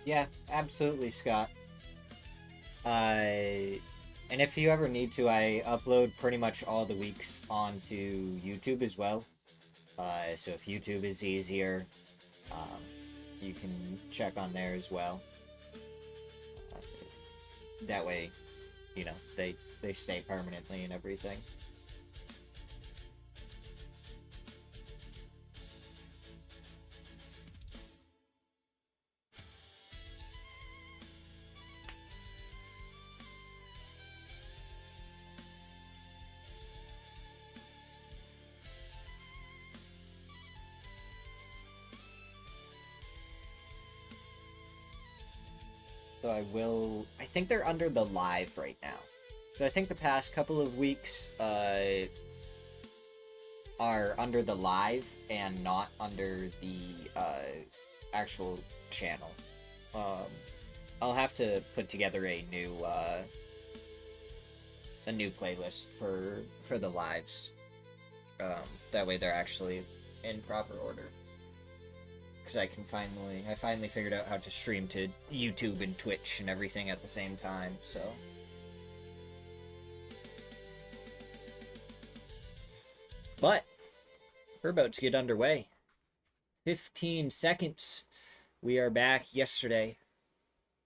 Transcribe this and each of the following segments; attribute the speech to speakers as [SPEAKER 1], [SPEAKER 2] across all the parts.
[SPEAKER 1] Yeah, absolutely, Scott. And if you ever need to, I upload pretty much all the weeks onto YouTube as well. So if YouTube is easier, um, you can check on there as well. Uh, that way, they stay permanently and everything. So I think they're under the live right now. So I think the past couple of weeks are under the live and not under the actual channel. Um, I'll have to put together a new playlist for the lives. That way they're actually in proper order. Because I finally figured out how to stream to YouTube and Twitch and everything at the same time. So. But we're about to get underway. 15 seconds. We are back yesterday.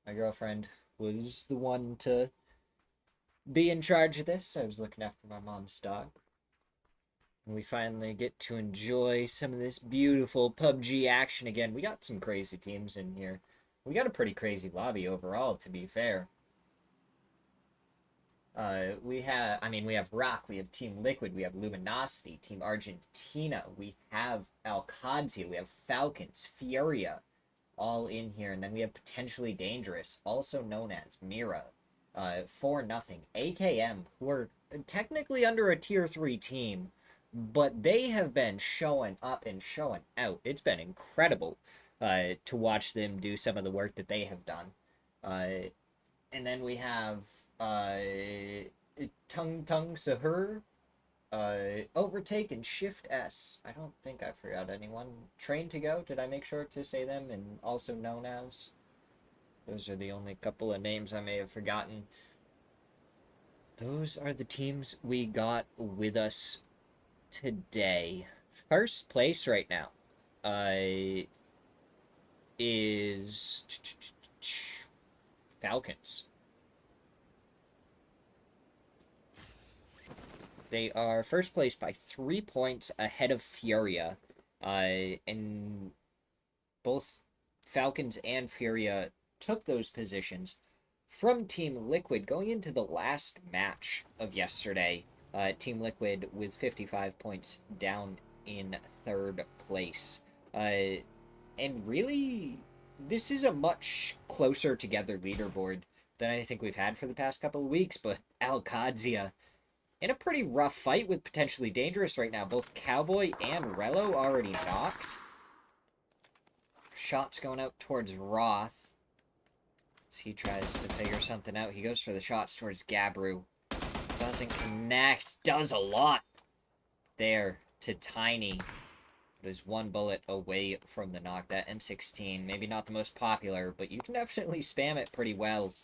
[SPEAKER 1] My girlfriend was the one to be in charge of this. I was looking after my mom's dog. And we finally get to enjoy some of this beautiful PUBG action again. We got some crazy teams in here. We got a pretty crazy lobby overall, to be fair. We have Rock, we have Team Liquid, we have Luminosity, Team Argentina, we have Alcadzia, we have Falcons, Furia, all in here, and then we have Potentially Dangerous, also known as Mira, 4-0, AKM, who are technically under a Tier 3 team, but they have been showing up and showing out. It's been incredible to watch them do some of the work that they have done. And then we have Tung Tung Sahur, Overtake, and Shift S. I don't think I forgot anyone. Train to Go, did I make sure to say them? And also known as? Those are the only couple of names I may have forgotten. Those are the teams we got with us today. First place right now is Falcons. They are first place by 3 points ahead of Furia. And both Falcons and Furia took those positions from Team Liquid going into the last match of yesterday. Team Liquid with 55 points down in third place. And really, this is a much closer together leaderboard than I think we've had for the past couple of weeks, but Alcadzia in a pretty rough fight with Potentially Dangerous right now. Both Cowboy and Rello already knocked. Shots going out towards Roth. As he tries to figure something out. He goes for the shots towards Gabru. Doesn't connect. Does a lot there to Tiny. But is one bullet away from the knock. That M16, maybe not the most popular, but you can definitely spam it pretty well.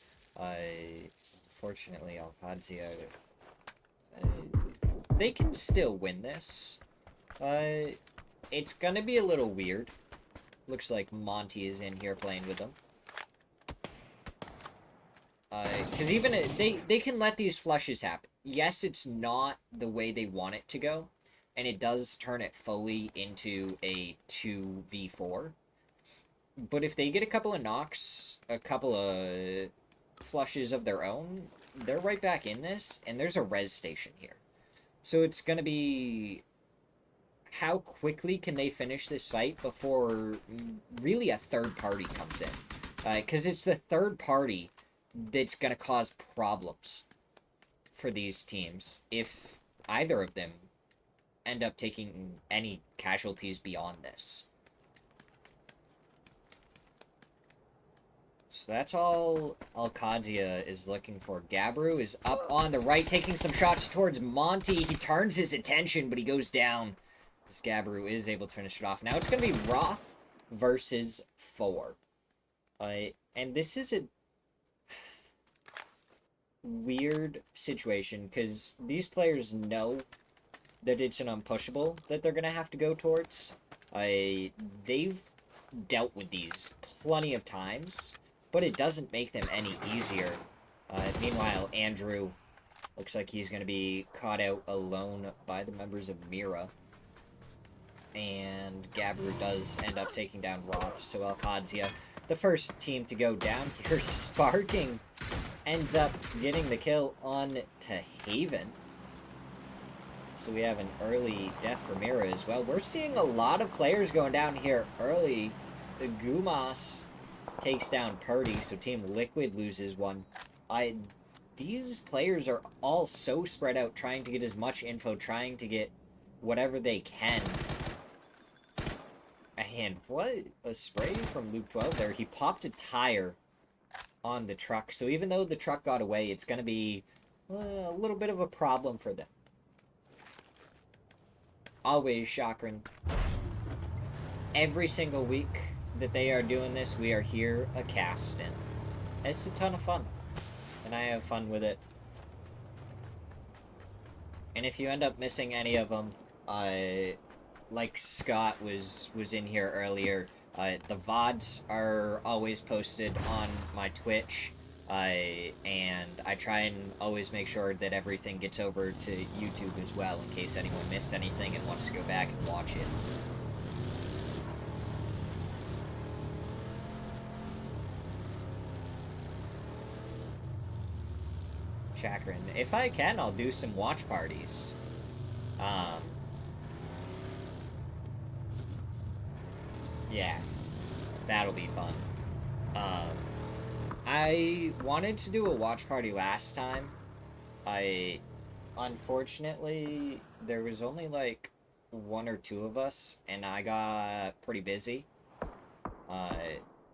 [SPEAKER 1] Fortunately, Alcadzia, they can still win this. It's gonna be a little weird. Looks like Monty is in here playing with them. Because even they can let these flushes happen. Yes, it's not the way they want it to go, and it does turn it fully into a 2v4. But if they get a couple of knocks, a couple of flushes of their own, they're right back in this, and there's a res station here. So it's going to be how quickly can they finish this fight before really a third party comes in. Because it's the third party that's going to cause problems for these teams if either of them end up taking any casualties beyond this. So that's all Alcadzia is looking for. Gabru is up on the right, taking some shots towards Monty. He turns his attention, but he goes down. As Gabru is able to finish it off. Now it's going to be Roth versus 4. And this is a weird situation, because these players know that it's an unpushable that they're going to have to go towards. They've dealt with these plenty of times, but it doesn't make them any easier. Meanwhile, Andrew looks like he's going to be caught out alone by the members of Mira. And Gabru does end up taking down Roth, so Alcadzia, the first team to go down here. Sparking ends up getting the kill on to Haven. So we have an early death for Mira as well. We're seeing a lot of players going down here early. The Gumas takes down Purdy, so Team Liquid loses one. These players are all so spread out, trying to get as much info, trying to get whatever they can. And what a spray from Luke 12 there. He popped a tire on the truck, so even though the truck got away, it's going to be a little bit of a problem for them. Always, Chakran. Every single week that they are doing this, we are here a-casting. It's a ton of fun. And I have fun with it. And if you end up missing any of them, like Scott was in here earlier, the VODs are always posted on my Twitch. And I try and always make sure that everything gets over to YouTube as well, in case anyone missed anything and wants to go back and watch it. Chakran. If I can, I'll do some watch parties. Yeah. That'll be fun. I wanted to do a watch party last time. Unfortunately, there was only like 1 or 2 of us, and I got pretty busy.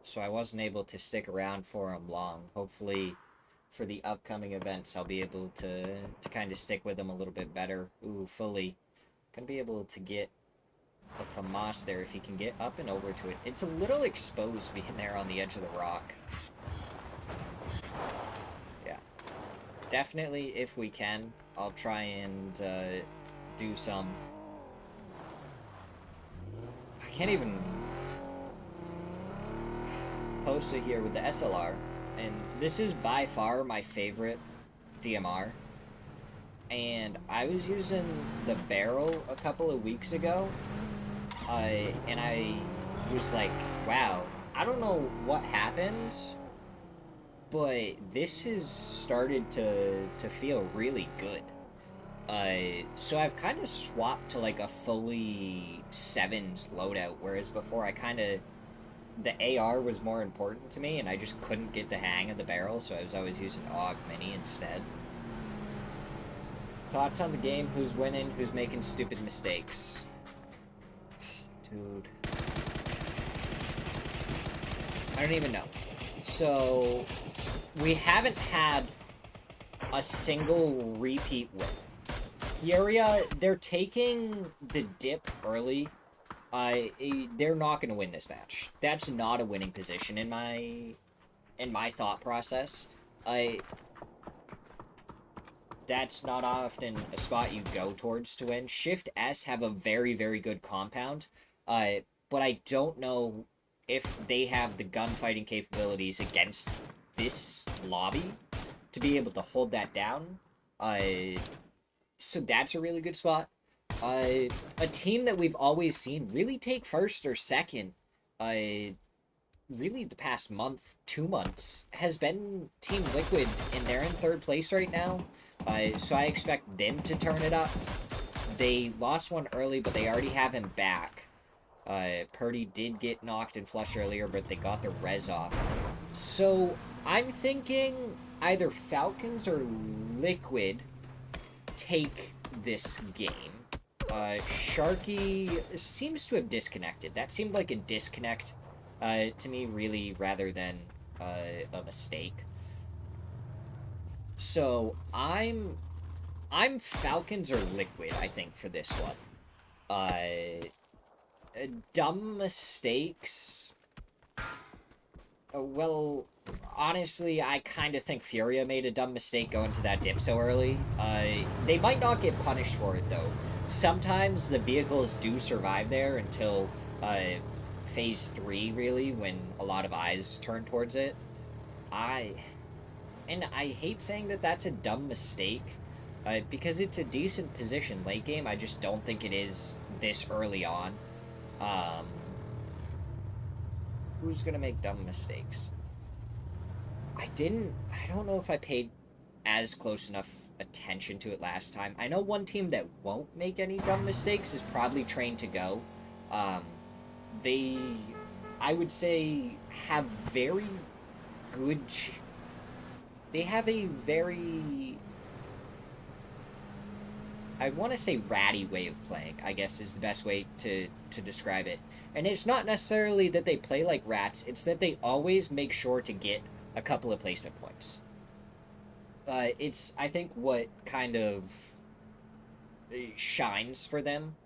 [SPEAKER 1] So I wasn't able to stick around for them long. Hopefully, for the upcoming events, I'll be able to kind of stick with them a little bit better. Ooh, fully. Gonna be able to get a FAMAS there if he can get up and over to it. It's a little exposed being there on the edge of the rock. Yeah. Definitely, if we can, I'll try and do some... I can't even post it here with the SLR. And this is by far my favorite DMR. And I was using the barrel a couple of weeks ago. And I was like, wow, I don't know what happened, but this has started to feel really good. So I've kind of swapped to like a fully 7s loadout, whereas before I kind of... The AR was more important to me, and I just couldn't get the hang of the barrel, so I was always using AUG Mini instead. Thoughts on the game? Who's winning? Who's making stupid mistakes? Dude. I don't even know. So, we haven't had a single repeat win. Yuria, they're taking the dip early. They're not going to win this match. That's not a winning position in my thought process. That's not often a spot you go towards to win. Shift S have a very, very good compound, but I don't know if they have the gunfighting capabilities against this lobby to be able to hold that down. So that's a really good spot. A team that we've always seen really take first or second, really the past month, 2 months, has been Team Liquid, and they're in 3rd place right now. So I expect them to turn it up. They lost one early, but they already have him back. Purdy did get knocked and flush earlier, but they got their res off. So I'm thinking either Falcons or Liquid take this game. Sharky seems to have disconnected. That seemed like a disconnect to me, really, rather than a mistake. So I'm Falcons or Liquid, I think, for this one. Dumb mistakes. Well, honestly, I kind of think Furia made a dumb mistake going to that dip so early. They might not get punished for it, though. Sometimes the vehicles do survive there until uh, phase 3, really, when a lot of eyes turn towards it. I And I hate saying that that's a dumb mistake, because it's a decent position late game. I just don't think it is this early on. Um, who's gonna make dumb mistakes? I don't know if I paid as close enough attention to it last time. I know one team that won't make any dumb mistakes is probably Train to Go. Um, they, I would say, have very good. They have a very, I want to say, ratty way of playing, I guess is the best way to describe it. And it's not necessarily that they play like rats, it's that they always make sure to get a couple of placement points. It's, I think, what kind of shines for them.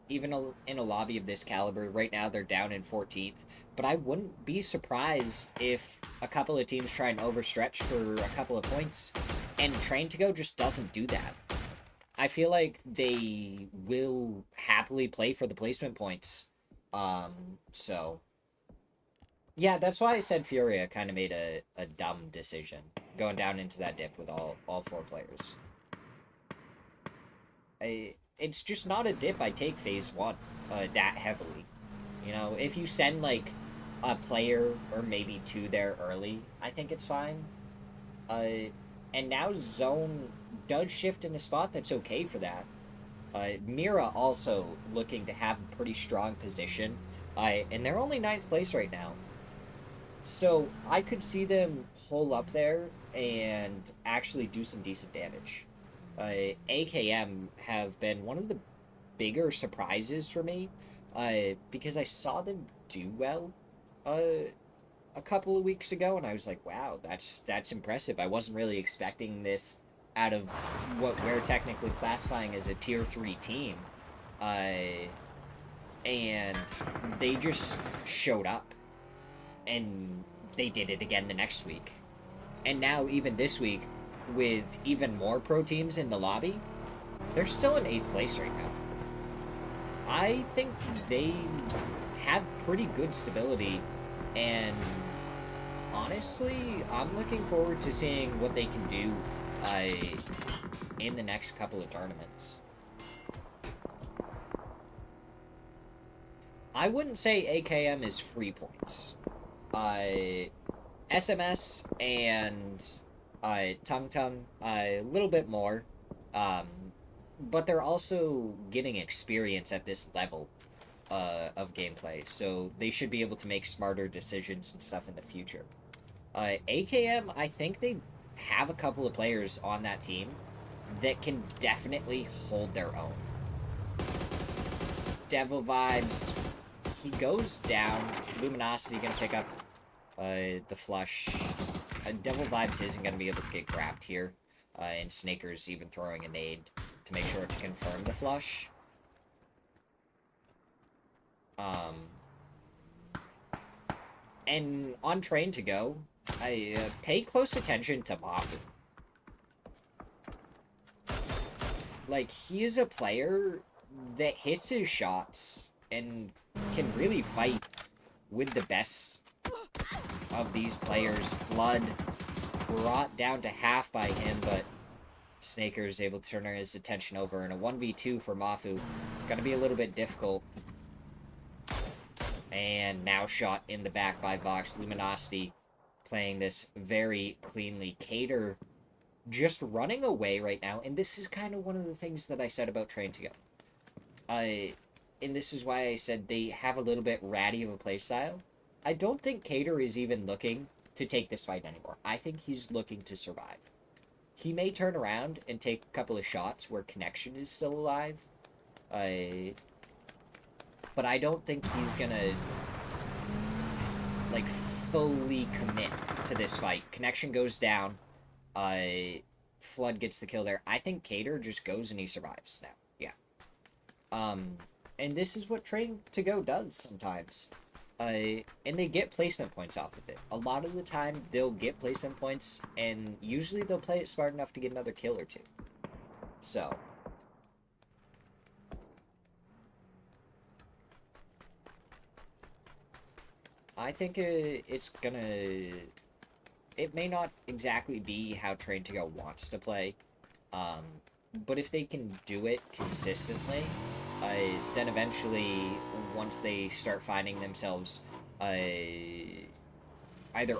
[SPEAKER 1] Even in a lobby of this caliber, right now they're down in 14th. But I wouldn't be surprised if a couple of teams try and overstretch for a couple of points, and Train to Go just doesn't do that. I feel like they will happily play for the placement points. Um, so yeah, that's why I said Furia kind of made a dumb decision going down into that dip with all four players. It's just not a dip I take phase 1 that heavily. You know, if you send like a player or maybe two there early, I think it's fine. And now Zone does shift in a spot that's okay for that. Mira also looking to have a pretty strong position. And they're only 9th place right now. So I could see them hole up there and actually do some decent damage. AKM have been one of the bigger surprises for me, because I saw them do well a couple of weeks ago, and I was like, wow, that's impressive. I wasn't really expecting this out of what we're technically classifying as a tier 3 team. And they just showed up, and they did it again the next week. And now, even this week, with even more pro teams in the lobby, they're still in 8th place right now. I think they have pretty good stability, and honestly, I'm looking forward to seeing what they can do in the next couple of tournaments. I wouldn't say AKM is free points. SMS and Tung Tung a little bit more, um, but they're also getting experience at this level of gameplay, so they should be able to make smarter decisions and stuff in the future. AKM, I think they have a couple of players on that team that can definitely hold their own. Devil Vibes, he goes down. Luminosity gonna pick up the flush. Devil Vibes isn't gonna be able to get grabbed here. And Snaker's even throwing a nade to make sure to confirm the flush. And on Train to Go, I pay close attention to Mafu. Like, he is a player that hits his shots and can really fight with the best of these players. Flood brought down to half by him, but Snaker is able to turn his attention over, and a 1v2 for Mafu. Gonna be a little bit difficult. And now shot in the back by Vox. Luminosity playing this very cleanly. Cater just running away right now, and this is kind of one of the things that I said about Train to Go. And this is why I said they have a little bit ratty of a playstyle. I don't think Cater is even looking to take this fight anymore. I think he's looking to survive. He may turn around and take a couple of shots where Connection is still alive. But I don't think he's gonna, like, fully commit to this fight. Connection goes down. Flood gets the kill there. I think Cater just goes and he survives now. Yeah. And this is what Train to Go does sometimes. And they get placement points off of it. A lot of the time, they'll get placement points, and usually they'll play it smart enough to get another kill or two. So, I think it's gonna... It may not exactly be how Train to Go wants to play, but if they can do it consistently, then eventually, once they start finding themselves either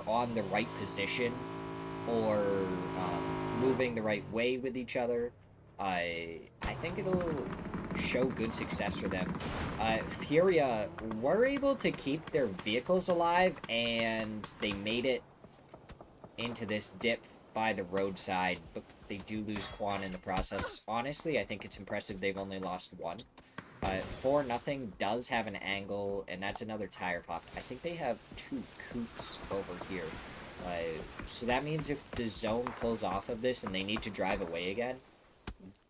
[SPEAKER 1] on the right position or moving the right way with each other, I think it'll show good success for them. Furia were able to keep their vehicles alive, and they made it into this dip by the roadside, but they do lose Quan in the process. Honestly, I think it's impressive they've only lost one. 4-0 does have an angle, and that's another tire pop. I think they have 2 coots over here. So that means if the zone pulls off of this and they need to drive away again,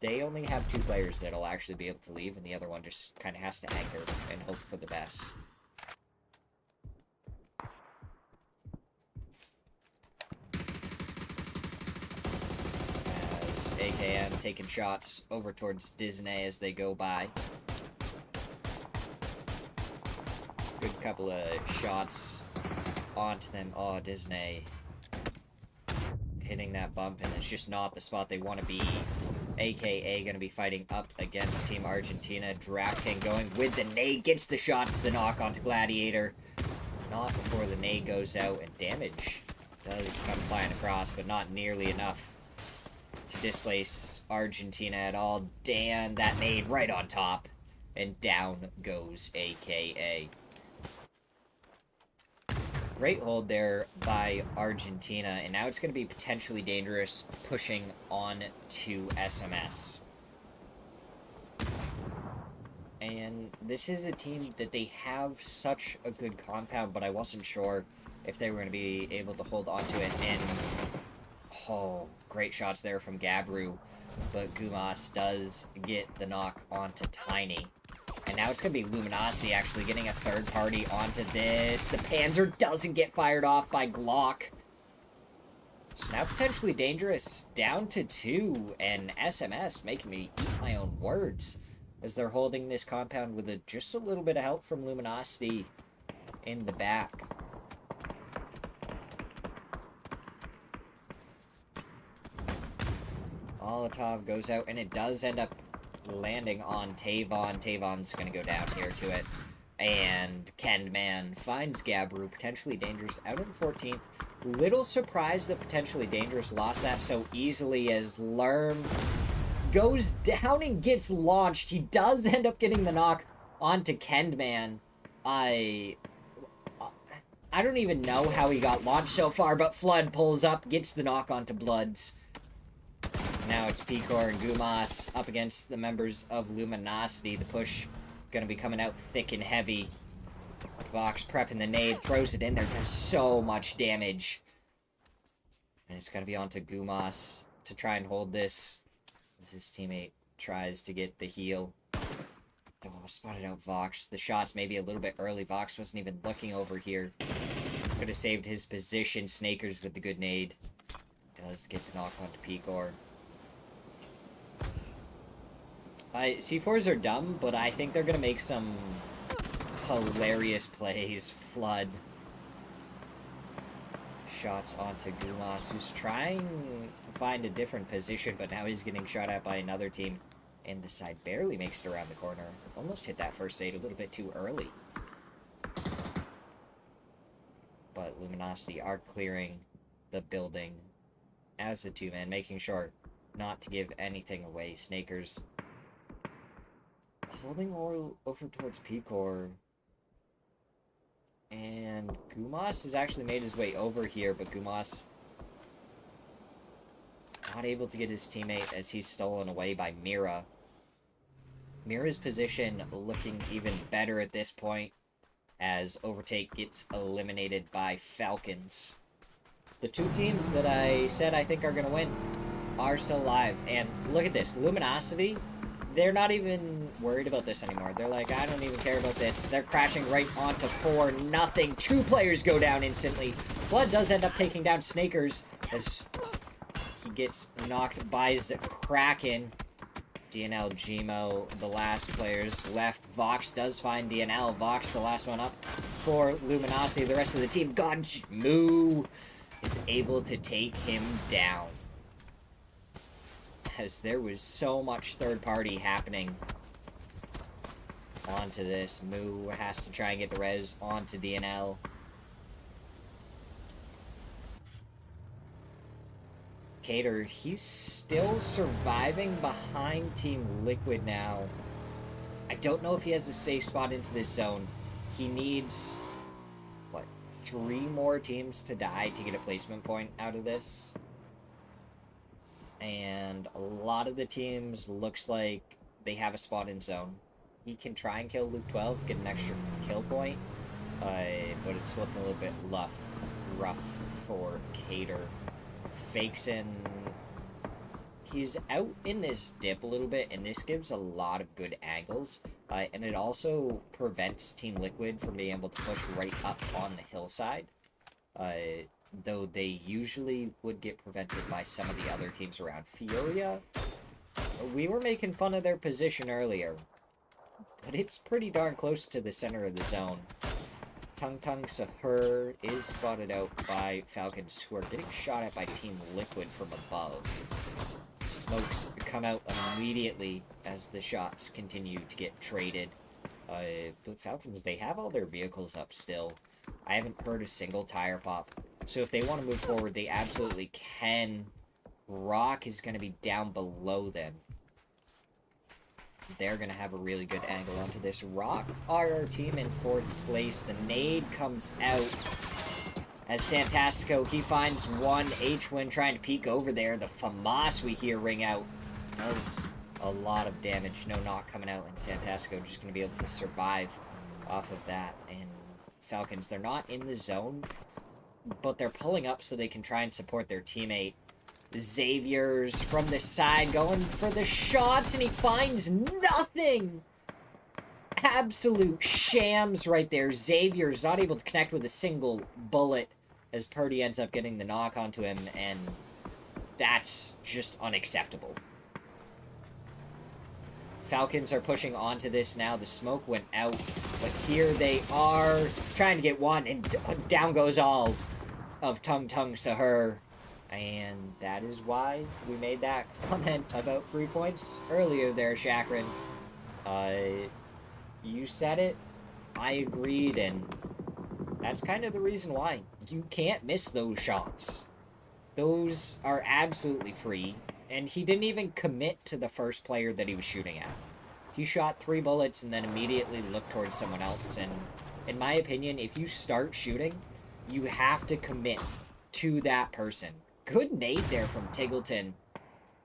[SPEAKER 1] they only have 2 players that'll actually be able to leave, and the other one just kind of has to anchor and hope for the best. As AKM taking shots over towards Disney as they go by. Good couple of shots onto them. Oh, Disney hitting that bump, and it's just not the spot they want to be. AKA going to be fighting up against Team Argentina. Draft King going with the nade, gets the shots, the knock onto Gladiator. Not before the nade goes out, and damage does come flying across, but not nearly enough to displace Argentina at all. Dan, that nade right on top, and down goes AKA. Great hold there by Argentina, and now it's going to be potentially dangerous pushing on to SMS. And this is a team that they have such a good compound, but I wasn't sure if they were going to be able to hold onto it. And, oh, great shots there from Gabru, but Gumas does get the knock onto Tiny. And now it's going to be Luminosity actually getting a third party onto this. The Panzer doesn't get fired off by Glock. So now potentially dangerous. Down to 2. And SMS making me eat my own words as they're holding this compound with just a little bit of help from Luminosity in the back. Molotov goes out, and it does end up landing on Tavon. Tavon's going to go down here to it. And Kendman finds Gabru, potentially dangerous, out in 14th. Little surprised that potentially dangerous lost that so easily as Lerm goes down and gets launched. He does end up getting the knock onto Kendman. I don't even know how he got launched so far, but Flood pulls up, gets the knock onto Bloods. Now it's Picor and Gumas up against the members of Luminosity. The push gonna be coming out thick and heavy. Vox prepping the nade, throws it in there, does so much damage. And it's gonna be onto Gumas to try and hold this as his teammate tries to get the heal. Oh, spotted out Vox. The shot's maybe a little bit early. Vox wasn't even looking over here. Could have saved his position. Snakers with the good nade. Does get the knock onto Picor. C4s are dumb, but I think they're going to make some hilarious plays. Flood. Shots onto Gumas, who's trying to find a different position, but now he's getting shot at by another team. And the side barely makes it around the corner. Almost hit that first aid a little bit too early. But Luminosity are clearing the building as a two-man, making sure not to give anything away. Snakers holding over towards Picor. And Gumas has actually made his way over here, but Gumas not able to get his teammate as he's stolen away by Mira. Mira's position looking even better at this point as Overtake gets eliminated by Falcons. The two teams that I said I think are going to win are still alive. And look at this. Luminosity, they're not even worried about this anymore. They're like, I don't even care about this. They're crashing right onto 4-0. 2 players go down instantly. Flood does end up taking down Snakers as he gets knocked by Kraken. DNL, Gmo, the last players left. Vox does find DNL. Vox, the last one up for Luminosity. The rest of the team, God, Moo is able to take him down. As there was so much third party happening onto this. Moo has to try and get the res onto DNL. Cater, he's still surviving behind Team Liquid now. I don't know if he has a safe spot into this zone. He needs, what, 3 more teams to die to get a placement point out of this. And a lot of the teams looks like they have a spot in zone. He can try and kill Luke 12, get an extra kill point, but it's looking a little bit rough for Cater. Fakes in. He's out in this dip a little bit, and this gives a lot of good angles, and it also prevents Team Liquid from being able to push right up on the hillside, though they usually would get prevented by some of the other teams around. Fioria, we were making fun of their position earlier, but it's pretty darn close to the center of the zone. Tung Sahur is spotted out by Falcons, who are getting shot at by Team Liquid from above. Smokes come out immediately as the shots continue to get traded. But Falcons, they have all their vehicles up still. I haven't heard a single tire pop. So if they want to move forward, they absolutely can. Rock is going to be down below them. They're going to have a really good angle onto this. Rock are our team in 4th place. The nade comes out as Santastico, he finds one. H-Win trying to peek over there. The FAMAS we hear ring out does a lot of damage. No knock coming out, and Santastico just going to be able to survive off of that. And Falcons, they're not in the zone, but they're pulling up so they can try and support their teammate. Xavier's from the side going for the shots, and he finds nothing. Absolute shams right there. Xavier's not able to connect with a single bullet as Purdy ends up getting the knock onto him, and that's just unacceptable. Falcons are pushing onto this now. The smoke went out, but here they are trying to get one, and down goes all of Tung Sahur. And that is why we made that comment about 3 points earlier there, Chakrin. You said it, I agreed, and that's kind of the reason why. You can't miss those shots. Those are absolutely free, and he didn't even commit to the first player that he was shooting at. He shot 3 bullets and then immediately looked towards someone else, and in my opinion, if you start shooting, you have to commit to that person. Good nade there from Tiggleton,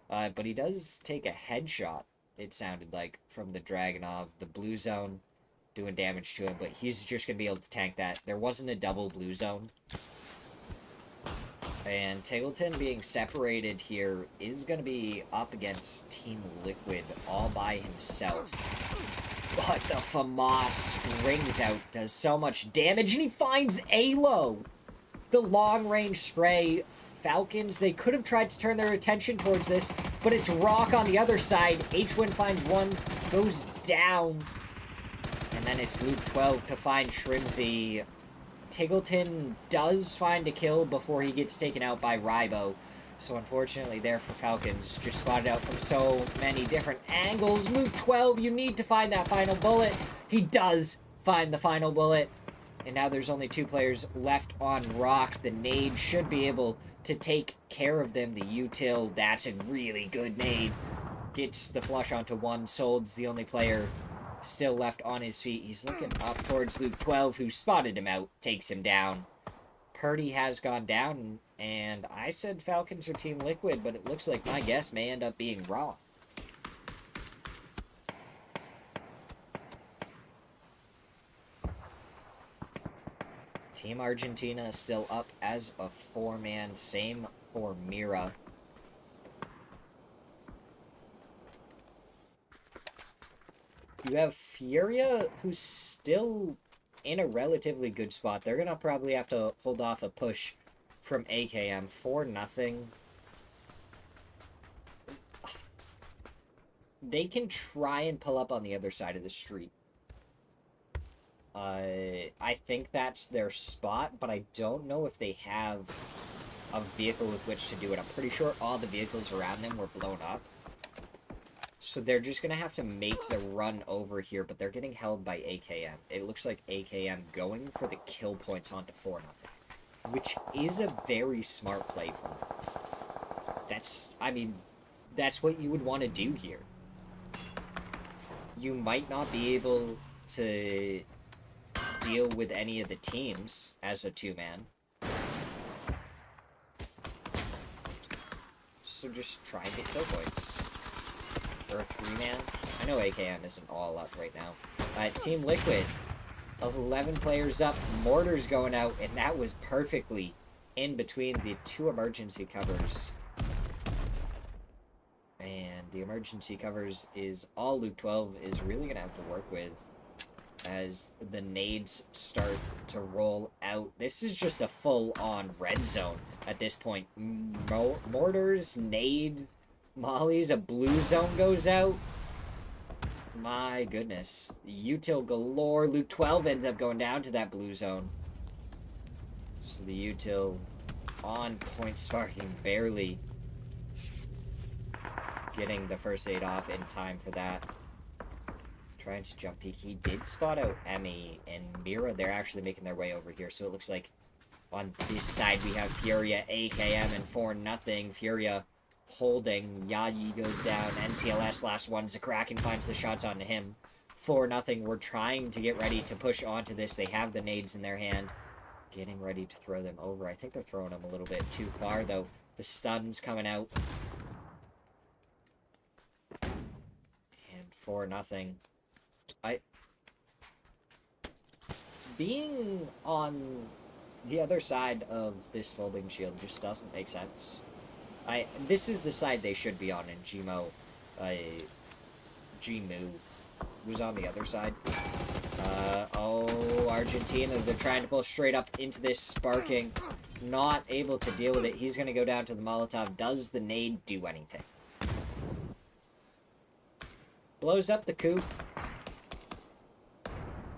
[SPEAKER 1] but he does take a headshot, it sounded like, from the Dragonov. The blue zone doing damage to him, but he's just going to be able to tank that. There wasn't a double blue zone. And Tiggleton being separated here is going to be up against Team Liquid all by himself. But the FAMAS rings out, does so much damage, and he finds Alo. The long-range spray. Falcons, they could have tried to turn their attention towards this, but it's Rock on the other side. H-Win finds one, goes down, and then it's Luke 12 to find Shrimsy. Tiggleton does find a kill before he gets taken out by Rybo, so unfortunately there for Falcons, just spotted out from so many different angles. Luke 12, you need to find that final bullet. He does find the final bullet. And now there's only 2 players left on Rock. The nade should be able to take care of them. The util, that's a really good nade. Gets the flush onto one. Sold's the only player still left on his feet. He's looking up towards Luke 12, who spotted him out, takes him down. Purdy has gone down, and I said Falcons are Team Liquid, but it looks like my guess may end up being wrong. Team Argentina is still up as a 4-man. Same for Mira. You have Furia, who's still in a relatively good spot. They're gonna probably have to hold off a push from AKM for nothing. They can try and pull up on the other side of the street. I think that's their spot, but I don't know if they have a vehicle with which to do it. I'm pretty sure all the vehicles around them were blown up. So they're just going to have to make the run over here, but they're getting held by AKM. It looks like AKM going for the kill points onto 4-0, which is a very smart play from them. That's, I mean, that's what you would want to do here. You might not be able to deal with any of the teams as a two-man. So just try and get kill points. Or a three-man. I know AKM isn't all up right now. Team Liquid, 11 players up. Mortar's going out, and that was perfectly in between the two emergency covers. And the emergency covers is all Luke 12 is really going to have to work with as the nades start to roll out. This is just a full-on red zone at this point. Mortars, nades, mollies, a blue zone goes out. My goodness. Util galore. Luke 12 ends up going down to that blue zone. So the Util on point, sparking barely getting the first aid off in time for that. Trying to jump peek. He did spot out Emmy and Mira. They're actually making their way over here. So it looks like on this side we have Furia, AKM, and 4-0. Furia holding. Yayi goes down. NCLS last one. Zakraken finds the shots onto him. 4-0. We're trying to get ready to push onto this. They have the nades in their hand. Getting ready to throw them over. I think they're throwing them a little bit too far, though. The stun's coming out. And 4-0. Being on the other side of this folding shield just doesn't make sense. This is the side they should be on, and Gmu was on the other side. Oh, Argentina, they're trying to pull straight up into this, sparking. Not able to deal with it. He's going to go down to the Molotov. Does the nade do anything? Blows up the coop.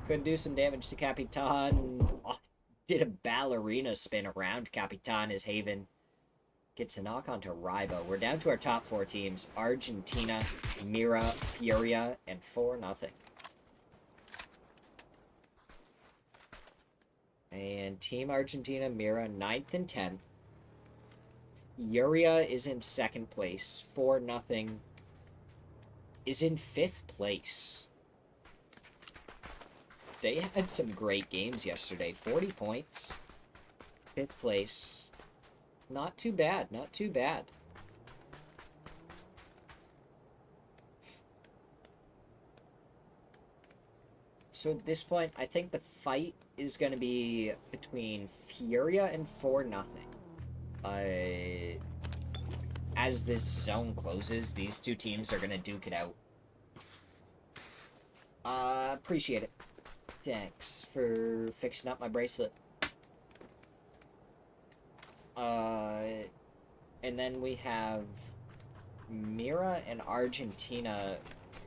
[SPEAKER 1] Could do some damage to Capitan. Oh, did a ballerina spin around Capitan as Haven gets a knock onto Ribo. We're down to our top 4 teams. Argentina, Mira, Furia, and 4-0. And Team Argentina, Mira, 9th and 10th. Furia is in 2nd place. 4-0 is in 5th place. They had some great games yesterday. 40 points. 5th place. Not too bad. Not too bad. So at this point, I think the fight is going to be between Furia and 4-0. As this zone closes, these two teams are going to duke it out. Appreciate it. Thanks for fixing up my bracelet. And then we have Mira and Argentina,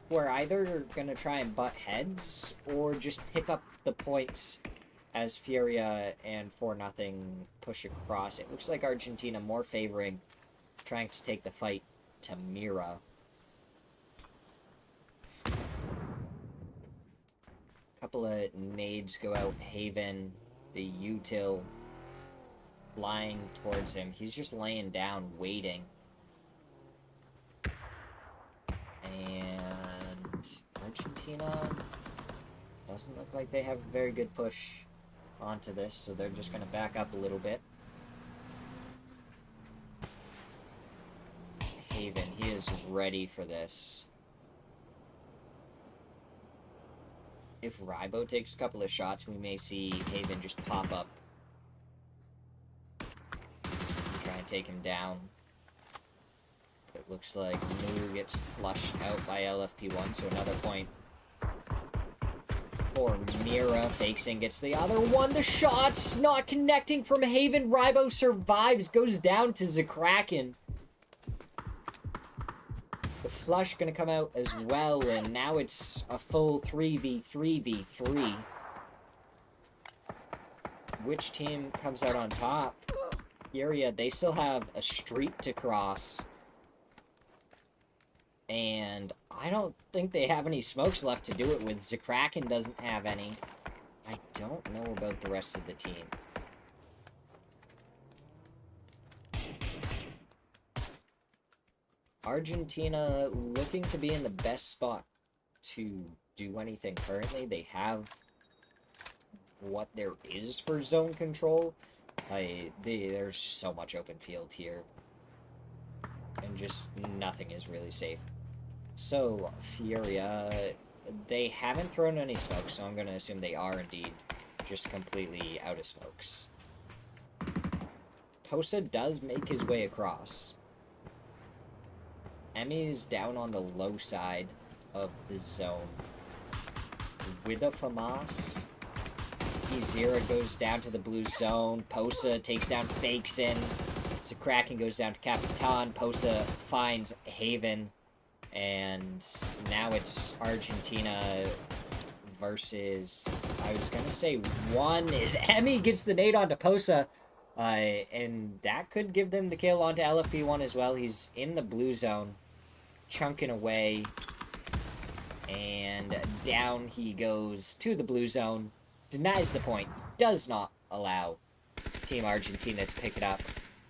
[SPEAKER 1] who are either going to try and butt heads or just pick up the points as Furia and 4-0 push across. It looks like Argentina more favoring trying to take the fight to Mira. Couple of nades go out. Haven, the Util flying towards him. He's just laying down, waiting. And Argentina doesn't look like they have a very good push onto this, so they're just going to back up a little bit. Haven, he is ready for this. If Ribo takes a couple of shots, we may see Haven just pop up. Try and take him down. It looks like Moo gets flushed out by LFP1, so another point for Mira. Fakes in, gets the other one. The shot's not connecting from Haven. Rybo survives, goes down to Zakraken. The flush gonna come out as well, and now it's a full 3v3v3. Which team comes out on top? Furia, they still have a street to cross. And I don't think they have any smokes left to do it with. Zakraken doesn't have any. I don't know about the rest of the team. Argentina looking to be in the best spot to do anything currently. They have what there is for zone control. There's so much open field here. And just nothing is really safe. So, Furia, they haven't thrown any smokes, so I'm going to assume they are indeed just completely out of smokes. Posa does make his way across. Emmy's down on the low side of the zone with a FAMAS. Smirzera goes down to the blue zone. Posa takes down Fakes in. Zakraken goes down to Capitan. Posa finds Haven. And now it's Argentina versus, I was going to say one is Emmy gets the nade onto Posa. And that could give them the kill onto LFP1 as well. He's in the blue zone, chunking away. And down he goes to the blue zone. Denies the point. Does not allow Team Argentina to pick it up.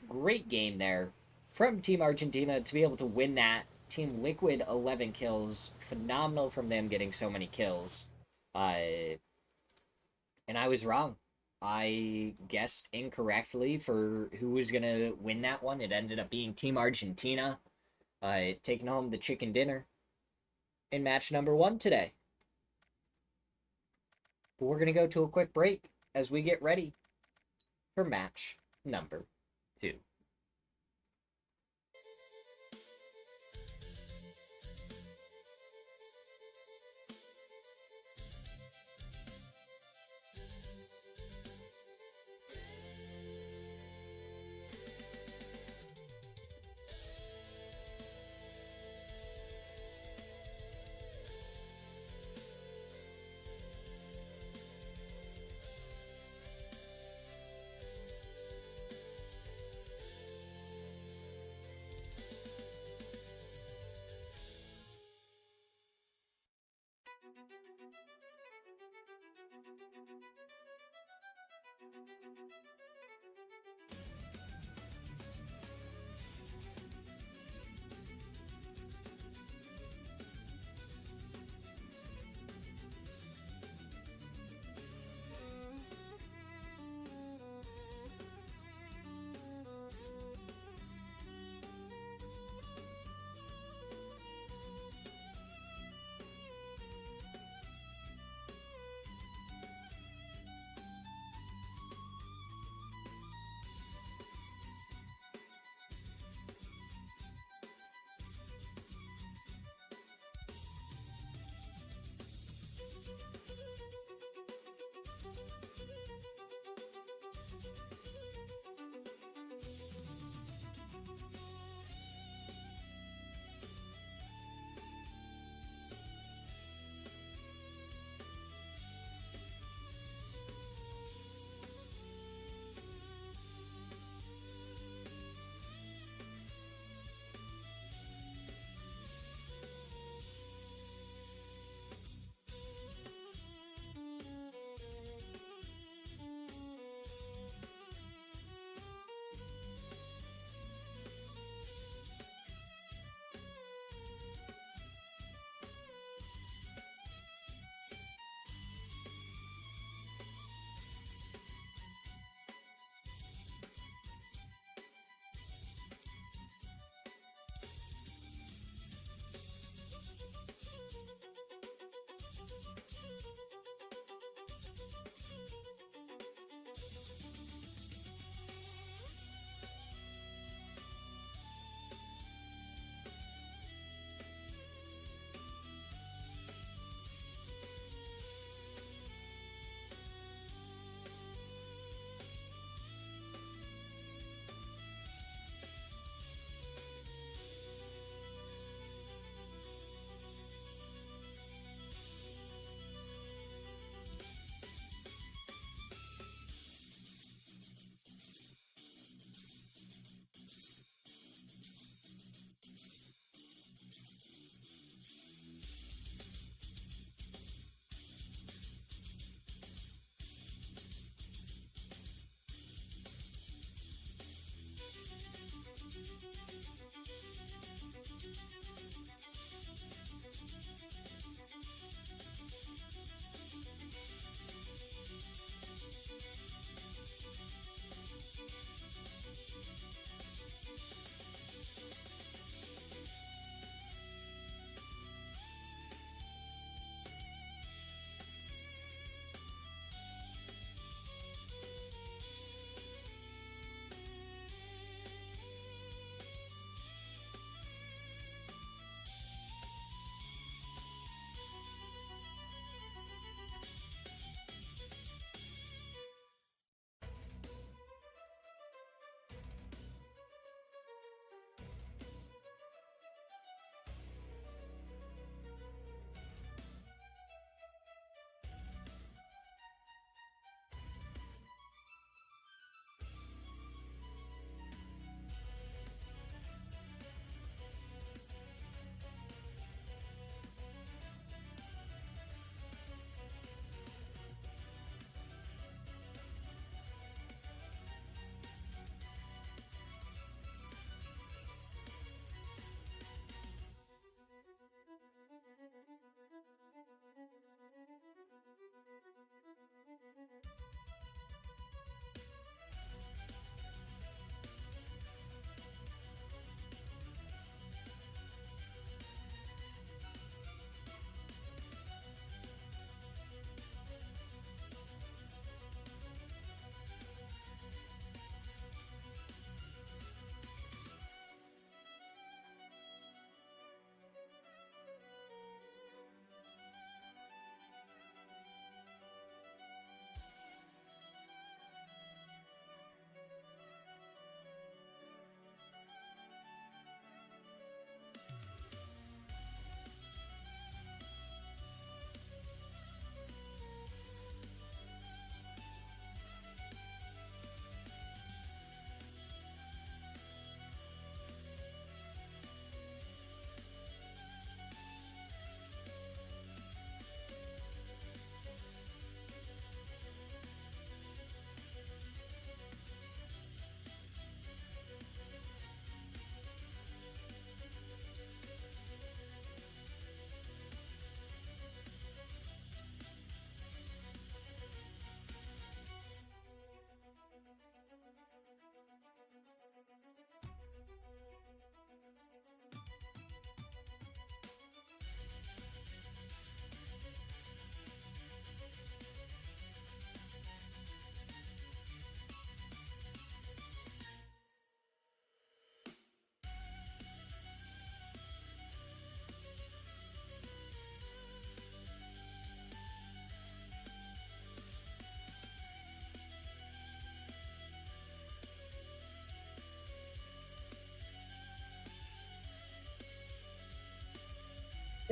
[SPEAKER 1] Great game there from Team Argentina to be able to win that. Team Liquid, 11 kills. Phenomenal from them getting so many kills. And I was wrong. I guessed incorrectly for who was going to win that one. It ended up being Team Argentina. Taking home the chicken dinner in match number 1 today. But we're going to go to a quick break as we get ready for match number 2.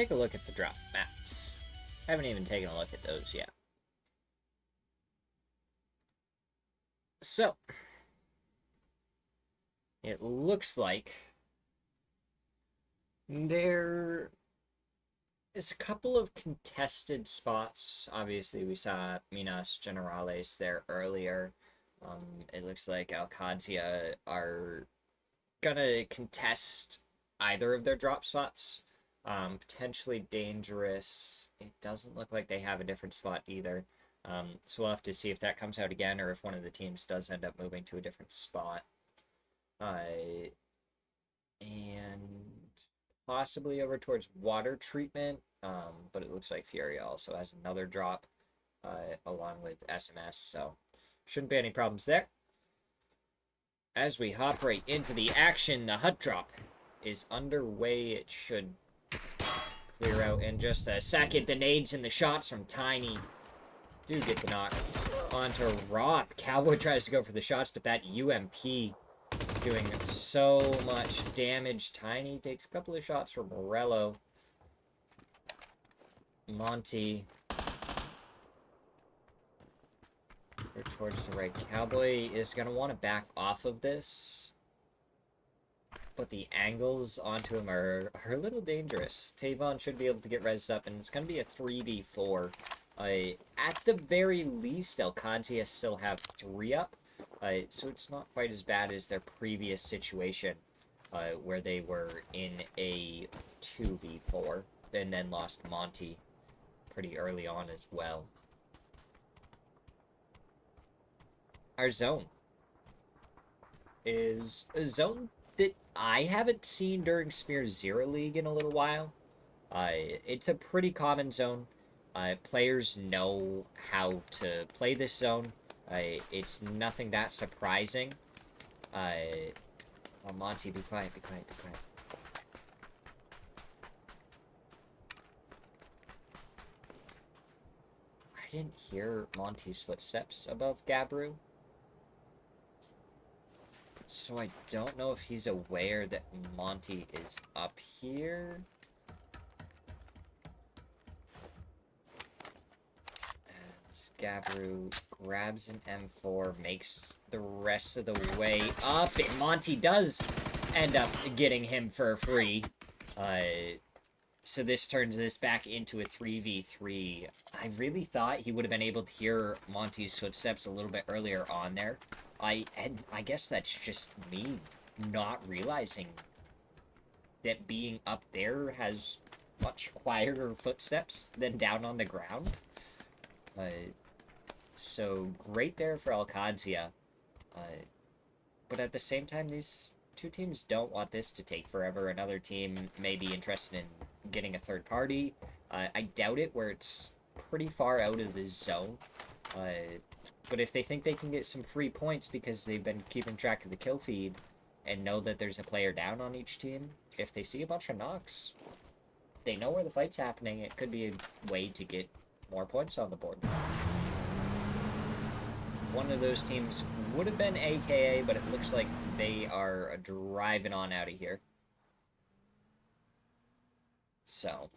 [SPEAKER 1] take a look at the drop maps. Haven't even taken a look at those yet. So, it looks like there is a couple of contested spots. Obviously, we saw Minas Generales there earlier. It looks like Alcadia are gonna contest either of their drop spots. Potentially dangerous. It doesn't look like they have a different spot either. So we'll have to see if that comes out again or if one of the teams does end up moving to a different spot. And possibly over towards water treatment. But it looks like Fury also has another drop along with SMS. So shouldn't be any problems there. As we hop right into the action, the hut drop is underway. It should clear out in just a second. The nades and the shots from Tiny do get the knock onto Roth. Cowboy tries to go for the shots, but that UMP doing so much damage. Tiny takes a couple of shots from Morello. Monty towards the right. Cowboy is going to want to back off of this, but the angles onto him are a little dangerous. Tavon should be able to get rezzed up, and it's going to be a 3v4. At the very least, Alcadia still have 3 up, so it's not quite as bad as their previous situation, where they were in a 2v4, and then lost Monty pretty early on as well. Our zone is a zone that I haven't seen during Smirzera League in a little while. It's a pretty common zone. Players know how to play this zone. It's nothing that surprising. Oh, Monty, be quiet, be quiet, be quiet. I didn't hear Monty's footsteps above Gabru. So I don't know if he's aware that Monty is up here. As Gabru grabs an M4, makes the rest of the way up, and Monty does end up getting him for free. So this turns this back into a 3v3. I really thought he would have been able to hear Monty's footsteps a little bit earlier on there. I guess that's just me not realizing that being up there has much quieter footsteps than down on the ground. So great there for Alcadia. But at the same time, these two teams don't want this to take forever. Another team may be interested in getting a third party. I doubt it, where it's pretty far out of the zone. But if they think they can get some free points because they've been keeping track of the kill feed and know that there's a player down on each team, if they see a bunch of knocks, they know where the fight's happening. It could be a way to get more points on the board. One of those teams would have been AKA, but it looks like they are driving on out of here. So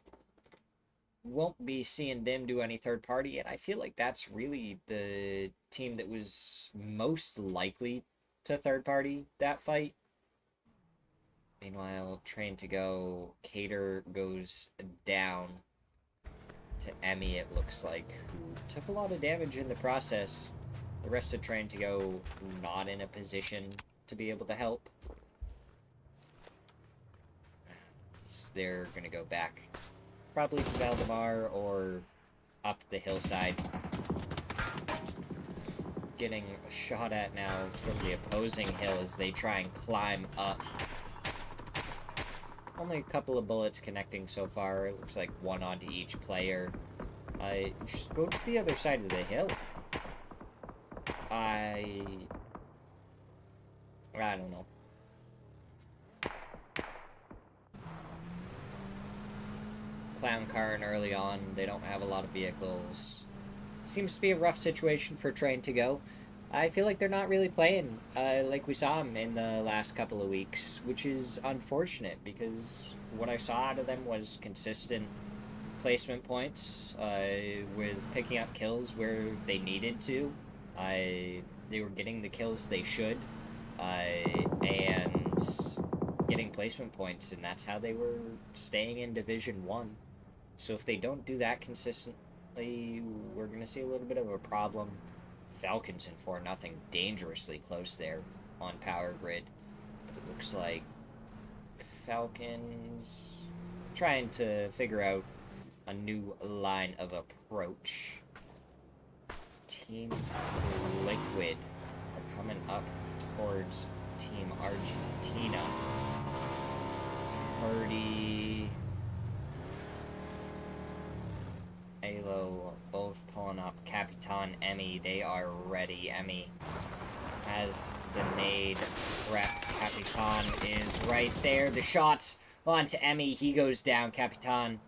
[SPEAKER 1] won't be seeing them do any third party, and I feel like that's really the team that was most likely to third party that fight. Meanwhile, Train to Go, Cater goes down to Emmy, it looks like, who took a lot of damage in the process. The rest of Train to Go not in a position to be able to help. So they're gonna go back probably to Valdemar or up the hillside. Getting shot at now from the opposing hill as they try and climb up. Only a couple of bullets connecting so far. It looks like one onto each player. Just go to the other side of the hill. I don't know. Clown car and early on, they don't have a lot of vehicles. Seems to be a rough situation for Train to Go. I feel like they're not really playing like we saw them in the last couple of weeks, which is unfortunate because what I saw out of them was consistent placement points with picking up kills where they needed to. They were getting the kills they should and getting placement points, and that's how they were staying in Division 1. So if they don't do that consistently, we're going to see a little bit of a problem. Falcons in 4-0, dangerously close there on Power Grid. But it looks like Falcons trying to figure out a new line of approach. Team Liquid are coming up towards Team Argentina. Purdy, Alo, both pulling up. Capitan Emmy, they are ready. Emmy has the nade prep. Capitan is right there. The shots on to Emmy. He goes down. Capitan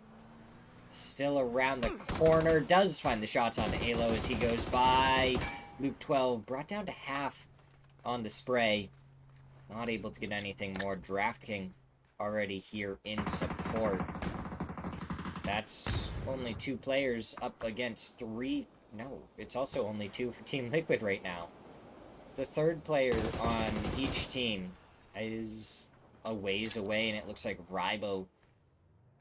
[SPEAKER 1] still around the corner. Does find the shots on to Alo as he goes by. Luke 12 brought down to half on the spray. Not able to get anything more. DraftKings already here in support. That's only 2 players up against 3. No, it's also only 2 for Team Liquid right now. The third player on each team is a ways away, and it looks like Rybo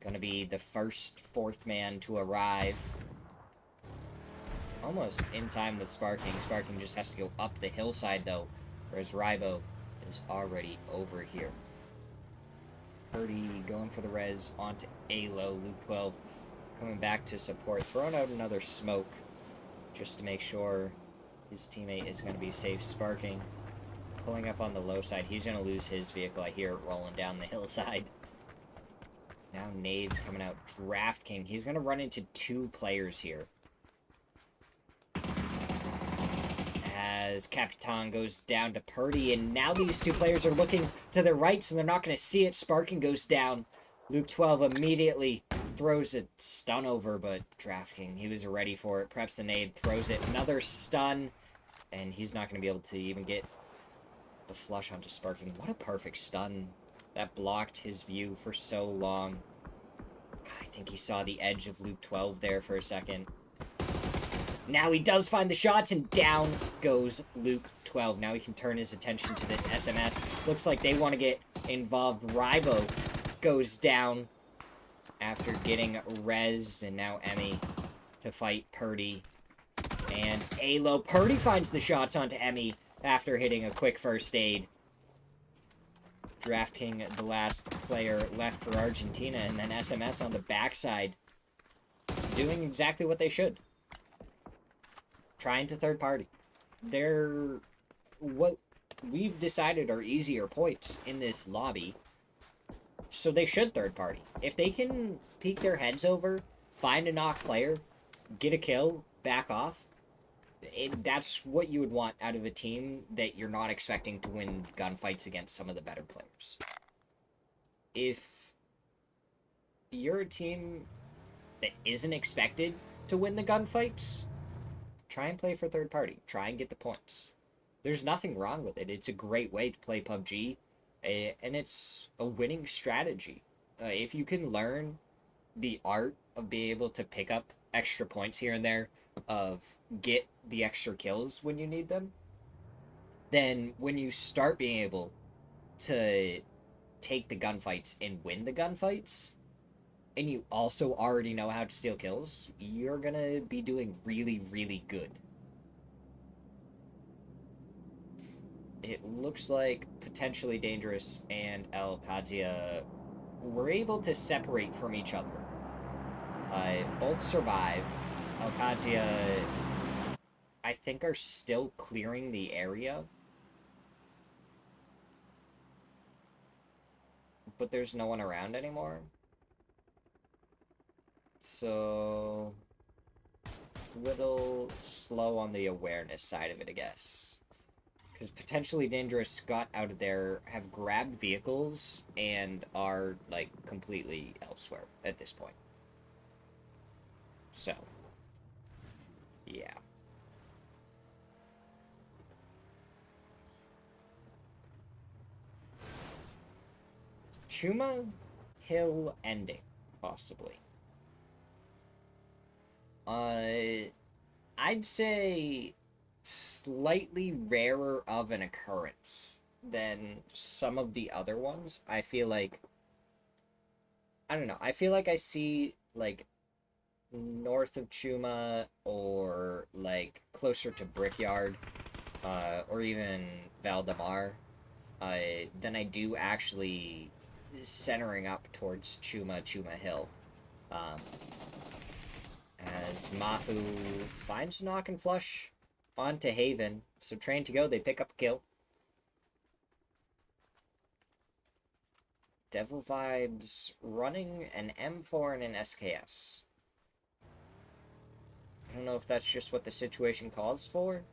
[SPEAKER 1] gonna be the first 4th man to arrive. Almost in time with Sparking. Sparking just has to go up the hillside, though, whereas Rybo is already over here. Purdy going for the res onto Alo. Luke 12 coming back to support. Throwing out another smoke just to make sure his teammate is going to be safe. Sparking pulling up on the low side. He's going to lose his vehicle. I hear it rolling down the hillside. Now Nave's coming out. DraftKings. He's going to run into 2 players here. As Capitan goes down to Purdy, and now these 2 players are looking to their right, so they're not going to see it. Sparking goes down. Luke 12 immediately throws a stun over, but DraftKings, he was ready for it. Preps the nade, throws it. Another stun, and he's not going to be able to even get the flush onto Sparking. What a perfect stun. That blocked his view for so long. I think he saw the edge of Luke 12 there for a second. Now he does find the shots, and down goes Luke 12. Now he can turn his attention to this SMS. Looks like they want to get involved. Rybo goes down after getting rezzed, and now Emmy to fight Purdy. And Alo. Purdy finds the shots onto Emmy after hitting a quick first aid. DraftKings, the last player left for Argentina, and then SMS on the backside. Doing exactly what they should. Trying to third party. They're what we've decided are easier points in this lobby. So they should third party. If they can peek their heads over, find a knock player, get a kill, back off, that's what you would want out of a team that you're not expecting to win gunfights against some of the better players. If you're a team that isn't expected to win the gunfights, try and play for third party. Try and get the points. There's nothing wrong with it. It's a great way to play PUBG, and it's a winning strategy. If you can learn the art of being able to pick up extra points here and there, of get the extra kills when you need them, then when you start being able to take the gunfights and win the gunfights, and you also already know how to steal kills, you're gonna be doing really, really good. It looks like Potentially Dangerous and El Kadzia were able to separate from each other. Both survive. El Kadzia, I think, are still clearing the area. But there's no one around anymore. So, little slow on the awareness side of it, I guess. Because Potentially Dangerous got out of there, have grabbed vehicles, and are, like, completely elsewhere at this point. So, yeah. Chuma Hill ending, possibly. I'd say slightly rarer of an occurrence than some of the other ones. I feel like, I don't know, I feel like I see, like, north of Chuma or, like, closer to Brickyard, or even Valdemar, than I do actually centering up towards Chuma Hill. Um, as Mafu finds knock and flush onto Haven. So train to go, they pick up a kill. Devil Vibes running an M4 and an SKS. I don't know if that's just what the situation calls for.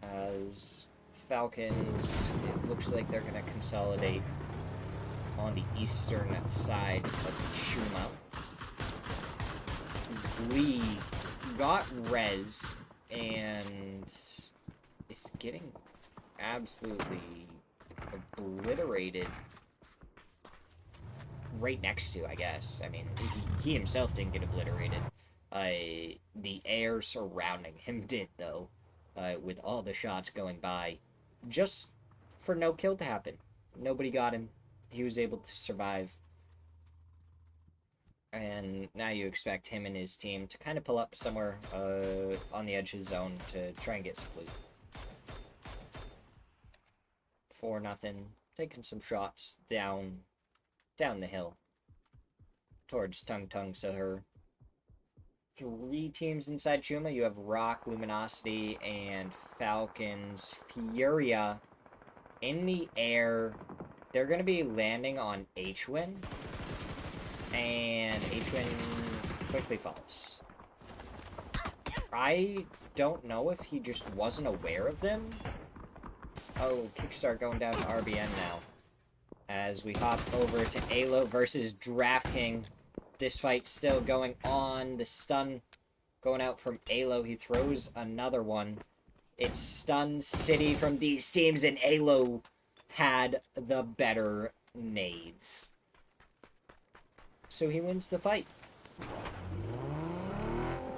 [SPEAKER 1] As Falcons, it looks like they're going to consolidate on the eastern side of Chuma. Lee got res and is getting absolutely obliterated right next to, I guess. I mean, he himself didn't get obliterated. The air surrounding him did, though, with all the shots going by, just for no kill to happen. Nobody got him. He was able to survive. And now you expect him and his team to kind of pull up somewhere on the edge of the zone to try and get some loot. 4-0. Taking some shots down the hill towards Tung Tung Sahur. 3 teams inside Chuma. You have Rock, Luminosity, and Falcons. Furia in the air. They're going to be landing on H-Win. And H-Win quickly falls. I don't know if he just wasn't aware of them. Oh, Kickstart going down to RBN now. As we hop over to Alo versus DraftKing. This fight still going on. The stun going out from Alo. He throws another one. It's Stun City from these teams, and Alo had the better nades. So he wins the fight.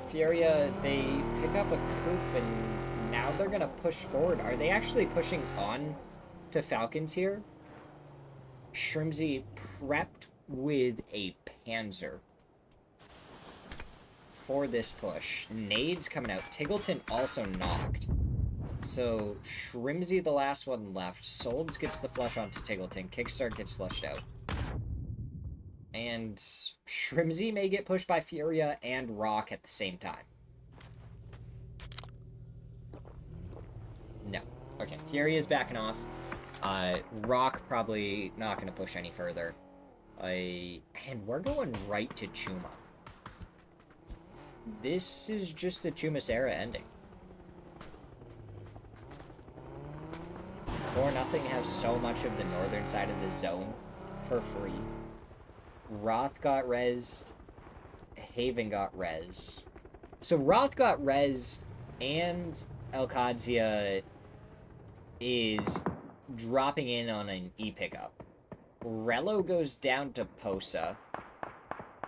[SPEAKER 1] Furia, they pick up a coup, and now they're going to push forward. Are they actually pushing on to Falcons here? Shrimzy prepped with a Panzer for this push. Nades coming out. Tiggleton also knocked. So Shrimzy, the last one left. Solds gets the flush onto Tiggleton. Kickstart gets flushed out. And Shrimzy may get pushed by Furia and Rock at the same time. No. Okay, Furia's backing off. Rock probably not going to push any further. And we're going right to Chuma. This is just a Smirzera ending. 4-0 have so much of the northern side of the zone for free. Roth got rezzed. Haven got rezzed. So Roth got rezzed, and Elkadzia is dropping in on an E-pickup. Rello goes down to Posa.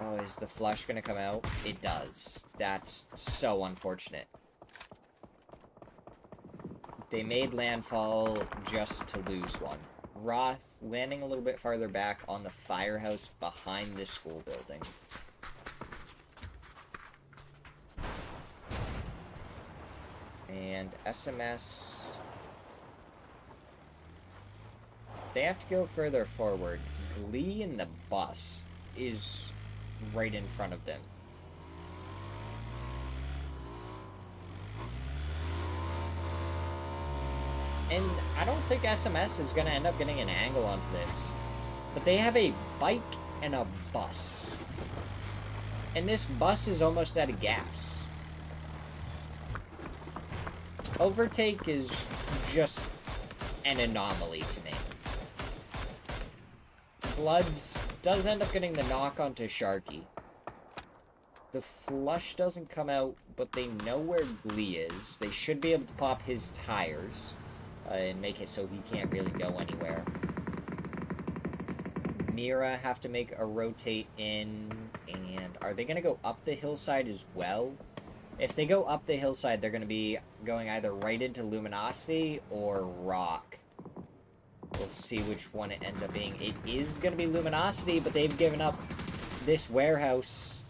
[SPEAKER 1] Oh, is the flush going to come out? It does. That's so unfortunate. They made landfall just to lose one. Roth landing a little bit farther back on the firehouse behind the school building. And SMS... they have to go further forward. Glee in the bus is right in front of them. And I don't think SMS is going to end up getting an angle onto this. But they have a bike and a bus. And this bus is almost out of gas. Overtake is just an anomaly to me. Bloods does end up getting the knock onto Sharky. The flush doesn't come out, but they know where Glee is. They should be able to pop his tires and make it so he can't really go anywhere. Mira have to make a rotate in, and are they going to go up the hillside as well? If they go up the hillside, they're going to be going either right into Luminosity or Rock. We'll see which one it ends up being. It is going to be Luminosity, but they've given up this warehouse.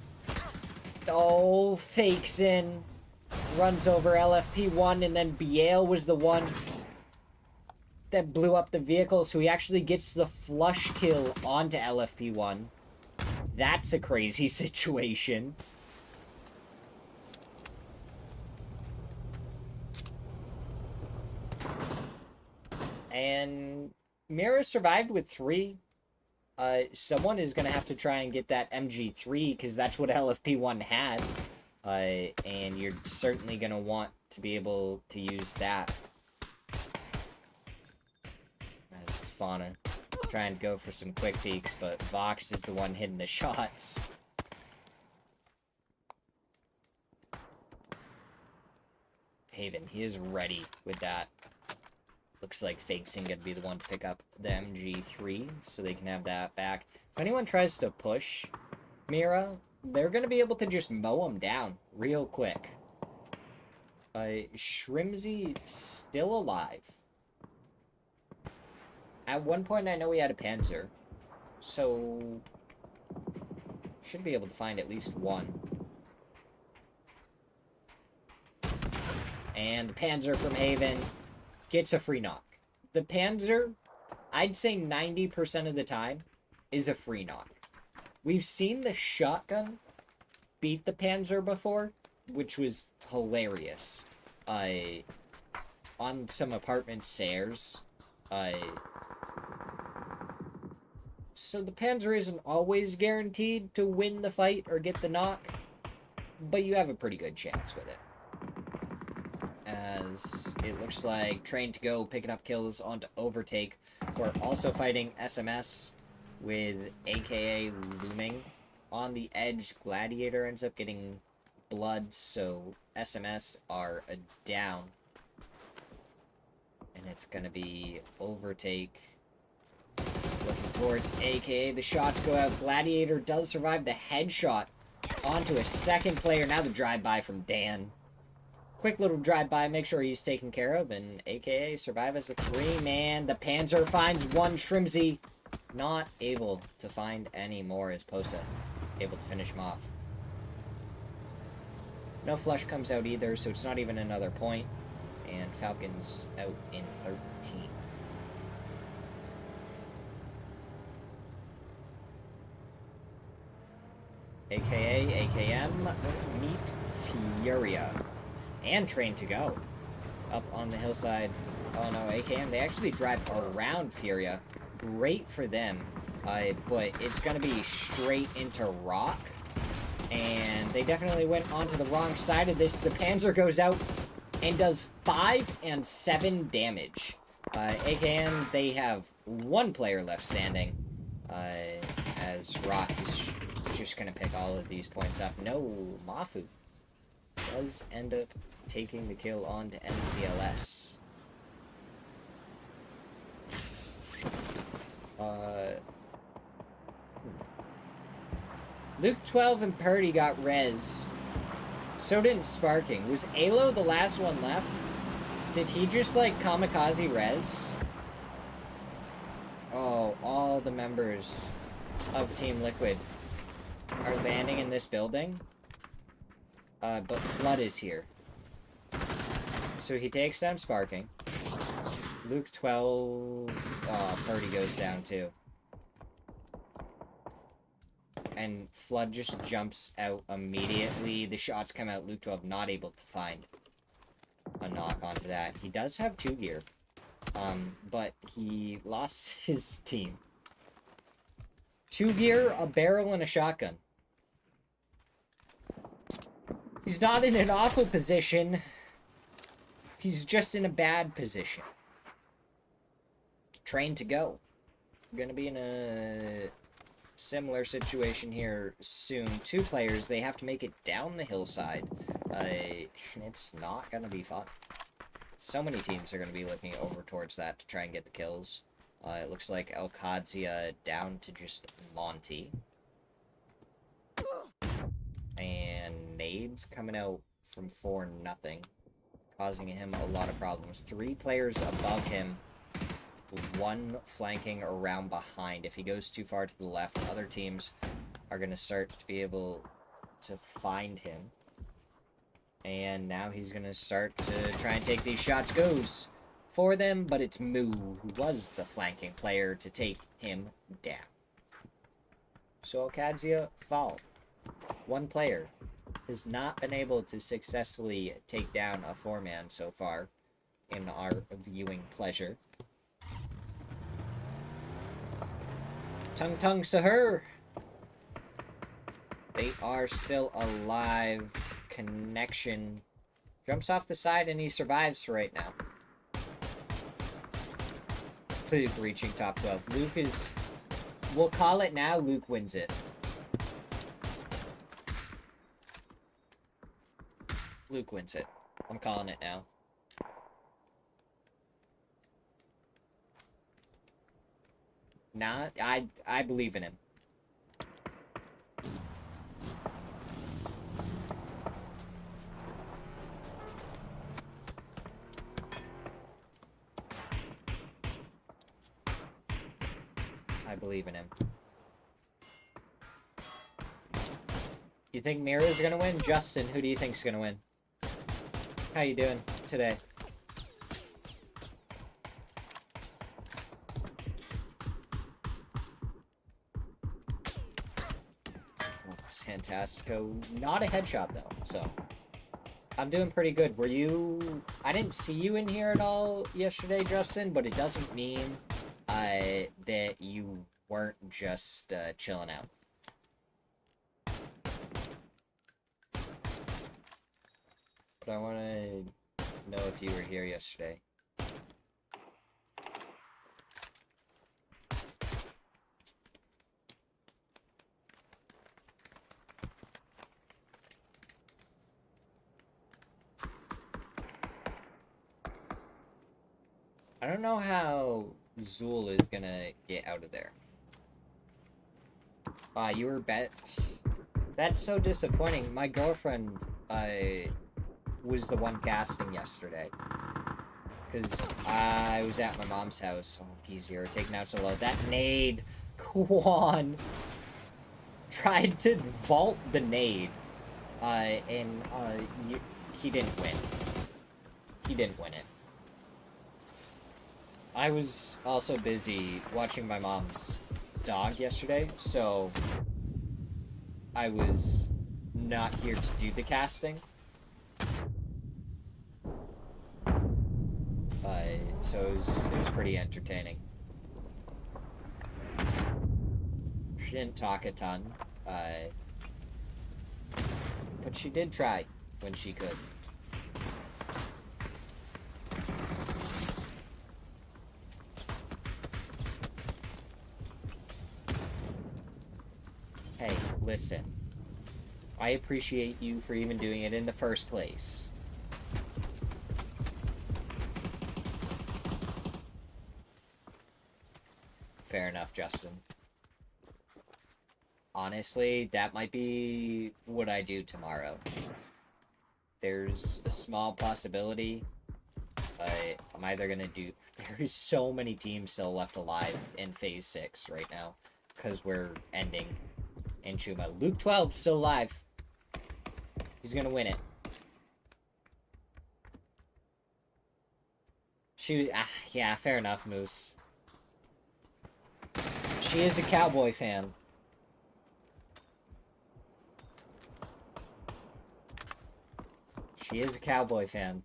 [SPEAKER 1] Oh, fakes in. Runs over LFP1, and then Biel was the one that blew up the vehicle, so he actually gets the flush kill onto LFP1. That's a crazy situation. And Mira survived with 3. Someone is going to have to try and get that MG3, because that's what LFP1 had. And you're certainly going to want to be able to use that. As Fauna trying to go for some quick peeks, but Vox is the one hitting the shots. Haven, he is ready with that. Looks like Fakesing gonna be the one to pick up the MG3, so they can have that back. If anyone tries to push Mira, they're gonna be able to just mow them down real quick. Shrimzy still alive. At one point, I know he had a Panzer, so should be able to find at least one. And the Panzer from Haven gets a free knock. The Panzer, I'd say 90% of the time, is a free knock. We've seen the shotgun beat the Panzer before, which was hilarious. On some apartment stairs. So the Panzer isn't always guaranteed to win the fight or get the knock, but you have a pretty good chance with it. As it looks like Train to Go picking up kills onto Overtake. We're also fighting SMS with AKA looming on the edge. Gladiator ends up getting blood, so SMS are a down. And it's going to be Overtake looking towards AKA. The shots go out. Gladiator does survive the headshot onto a second player. Now the drive-by from Dan. Quick little drive-by, make sure he's taken care of, and AKA survive as a 3-man. The Panzer finds one. Shrimzy not able to find any more as Posa able to finish him off. No flush comes out either, so it's not even another point. And Falcons out in 13. AKA, AKM, meet Furia. And Train to Go. Up on the hillside. Oh no, AKM, they actually drive around Furia. Great for them. But it's going to be straight into Rock. And they definitely went onto the wrong side of this. The Panzer goes out and does 5 and 7 damage. AKM, they have 1 player left standing. As Rock is just going to pick all of these points up. No, Mafu does end up taking the kill on to MCLS. Luke 12 and Purdy got rezzed. So didn't Sparking. Was Alo the last one left? Did he just, like, kamikaze res? Oh, all the members of Team Liquid are landing in this building. But Flood is here. So he takes down Sparking. Luke 12... Oh, Purdy goes down too. And Flood just jumps out immediately. The shots come out. Luke 12 not able to find a knock onto that. He does have 2 gear. But he lost his team. 2 gear, a barrel, and a shotgun. He's not in an awful position. He's just in a bad position. Train to Go. We're gonna be in a similar situation here soon. 2 players, they have to make it down the hillside. And it's not gonna be fun. So many teams are gonna be looking over towards that to try and get the kills. It looks like Alcadzia down to just Monty. And nades coming out from 4-0, causing him a lot of problems. 3 players above him, 1 flanking around behind. If he goes too far to the left, other teams are going to start to be able to find him. And now he's going to start to try and take these shots. Goes for them, but it's Moo who was the flanking player to take him down. So Alcadzia fall. 1 player has not been able to successfully take down a 4-man so far in our viewing pleasure. Tung Tung Sahur. They are still alive. Connection jumps off the side and he survives for right now. Luke reaching top 12. Luke is... We'll call it now. Luke wins it. Luke wins it. I'm calling it now. Nah, I believe in him. I believe in him. You think Mira's gonna win? Justin, who do you think's gonna win? How you doing today? Fantastico. Not a headshot, though, so... I'm doing pretty good. Were you... I didn't see you in here at all yesterday, Justin, but it doesn't mean that you weren't just chilling out. But I want to know if you were here yesterday. I don't know how Zool is gonna get out of there. You were bet. That's so disappointing. My girlfriend was the one casting yesterday. Because I was at my mom's house. Oh, easier. Taking out so low. That nade. Quan tried to vault the nade. And he didn't win. He didn't win it. I was also busy watching my mom's dog yesterday, so I was not here to do the casting. So it was pretty entertaining. She didn't talk a ton, but she did try when she could. Hey, listen. I appreciate you for even doing it in the first place. Fair enough, Justin. Honestly, that might be what I do tomorrow. There's a small possibility, but I'm either gonna do... There's so many teams still left alive in Phase 6 right now, because we're ending in Chuma. Luke 12 still alive. He's gonna win it. Yeah, fair enough, Moose. She is a Cowboy fan. She is a Cowboy fan.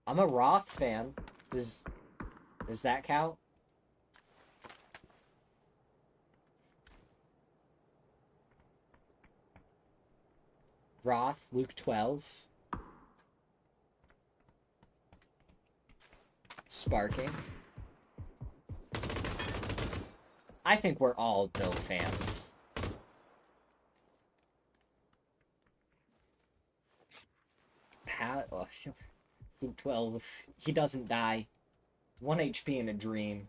[SPEAKER 1] I'm a Roth fan. Does that count? Roth, Luke 12. Sparking. I think we're all Bill fans. Luke 12, he doesn't die. 1 HP in a dream.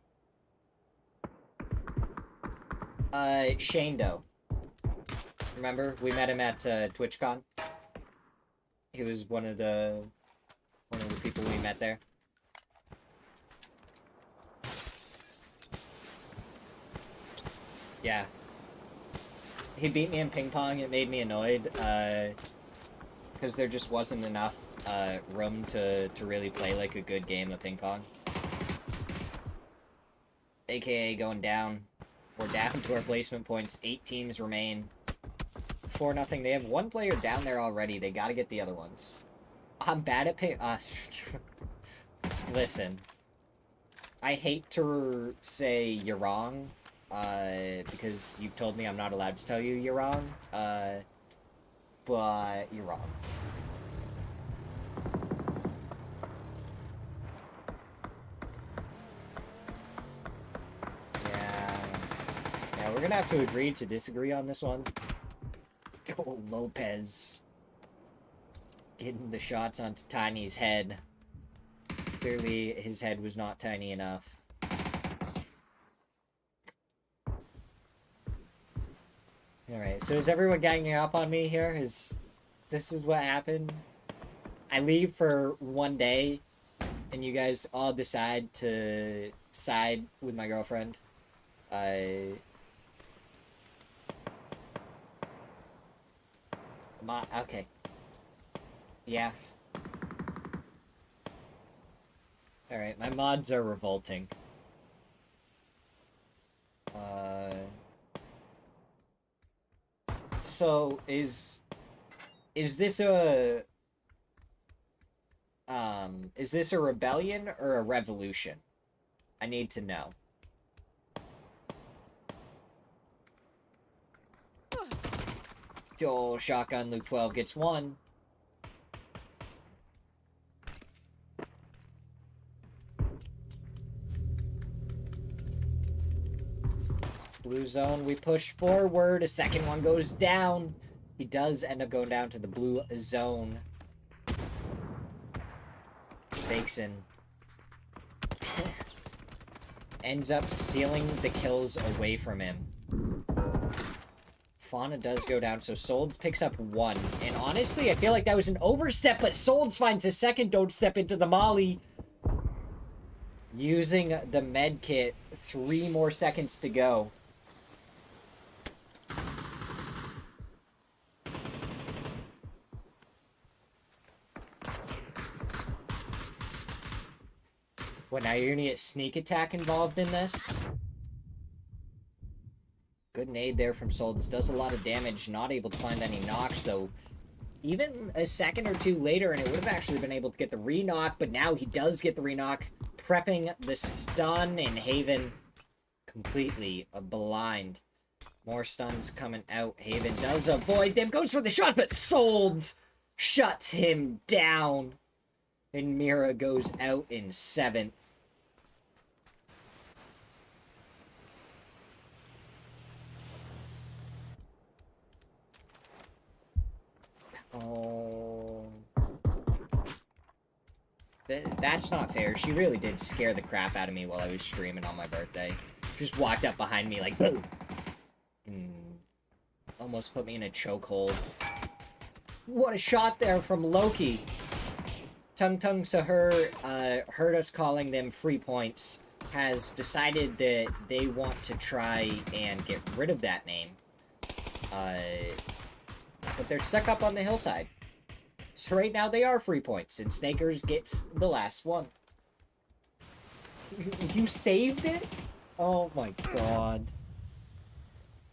[SPEAKER 1] Shane Doe. Remember? We met him at, TwitchCon. He was one of the people we met there. Yeah. He beat me in ping pong. It made me annoyed, because there just wasn't enough, room to really play, like, a good game of ping pong. AKA going down. We're down to our placement points. 8 teams remain. 4-0. They have one player down there already. They gotta get the other ones. I'm bad at ping... Listen. I hate to say you're wrong, because you've told me I'm not allowed to tell you you're wrong, but you're wrong. Yeah, we're gonna have to agree to disagree on this one. Oh, Lopez. Getting the shots onto Tiny's head. Clearly, his head was not tiny enough. Alright, so is everyone ganging up on me here? This is what happened? I leave for one day, and you guys all decide to side with my girlfriend. Okay. Yeah. Alright, my mods are revolting. So, is this a... is this a rebellion or a revolution? I need to know. Oh, shotgun, Luke 12 gets one. Blue zone, we push forward. A second one goes down. He does end up going down to the blue zone. Vixen ends up stealing the kills away from him. Fauna does go down, so Solds picks up one. And honestly, I feel like that was an overstep, but Solds finds a second don't step into the molly. Using the med kit, 3 more seconds to go. What, now you're gonna get sneak attack involved in this? Good nade there from Solds. Does a lot of damage. Not able to find any knocks, though. Even a second or two later, and it would have actually been able to get the re-knock, but now he does get the re-knock. Prepping the stun, and Haven completely blind. More stuns coming out. Haven does avoid them. Goes for the shot, but Solds shuts him down. And Mira goes out in 7th. Oh. That's not fair. She really did scare the crap out of me while I was streaming on my birthday. Just walked up behind me like, boom! And almost put me in a chokehold. What a shot there from Loki! Tung Tung Sahur heard us calling them free points, has decided that they want to try and get rid of that name. But they're stuck up on the hillside. So right now they are free points, and Snakers gets the last one. You saved it? Oh my god.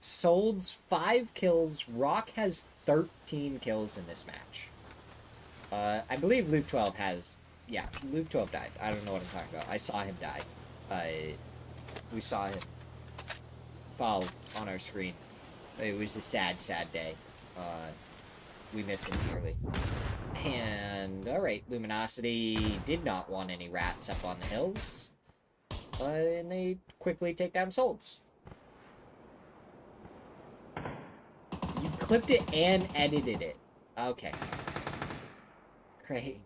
[SPEAKER 1] Solds 5 kills. Rock has 13 kills in this match. I believe Luke 12 has... Yeah, Luke 12 died. I don't know what I'm talking about. I saw him die. We saw him fall on our screen. It was a sad, sad day. We miss him dearly. And, alright, Luminosity did not want any rats up on the hills. And they quickly take down Solds. You clipped it and edited it. Okay.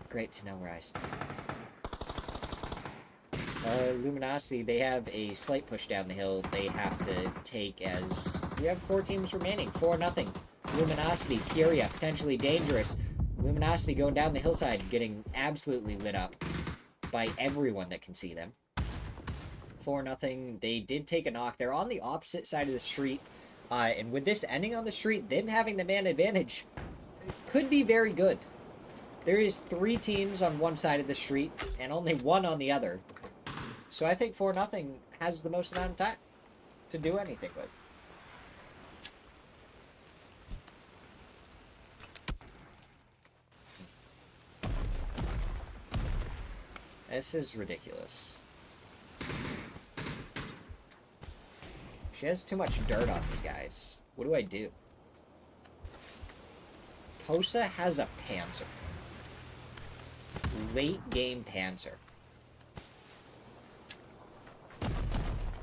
[SPEAKER 1] Great to know where I stand. Luminosity, they have a slight push down the hill they have to take as we have 4 teams remaining. 4-0. Luminosity, Furia, potentially dangerous. Luminosity going down the hillside, getting absolutely lit up by everyone that can see them. 4-0. They did take a knock. They're on the opposite side of the street. And with this ending on the street, them having the man advantage could be very good. There is 3 teams on one side of the street and only 1 on the other. So I think 4-0 has the most amount of time to do anything with. This is ridiculous. She has too much dirt on me, guys. What do I do? Posa has a Panzer. Late game Panzer.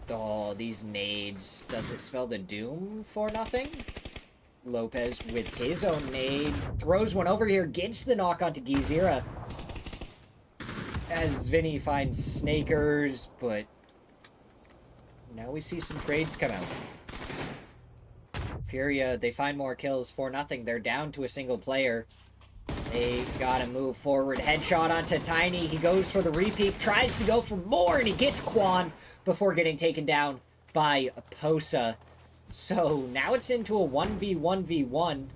[SPEAKER 1] Oh, these nades. Does it spell the doom for nothing? Lopez with his own nade. Throws one over here. Gets the knock onto Smirzera. As Vinny finds Snakers, but now we see some trades come out. Furia, they find more kills. 4-0. They're down to a single player. They gotta move forward. Headshot onto Tiny. He goes for the repeat. Tries to go for more, and he gets Quan before getting taken down by Posa. So now it's into a 1v1v1.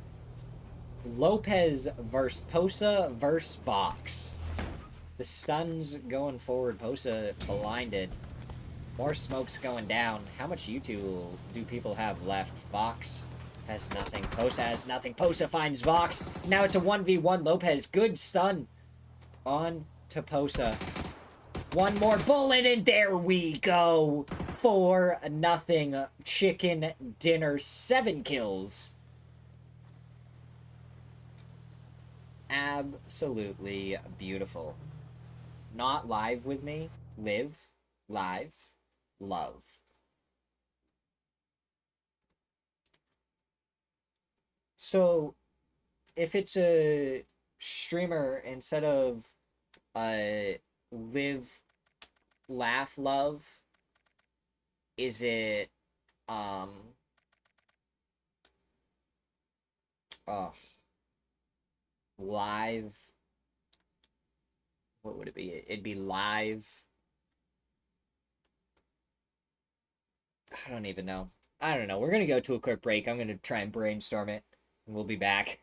[SPEAKER 1] Lopez versus Posa versus Vox. The stuns going forward. Posa blinded. More smokes going down. How much U2 do people have left? Vox has nothing. Posa has nothing. Posa finds Vox. Now it's a 1v1. Lopez, good stun on to Posa. One more bullet, and there we go. 4-0. Chicken dinner. 7 kills. Absolutely beautiful. Not live with me. Live, live, love. So, if it's a streamer instead of live, laugh, love, is it oh, live? What would it be? It'd be live. I don't even know. I don't know. We're gonna go to a quick break. I'm gonna try and brainstorm it. And we'll be back.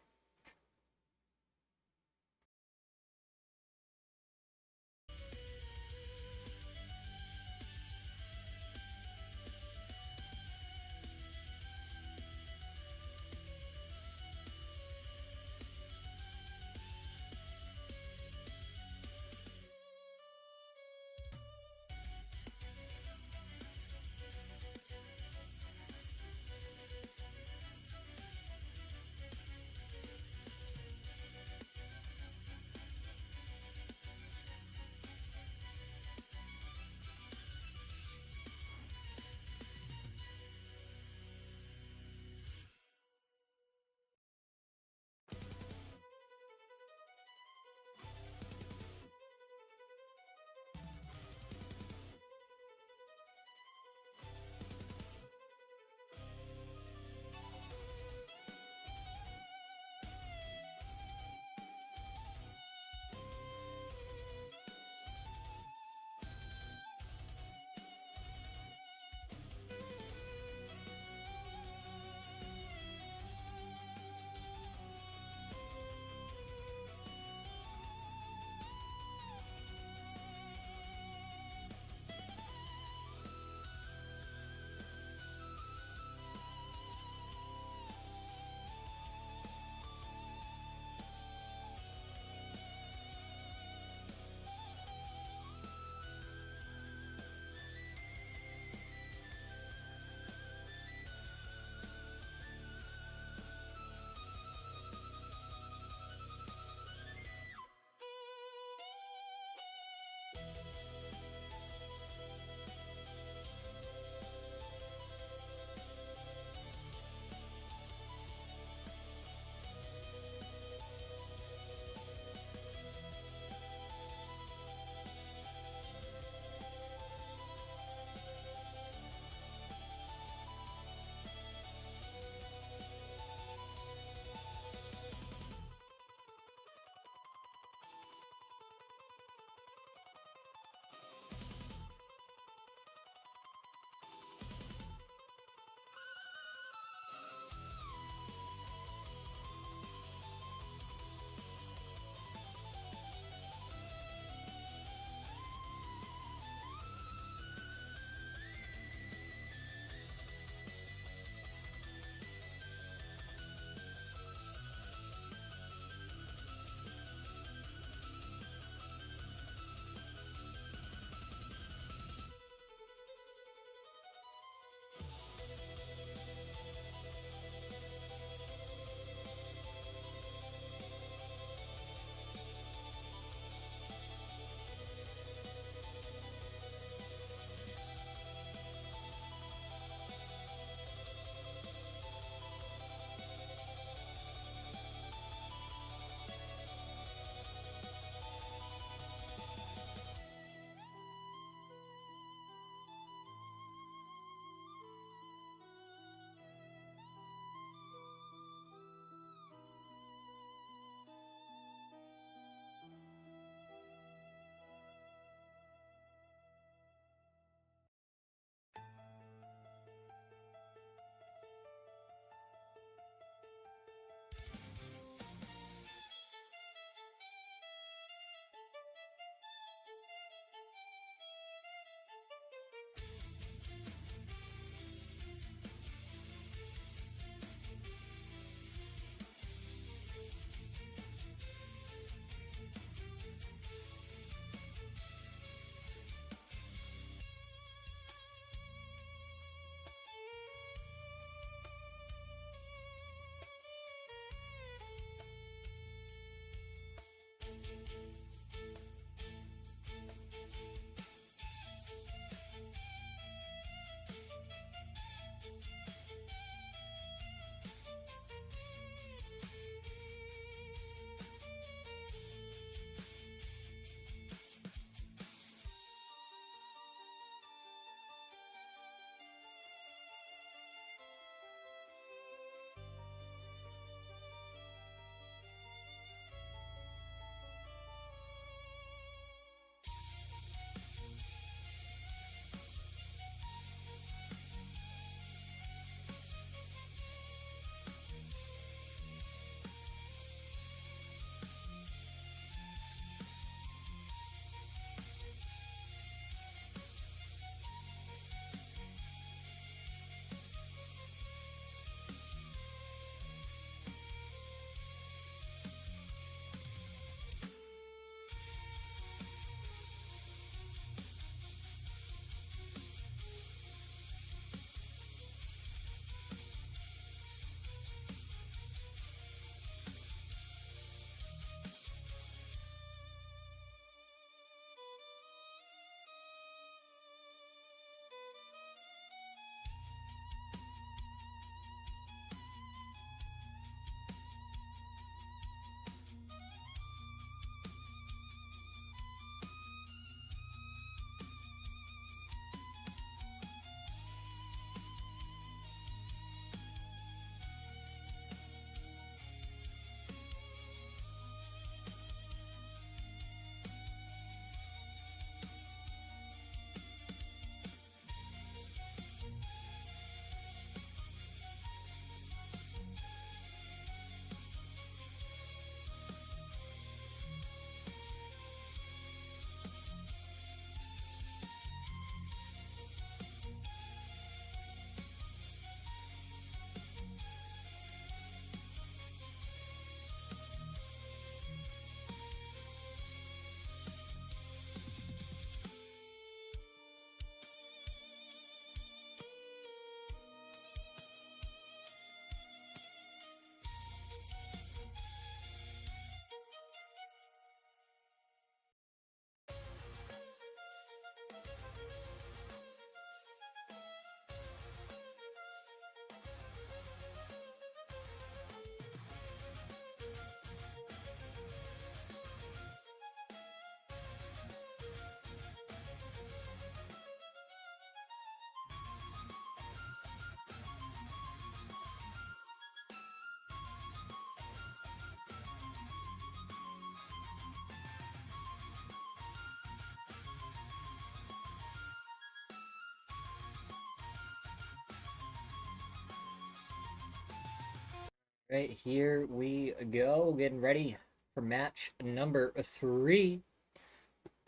[SPEAKER 1] Right, here we go, getting ready for match number 3.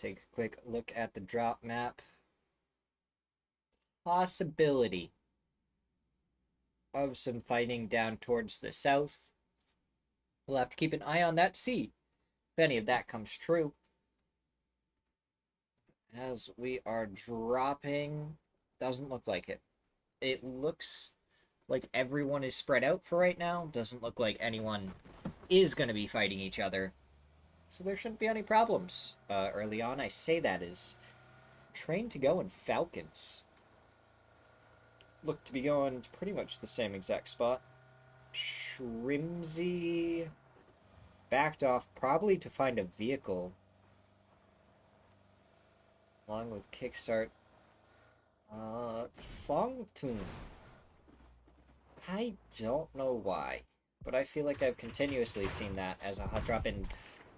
[SPEAKER 1] Take a quick look at the drop map. Possibility of some fighting down towards the south. We'll have to keep an eye on that, see if any of that comes true. As we are dropping, doesn't look like it. It looks like everyone is spread out for right now. Doesn't look like anyone is going to be fighting each other. So there shouldn't be any problems early on. I say that is trained to go in Falcons. Look to be going to pretty much the same exact spot. Trimsy backed off probably to find a vehicle. Along with Kickstart. Fongtun. I don't know why, but I feel like I've continuously seen that as a hot drop in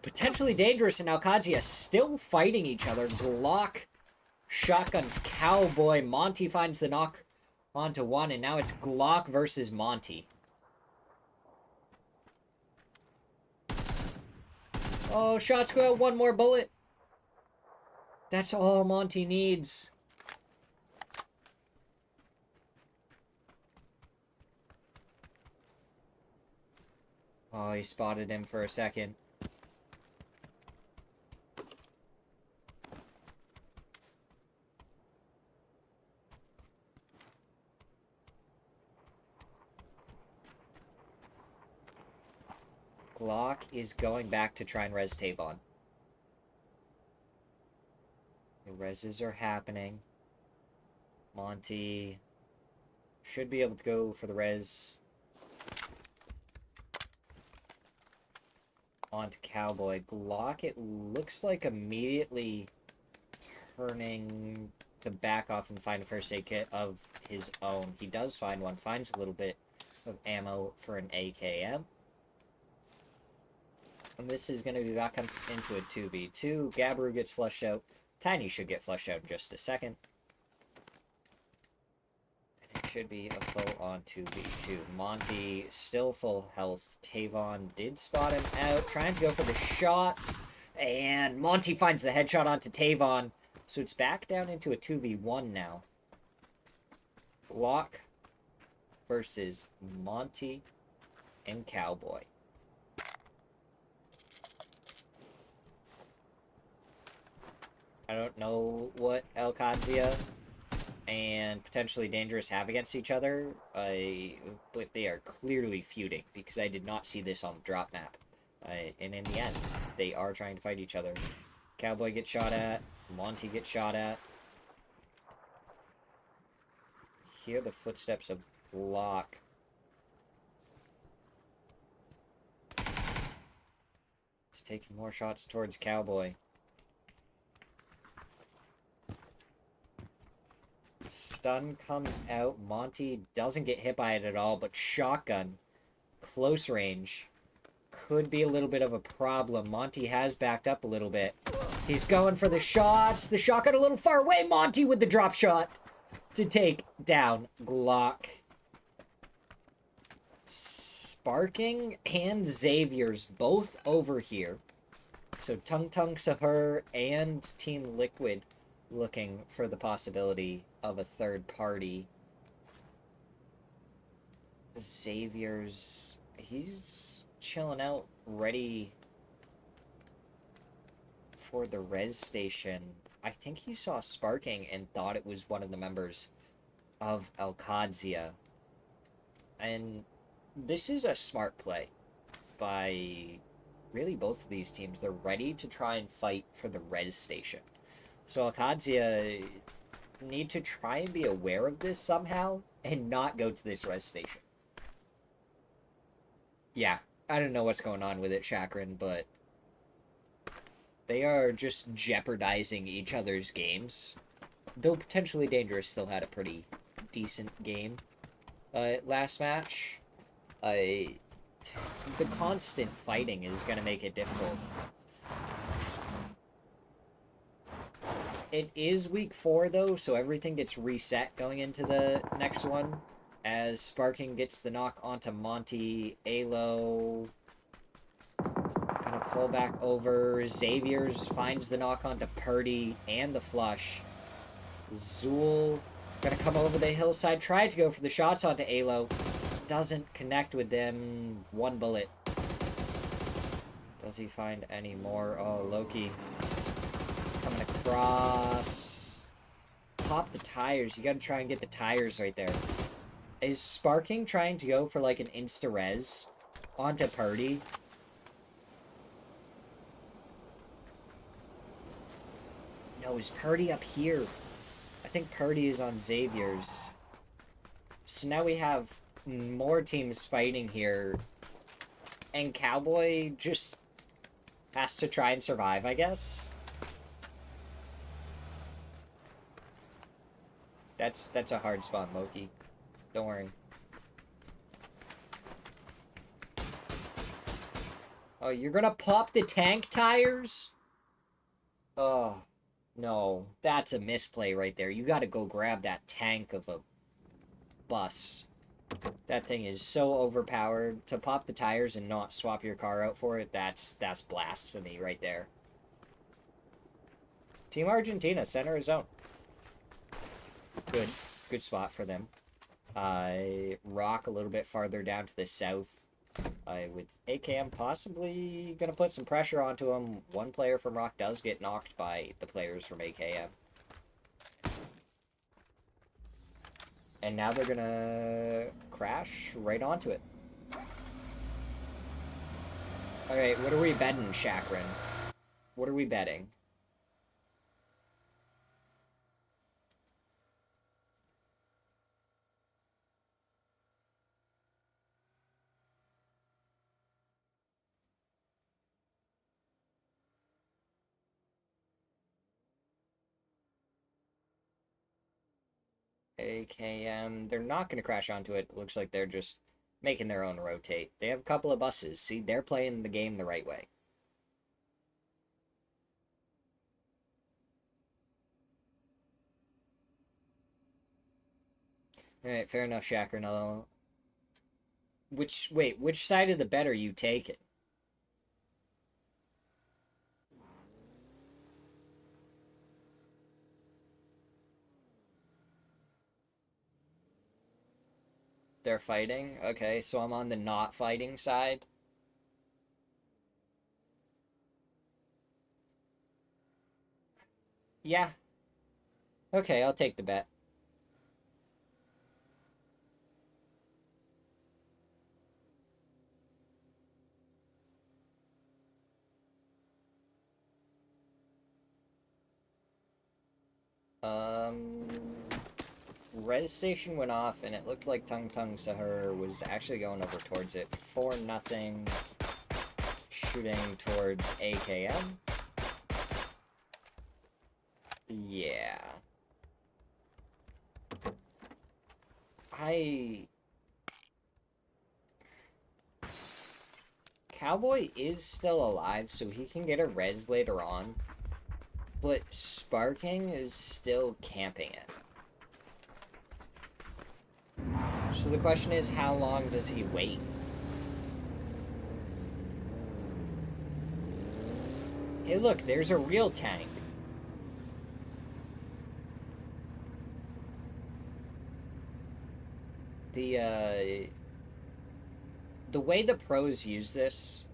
[SPEAKER 1] potentially dangerous, and Alcadzia still fighting each other. Glock shotguns Cowboy. Monty finds the knock onto one, and now it's Glock versus Monty. Oh, shots go out, one more bullet. That's all Monty needs. Oh, he spotted him for a second. Glock is going back to try and res Tavon. The reses are happening. Monty should be able to go for the res. Onto Cowboy. Glock, it looks like immediately turning to back off and find a first aid kit of his own. He does find one. Finds a little bit of ammo for an AKM. And this is going to be back up into a 2v2. Gabaru gets flushed out. Tiny should get flushed out in just a second. And it should be a full-on 2v2. Monty still full health. Tavon did spot him out, trying to go for the shots. And Monty finds the headshot onto Tavon. So it's back down into a 2v1 now. Glock versus Monty and Cowboy. I don't know what Alcadzia and potentially Dangerous have against each other, but they are clearly feuding, because I did not see this on the drop map. And in the end, they are trying to fight each other. Cowboy gets shot at. Monty gets shot at. Hear the footsteps of Glock. He's taking more shots towards Cowboy. Stun comes out. Monty doesn't get hit by it at all, but shotgun, close range, could be a little bit of a problem. Monty has backed up a little bit. He's going for the shots. The shotgun a little far away. Monty with the drop shot to take down Glock. Sparking and Xavier's both over here. So Tung Tung Sahur and Team Liquid looking for the possibility of a third party. Xavier's... he's chilling out, ready for the res station. I think he saw sparking and thought it was one of the members of Alcadzia. And this is a smart play by really both of these teams. They're ready to try and fight for the res station. So Alcadzia need to try and be aware of this somehow and not go to this res station. Yeah, I don't know what's going on with it, Chakran, but they are just jeopardizing each other's games. Though potentially Dangerous still had a pretty decent game last match. The constant fighting is going to make it difficult. It is week 4, though, so everything gets reset going into the next one. As Sparking gets the knock onto Monty, Alo kind of pull back over. Xavier's finds the knock onto Purdy and the flush. Zool gonna come over the hillside, try to go for the shots onto Alo. Doesn't connect with them. One bullet. Does he find any more? Oh, Loki coming across. Pop the tires. You gotta try and get the tires right there. Is Sparking trying to go for like an insta-res onto Purdy? No, is Purdy up here? I think Purdy is on Xavier's. So now we have more teams fighting here. And Cowboy just has to try and survive, I guess. That's a hard spot, Loki. Don't worry. Oh, you're gonna pop the tank tires? Oh, no. That's a misplay right there. You gotta go grab that tank of a bus. That thing is so overpowered. To pop the tires and not swap your car out for it, that's blasphemy right there. Team Argentina, center of zone. Good spot for them. Rock a little bit farther down to the south. With AKM possibly gonna put some pressure onto him. One player from Rock does get knocked by the players from AKM. And now they're gonna crash right onto it. Alright, what are we betting, Chakrin? What are we betting? AKM, they're not going to crash onto it. Looks like they're just making their own rotate. They have a couple of buses. See, they're playing the game the right way. Alright, fair enough, Chakrin. Wait, which side of the bet are you taking? They're fighting? Okay, so I'm on the not fighting side. Yeah. Okay, I'll take the bet. Res station went off, and it looked like Tung Tung Sahur was actually going over towards it. 4-0. Shooting towards AKM. Yeah. Cowboy is still alive, so he can get a res later on. But Sparking is still camping it. So the question is, how long does he wait? Hey, look, there's a real tank. The way the pros use this,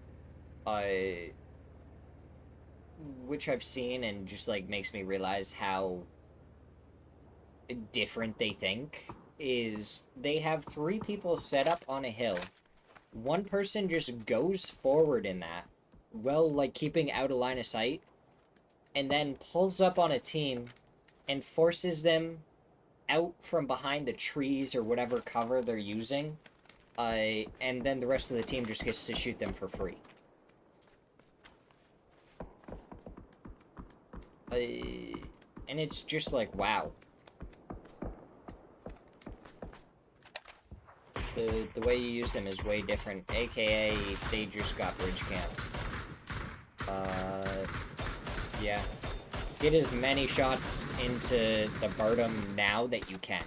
[SPEAKER 1] which I've seen and just, like, makes me realize how different they think, is they have 3 people set up on a hill. One person just goes forward in that, well, like, keeping out of line of sight, and then pulls up on a team and forces them out from behind the trees or whatever cover they're using, and then the rest of the team just gets to shoot them for free. And it's just like, wow. The way you use them is way different. AKA, they just got bridge camped. Yeah. Get as many shots into the Bartum now that you can.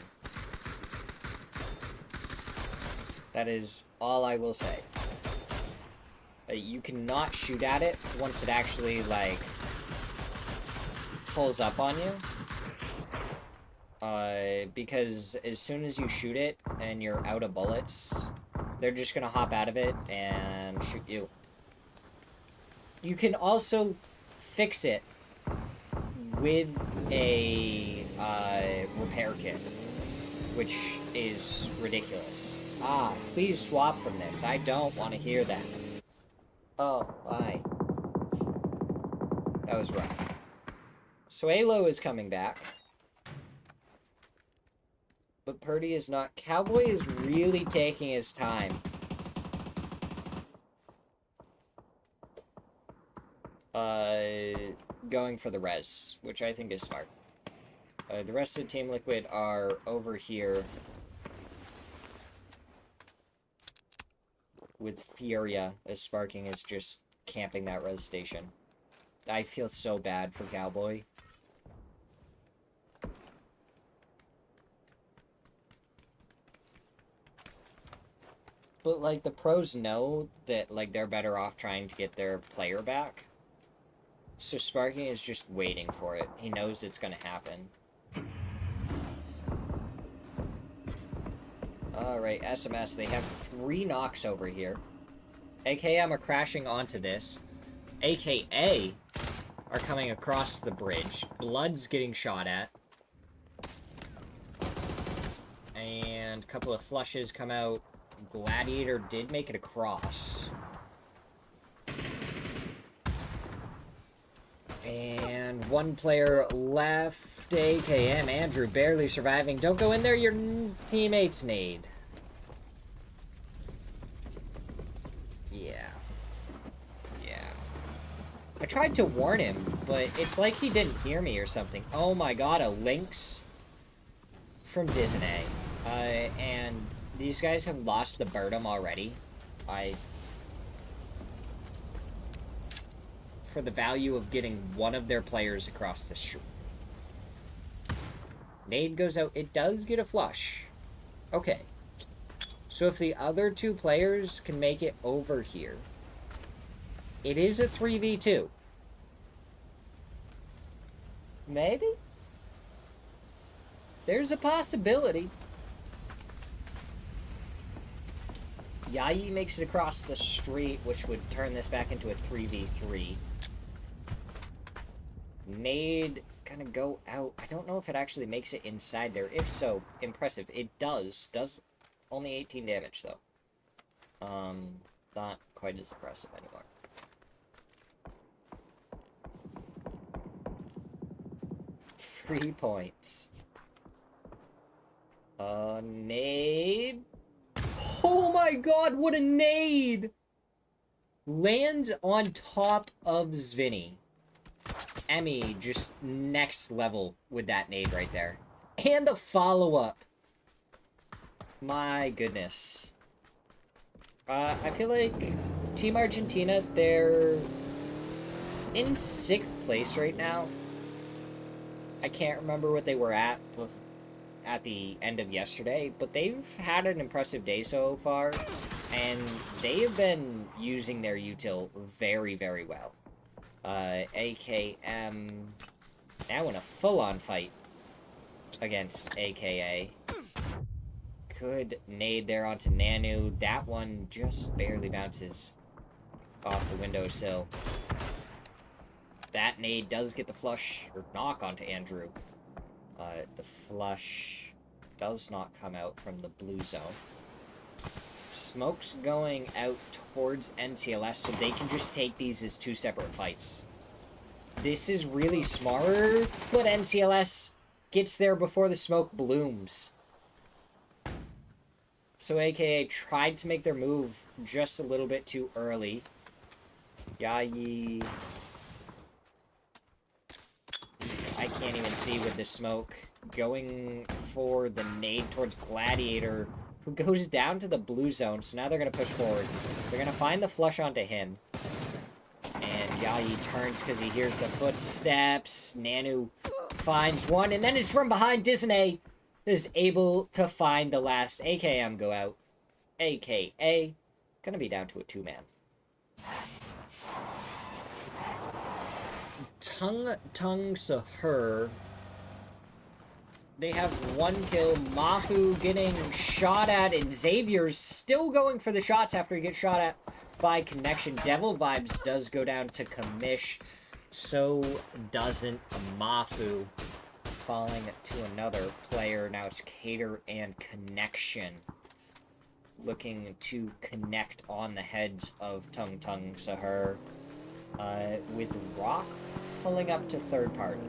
[SPEAKER 1] That is all I will say. You cannot shoot at it once it actually, like, pulls up on you. Because as soon as you shoot it and you're out of bullets, they're just gonna hop out of it and shoot you. You can also fix it with a repair kit, which is ridiculous. Ah, please swap from this. I don't want to hear that. Oh, why? That was rough. So Alo is coming back. But Purdy is not. Cowboy is really taking his time. Going for the res, which I think is smart. The rest of Team Liquid are over here with Furia, as Sparking is just camping that res station. I feel so bad for Cowboy. But, like, the pros know that, like, they're better off trying to get their player back. So Sparking is just waiting for it. He knows it's gonna happen. Alright, SMS, they have 3 knocks over here. AKM are crashing onto this. AKA are coming across the bridge. Blood's getting shot at. And a couple of flushes come out. Gladiator did make it across. And one player left. AKM, Andrew barely surviving. Don't go in there, your teammates need. Yeah. Yeah. I tried to warn him, but it's like he didn't hear me or something. Oh my god, a Lynx from Disney. And these guys have lost the Birdum already. For the value of getting one of their players across the street. Nade goes out. It does get a flush. Okay. So if the other 2 players can make it over here, it is a 3v2. Maybe? There's a possibility. Yayi makes it across the street, which would turn this back into a 3v3. Nade gonna go out. I don't know if it actually makes it inside there. If so, impressive. It does. Does only 18 damage, though. Not quite as impressive anymore. Three points. Nade. Oh my god, what a nade! Lands on top of Zvinny. Emmy just next level with that nade right there. And the follow-up. My goodness. I feel like Team Argentina, they're in 6th place right now. I can't remember what they were at the end of yesterday, but they've had an impressive day so far, and they have been using their util very, very well. AKM now in a full-on fight against AKA. Good nade there onto Nanu. That one just barely bounces off the windowsill. That nade does get the flush, or knock onto Andrew. The flush does not come out from the blue zone. Smoke's going out towards NCLS, so they can just take these as 2 separate fights. This is really smart, but NCLS gets there before the smoke blooms. So AKA tried to make their move just a little bit too early. Yayi. I can't even see with the smoke. Going for the nade towards Gladiator, who goes down to the blue zone, so now they're going to push forward. They're going to find the flush onto him. And Yayi turns because he hears the footsteps. Nanu finds one, and then it's from behind. Disney is able to find the last. AKM go out. a.k.a. gonna be down to a two-man. Tung Sahur. They have one kill. Mafu getting shot at, and Xavier's still going for the shots after he gets shot at by Connection. Devil Vibes does go down to Kamish. So doesn't Mafu. Falling to another player. Now it's Cater and Connection. Looking to connect on the heads of Tung Sahur. With Rock pulling up to third party.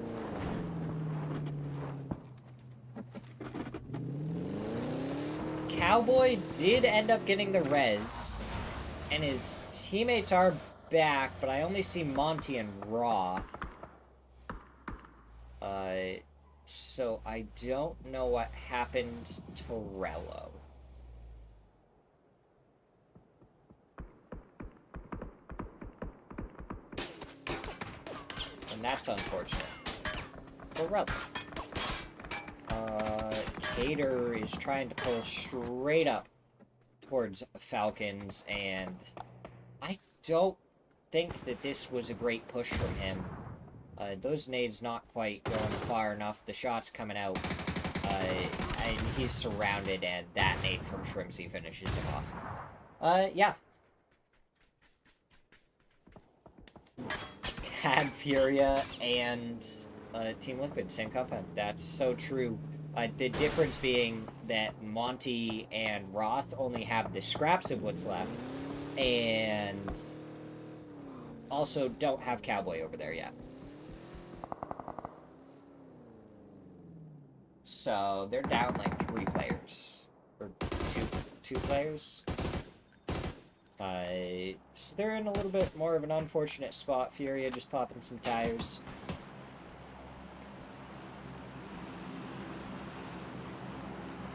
[SPEAKER 1] Cowboy did end up getting the res, and his teammates are back, but I only see Monty and Roth. So I don't know what happened to Rello. And that's unfortunate for Rello. Cater is trying to pull straight up towards Falcons, and I don't think that this was a great push from him. Those nades not quite going far enough. The shot's coming out, and he's surrounded, and that nade from Shrimpsy finishes him off. Yeah. Cad Furia and Team Liquid, same compound. That's so true. The difference being that Monty and Roth only have the scraps of what's left, and also don't have Cowboy over there yet. So they're down like 3 players. Or two players. So they're in a little bit more of an unfortunate spot. Furia just popping some tires.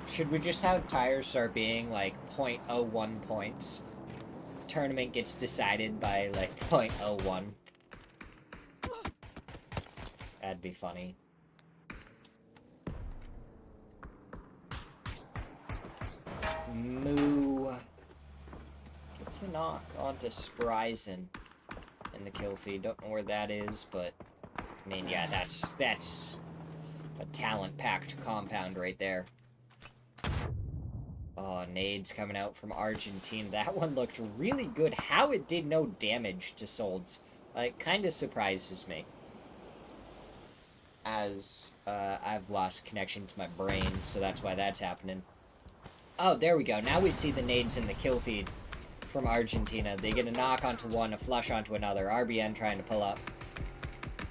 [SPEAKER 1] Should we just have tires start being like 0.01 points? Tournament gets decided by like 0.01. That'd be funny. Moo gets a knock onto Spryzen in the kill feed. Don't know where that is, but I mean, yeah, that's a talent-packed compound right there. Oh, nades coming out from Argentina. That one looked really good. How it did no damage to Solds, it kind of surprises me. As I've lost connection to my brain, so that's why that's happening. Oh, there we go. Now we see the nades in the kill feed from Argentina. They get a knock onto one, a flush onto another. RBN trying to pull up.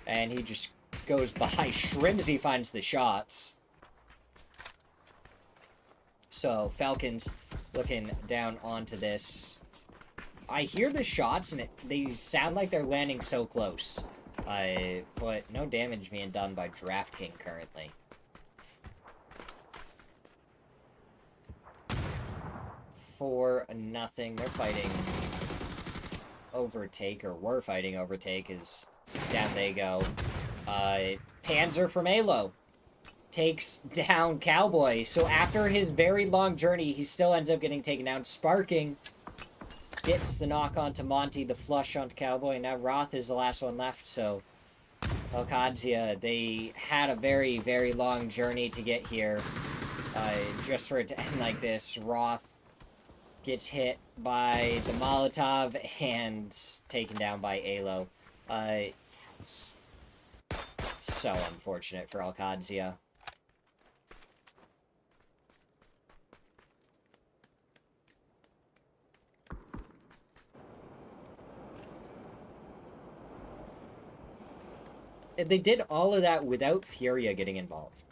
[SPEAKER 1] And he just goes by. Shrimsy finds the shots. So, Falcons looking down onto this. I hear the shots, and they sound like they're landing so close. But no damage being done by DraftKings currently. For nothing. They're fighting overtake, or were fighting overtake, as down they go. Panzer from Alo takes down Cowboy. So after his very long journey, he still ends up getting taken down. Sparking gets the knock onto Monty, the flush onto Cowboy. Now Roth is the last one left, so Alcadzia, they had a very, very long journey to get here. Just for it to end like this. Roth gets hit by the Molotov and taken down by Alo. It's so unfortunate for Alcadzia. They did all of that without Furia getting involved.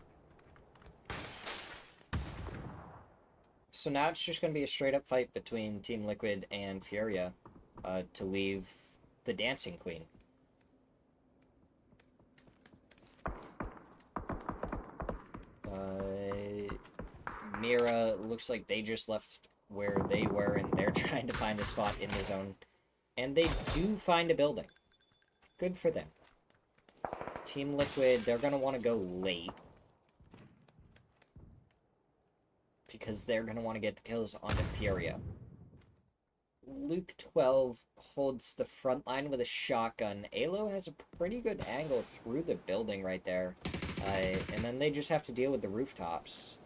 [SPEAKER 1] So now it's just going to be a straight-up fight between Team Liquid and Furia to leave the Dancing Queen. Mira looks like they just left where they were, and they're trying to find a spot in the zone. And they do find a building. Good for them. Team Liquid, they're going to want to go late. because they're going to want to get the kills onto Furia. Luke 12 holds the front line with a shotgun. Alo has a pretty good angle through the building right there. And then they just have to deal with the rooftops.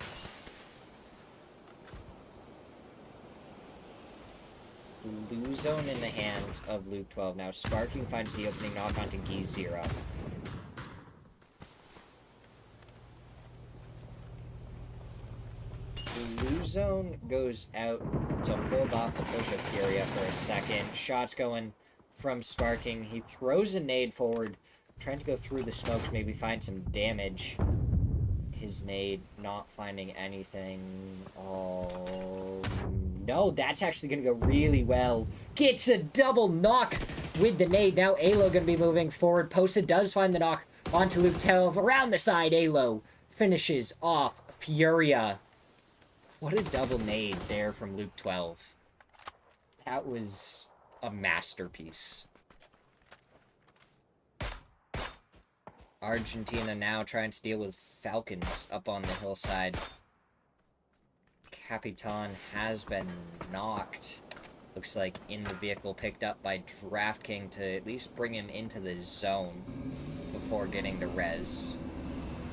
[SPEAKER 1] Blue zone in the hand of Luke 12. Now Sparking finds the opening knock onto Smirzera. Blue zone goes out to hold off the push of Furia for a second. Shots going from Sparking. He throws a nade forward, trying to go through the smokes, maybe find some damage. His nade not finding anything. Oh, no, that's actually going to go really well. Gets a double knock with the nade. Now Alo going to be moving forward. Posa does find the knock onto Luke 12. Around the side, Alo finishes off Furia. What a double nade there from Luke 12. That was a masterpiece. Argentina now trying to deal with Falcons up on the hillside. Capitan has been knocked. Looks like in the vehicle, picked up by DraftKing to at least bring him into the zone before getting the res.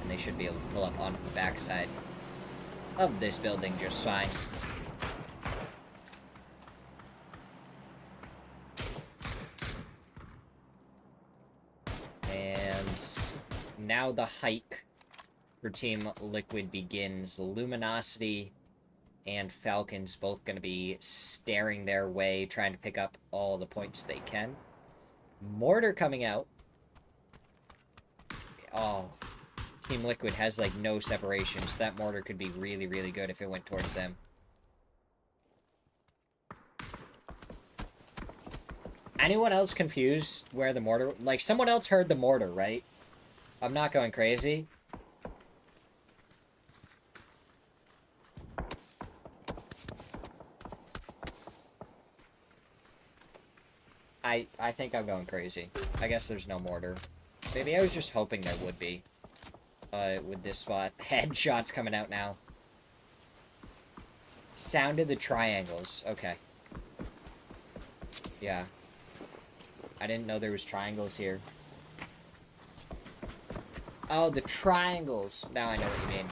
[SPEAKER 1] And they should be able to pull up onto the backside of this building just fine. And now the hike for Team Liquid begins. Luminosity and Falcons both going to be staring their way, trying to pick up all the points they can. Mortar coming out. Oh, Team Liquid has, like, no separation, so that mortar could be really, really good if it went towards them. Anyone else confused where the mortar... Like, someone else heard the mortar, right? I'm not going crazy. I think I'm going crazy. I guess there's no mortar. Maybe I was just hoping there would be. With this spot. Headshots coming out now. Sounded the triangles. Okay. Yeah. I didn't know there was triangles here. Oh, the triangles. Now I know what you mean.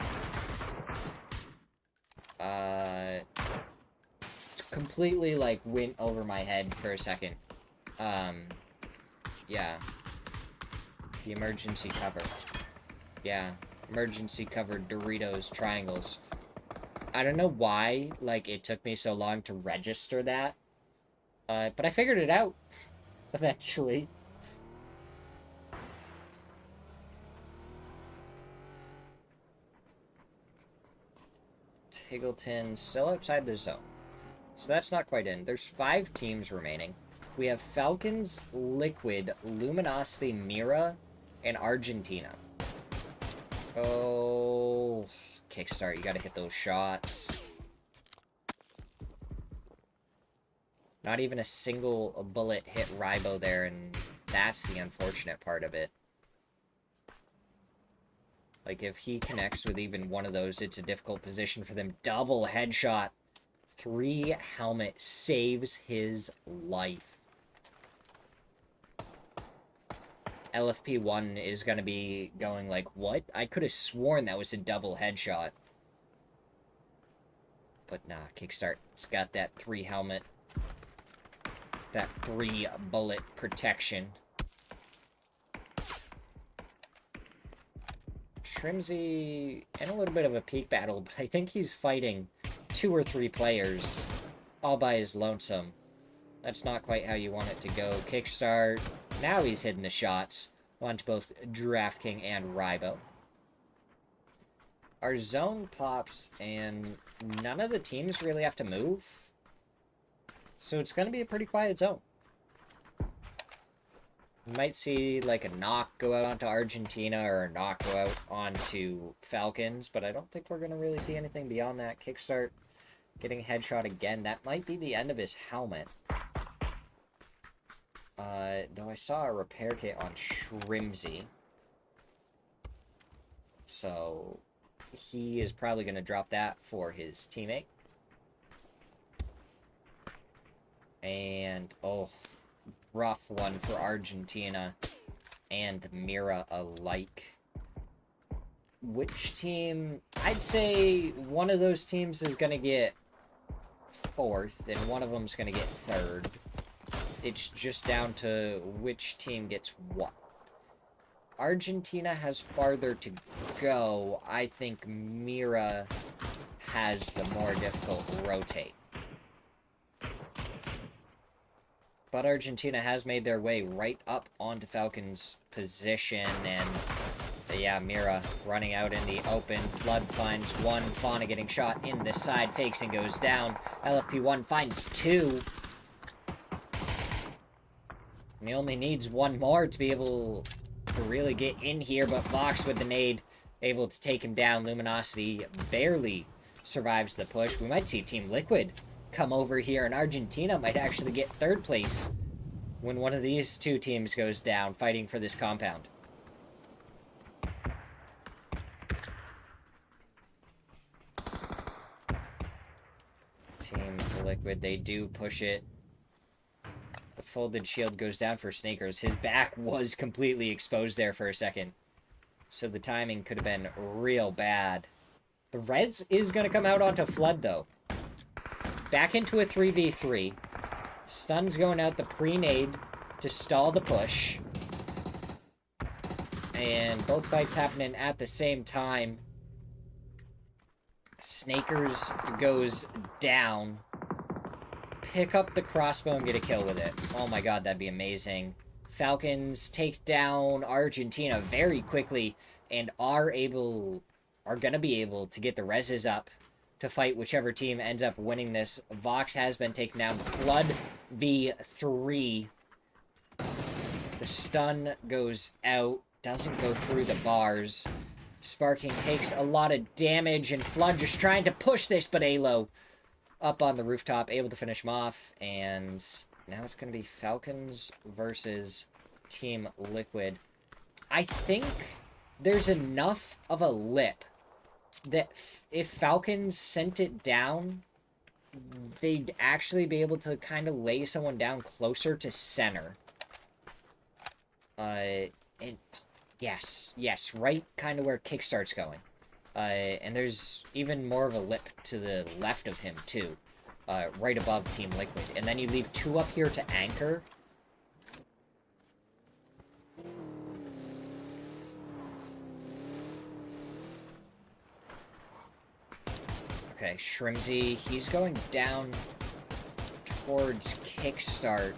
[SPEAKER 1] It's completely, like, went over my head for a second. Yeah. The emergency cover. Yeah. Emergency cover Doritos triangles. I don't know why, like, it took me so long to register that. But I figured it out. Eventually. Tiggleton still outside the zone. So that's not quite in. There's 5 teams remaining. We have Falcons, Liquid, Luminosity, Mira, and Argentina. Oh, kickstart. You gotta hit those shots. Not even a single bullet hit Ribo there, and that's the unfortunate part of it. Like, if he connects with even one of those, it's a difficult position for them. Double headshot. 3 helmet saves his life. LFP1 is going to be going like, what? I could have sworn that was a double headshot. But nah, Kickstart. It's got that 3 helmet. That 3 bullet protection. Shrimsy in a little bit of a peak battle, but I think he's fighting 2 or 3 players all by his lonesome. That's not quite how you want it to go. Kickstart. Now he's hitting the shots onto both DraftKing and Ribo. Our zone pops, and none of the teams really have to move. So it's going to be a pretty quiet zone. You might see, like, a knock go out onto Argentina or a knock go out onto Falcons, but I don't think we're going to really see anything beyond that. Kickstart getting a headshot again. That might be the end of his helmet. Though I saw a repair kit on Shrimsy. So, he is probably going to drop that for his teammate. And, oh, rough one for Argentina and Mira alike. Which team? I'd say one of those teams is going to get 4th, and one of them's going to get 3rd. It's just down to which team gets what. Argentina has farther to go. I think Mira has the more difficult rotate. But Argentina has made their way right up onto Falcon's position, and yeah, Mira running out in the open. Flood finds one. Fauna getting shot in the side, fakes and goes down. LFP1 finds 2. And he only needs 1 more to be able to really get in here, but Vox with the nade able to take him down. Luminosity barely survives the push. We might see Team Liquid come over here, and Argentina might actually get 3rd place when one of these 2 teams goes down fighting for this compound. Team Liquid, they do push it. The folded shield goes down for Snakers. His back was completely exposed there for a second, so the timing could have been real bad. The res is going to come out onto Flood, though. Back into a 3v3. Stun's going out the pre-nade to stall the push. And both fights happening at the same time. Snakers goes down. Pick up the crossbow and get a kill with it. Oh my god, that'd be amazing. Falcons take down Argentina very quickly and are gonna be able to get the reses up to fight whichever team ends up winning this. Vox has been taken down. Flood v3. The stun goes out. Doesn't go through the bars. Sparking takes a lot of damage, and Flood just trying to push this, but Alo up on the rooftop, able to finish him off. And now it's going to be Falcons versus Team Liquid. I think there's enough of a lip that if Falcons sent it down, they'd actually be able to kind of lay someone down closer to center. And yes, right kind of where Kickstart's going. And there's even more of a lip to the left of him, too. Right above Team Liquid. And then you leave 2 up here to anchor. Okay, Shrimzy, he's going down towards Kickstart.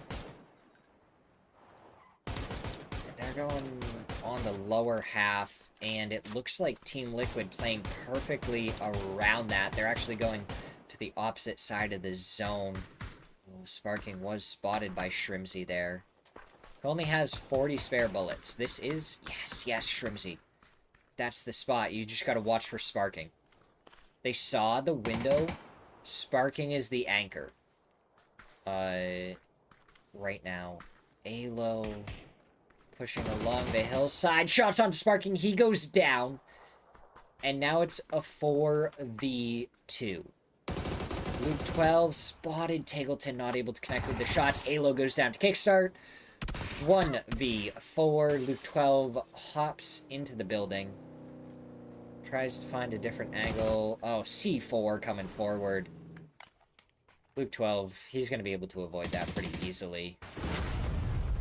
[SPEAKER 1] They're going on the lower half, and it looks like Team Liquid playing perfectly around that. They're actually going to the opposite side of the zone. Oh, Sparking was spotted by Shrimzy there. He only has 40 spare bullets. This is... Yes, Shrimzy. That's the spot. You just gotta watch for Sparking. They saw the window. Sparking is the anchor. Right now. Alo pushing along the hillside. Shots on Sparking. He goes down. And now it's a 4v2. Luke 12 spotted. Taggleton not able to connect with the shots. Alo goes down to Kickstart. 1v4. Luke 12 hops into the building. Tries to find a different angle. Oh, C4 coming forward. Luke 12, he's going to be able to avoid that pretty easily.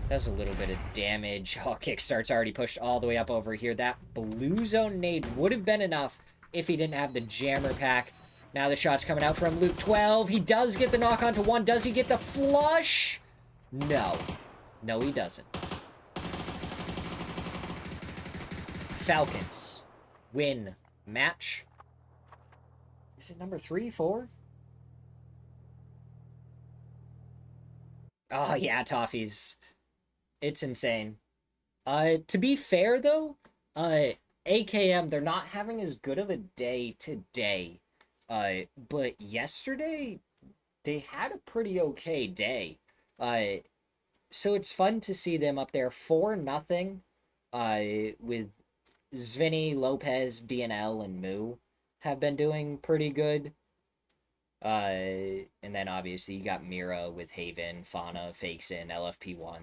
[SPEAKER 1] Does a little bit of damage. Oh, Kickstart's already pushed all the way up over here. That blue zone nade would have been enough if he didn't have the jammer pack. Now the shot's coming out from Luke 12. He does get the knock onto 1. Does he get the flush? No. No, he doesn't. Falcons win match. Is it number 3, 4? Oh, yeah, Toffees. It's insane. To be fair, though, AKM, they're not having as good of a day today. But yesterday, they had a pretty okay day. So it's fun to see them up there 4-0, with Zvini, Lopez, DNL, and Moo. have been doing pretty good. And then obviously you got Mira with Haven, Fauna, Fakesin, LFP1.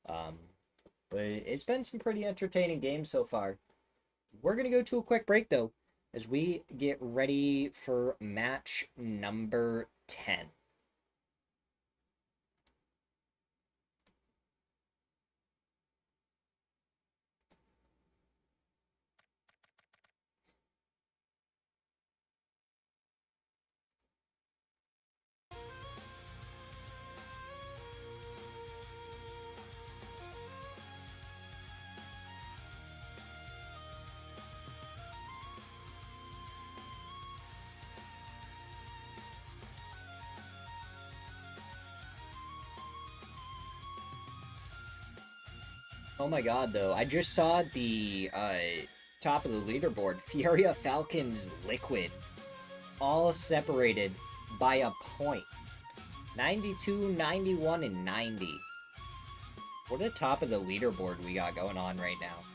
[SPEAKER 1] Um, but it's been some pretty entertaining games so far. We're going to go to a quick break though as we get ready for match number 10. Oh my god, though. I just saw the top of the leaderboard. Furia Falcons Liquid. All separated by a point. 92, 91, and 90. What a top of the leaderboard we got going on right now.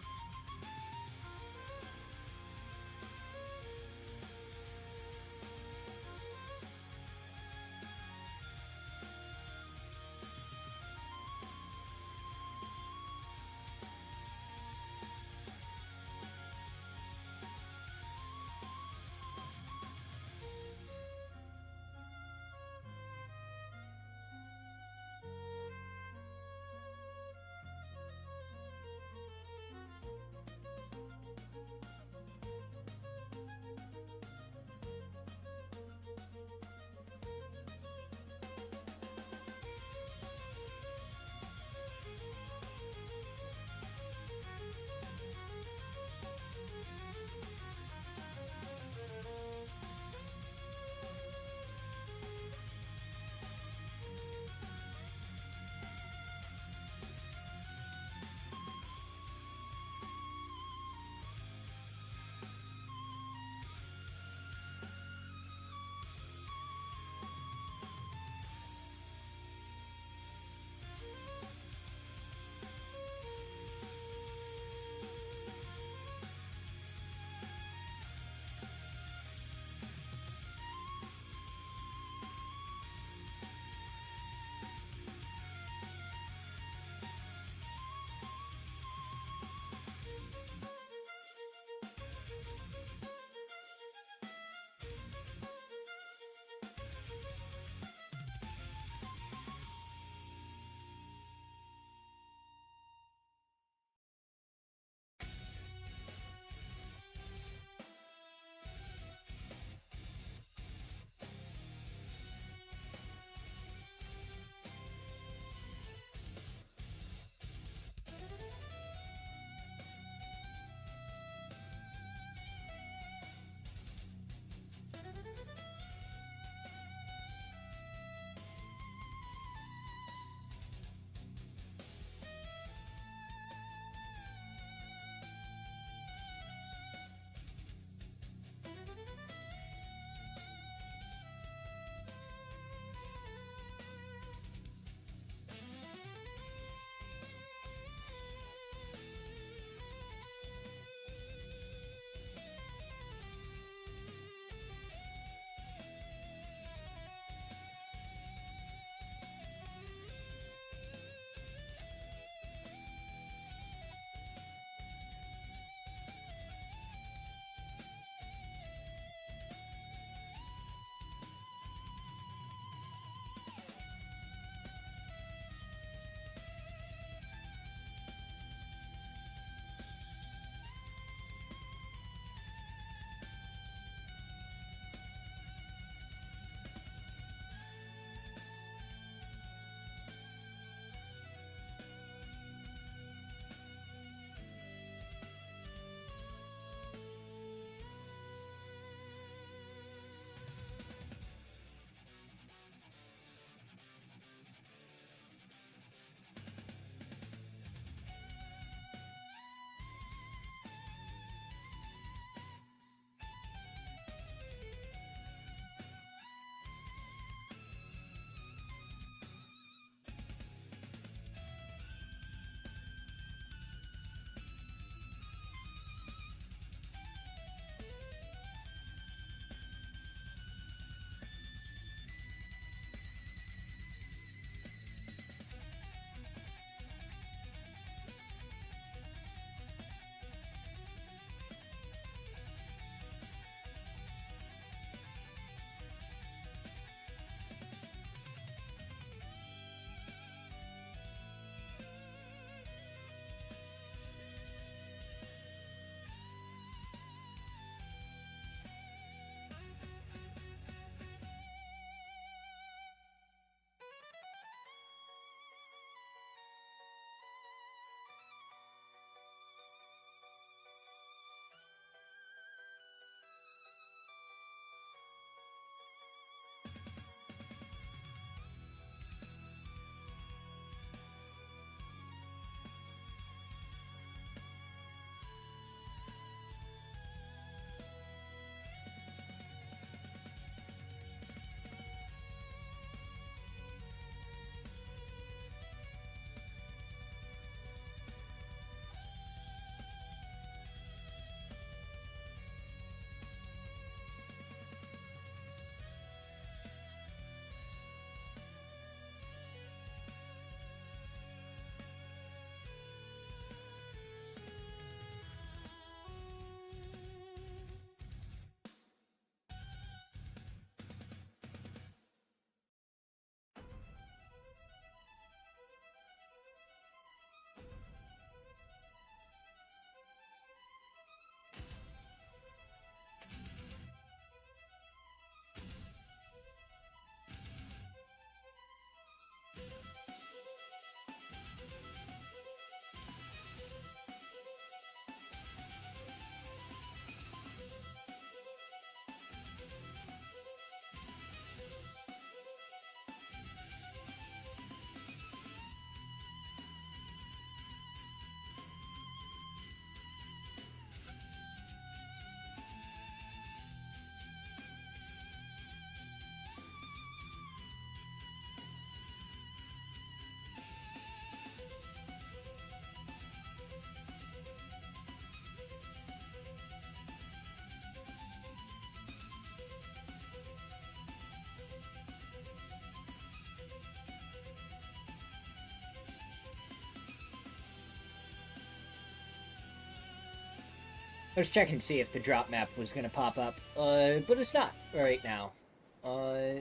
[SPEAKER 1] was checking to see if the drop map was gonna pop up, but it's not right now.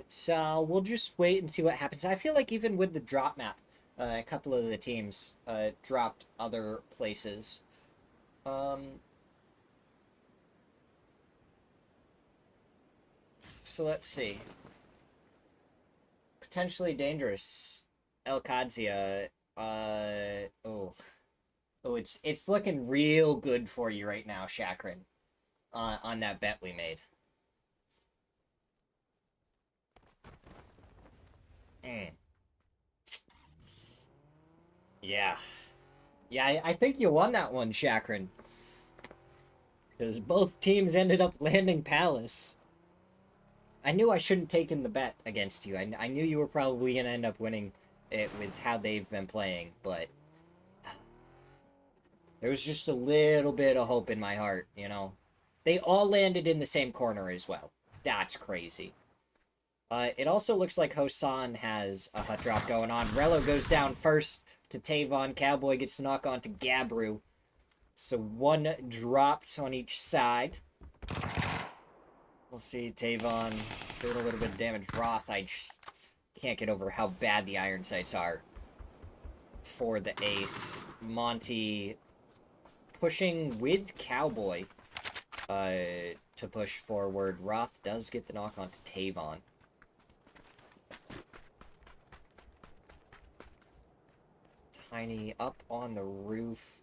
[SPEAKER 1] So we'll just wait and see what happens. I feel like even with the drop map, a couple of the teams dropped other places. So let's see. Potentially dangerous. El Kadzia. Oh. Oh, it's looking real good for you right now, Chakrin. On that bet we made. Mm. Yeah. Yeah, I think you won that one, Chakrin. Because both teams ended up landing Palace. I knew I shouldn't take in the bet against you. I knew you were probably going to end up winning it with how they've been playing, but there was just a little bit of hope in my heart, you know? They all landed in the same corner as well. That's crazy. It also looks like Hosan has a hut drop going on. Rello goes down first to Tavon. Cowboy gets to knock on to Gabru. So one dropped on each side. We'll see Tavon doing a little bit of damage. Roth, I just can't get over how bad the iron sights are for the ace. Monty pushing with Cowboy to push forward. Roth does get the knock on to Tavon. Tiny up on the roof.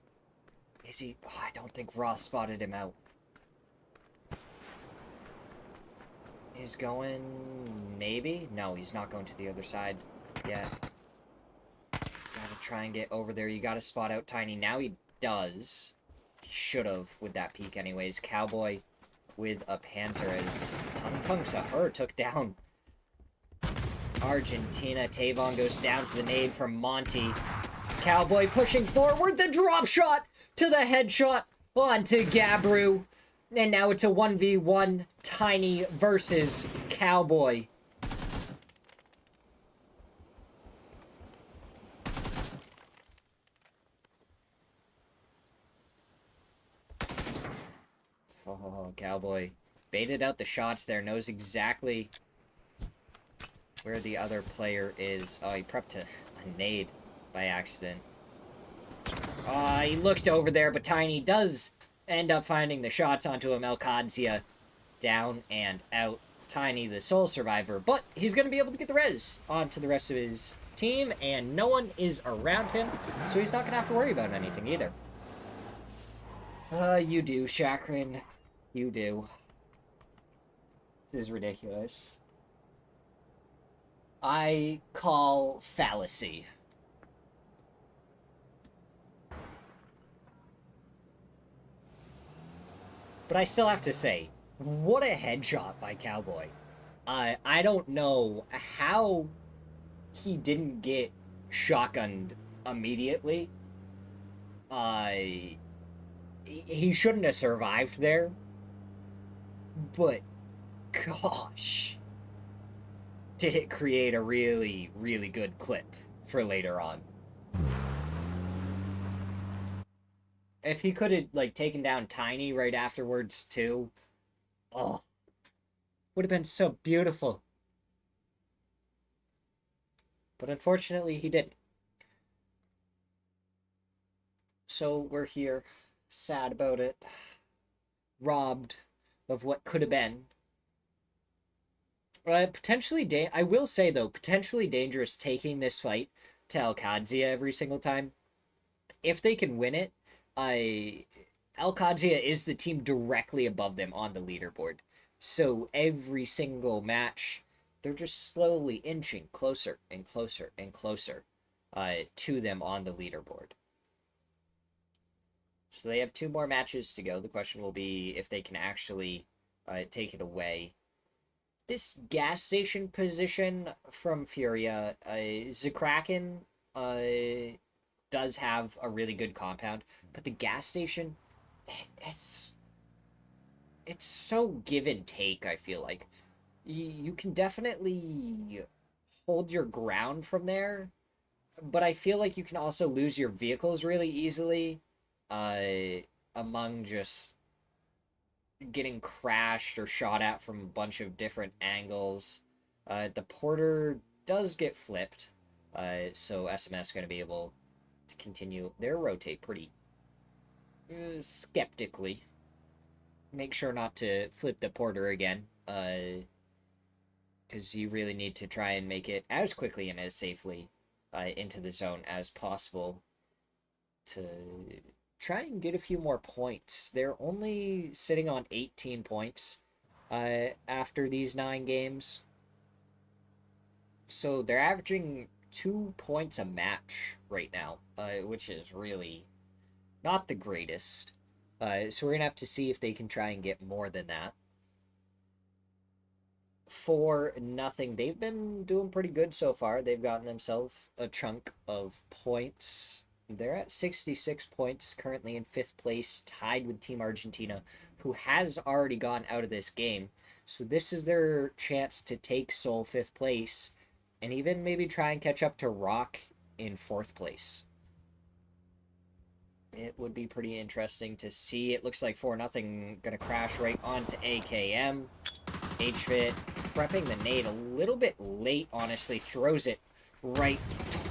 [SPEAKER 1] Is he? Oh, I don't think Roth spotted him out. He's going... maybe? No, he's not going to the other side yet. Gotta try and get over there. You gotta spot out Tiny. Now he does. He should have with that peak anyways. Cowboy with a Panzer as Tung Sahur took down Argentina. Tavon goes down to the nade from Monty. Cowboy pushing forward. The drop shot to the headshot onto Gabru. And now it's a 1v1 Tiny versus Cowboy. Oh, Cowboy baited out the shots there. Knows exactly where the other player is. Oh, he prepped a nade by accident. He looked over there, but Tiny does end up finding the shots onto him. El Kadzia down and out. Tiny, the sole survivor, but he's going to be able to get the res onto the rest of his team, and no one is around him, so he's not going to have to worry about anything either. You do, Chakrin. You do. This is ridiculous. I call fallacy. But I still have to say, what a headshot by Cowboy. I don't know how he didn't get shotgunned immediately. He shouldn't have survived there. But, gosh, did it create a really, really good clip for later on. If he could have, like, taken down Tiny right afterwards, too, oh, would have been so beautiful. But unfortunately, he didn't. So we're here, sad about it, robbed of what could have been. Potentially, I will say, though, potentially dangerous taking this fight to El Kadzia every single time. If they can win it, El Kadzia is the team directly above them on the leaderboard. So every single match, they're just slowly inching closer and closer and closer to them on the leaderboard. So they have 2 more matches to go. The question will be if they can actually take it away. This gas station position from Furia, Zakraken does have a really good compound, but the gas station, it's so give and take, I feel like. You can definitely hold your ground from there, but I feel like you can also lose your vehicles really easily among just getting crashed or shot at from a bunch of different angles. The porter does get flipped, so SMS going to be able to continue their rotate pretty skeptically. Make sure not to flip the porter again, because you really need to try and make it as quickly and as safely into the zone as possible to try and get a few more points. They're only sitting on 18 points after these 9 games. So they're averaging 2 points a match right now, which is really not the greatest. So we're going to have to see if they can try and get more than that. 4-0. They've been doing pretty good so far. They've gotten themselves a chunk of points. They're at 66 points, currently in 5th place, tied with Team Argentina, who has already gone out of this game. So this is their chance to take Seoul 5th place, and even maybe try and catch up to Rock in 4th place. It would be pretty interesting to see. It looks like 4-0 gonna crash right onto AKM. HFit prepping the nade a little bit late, honestly. Throws it right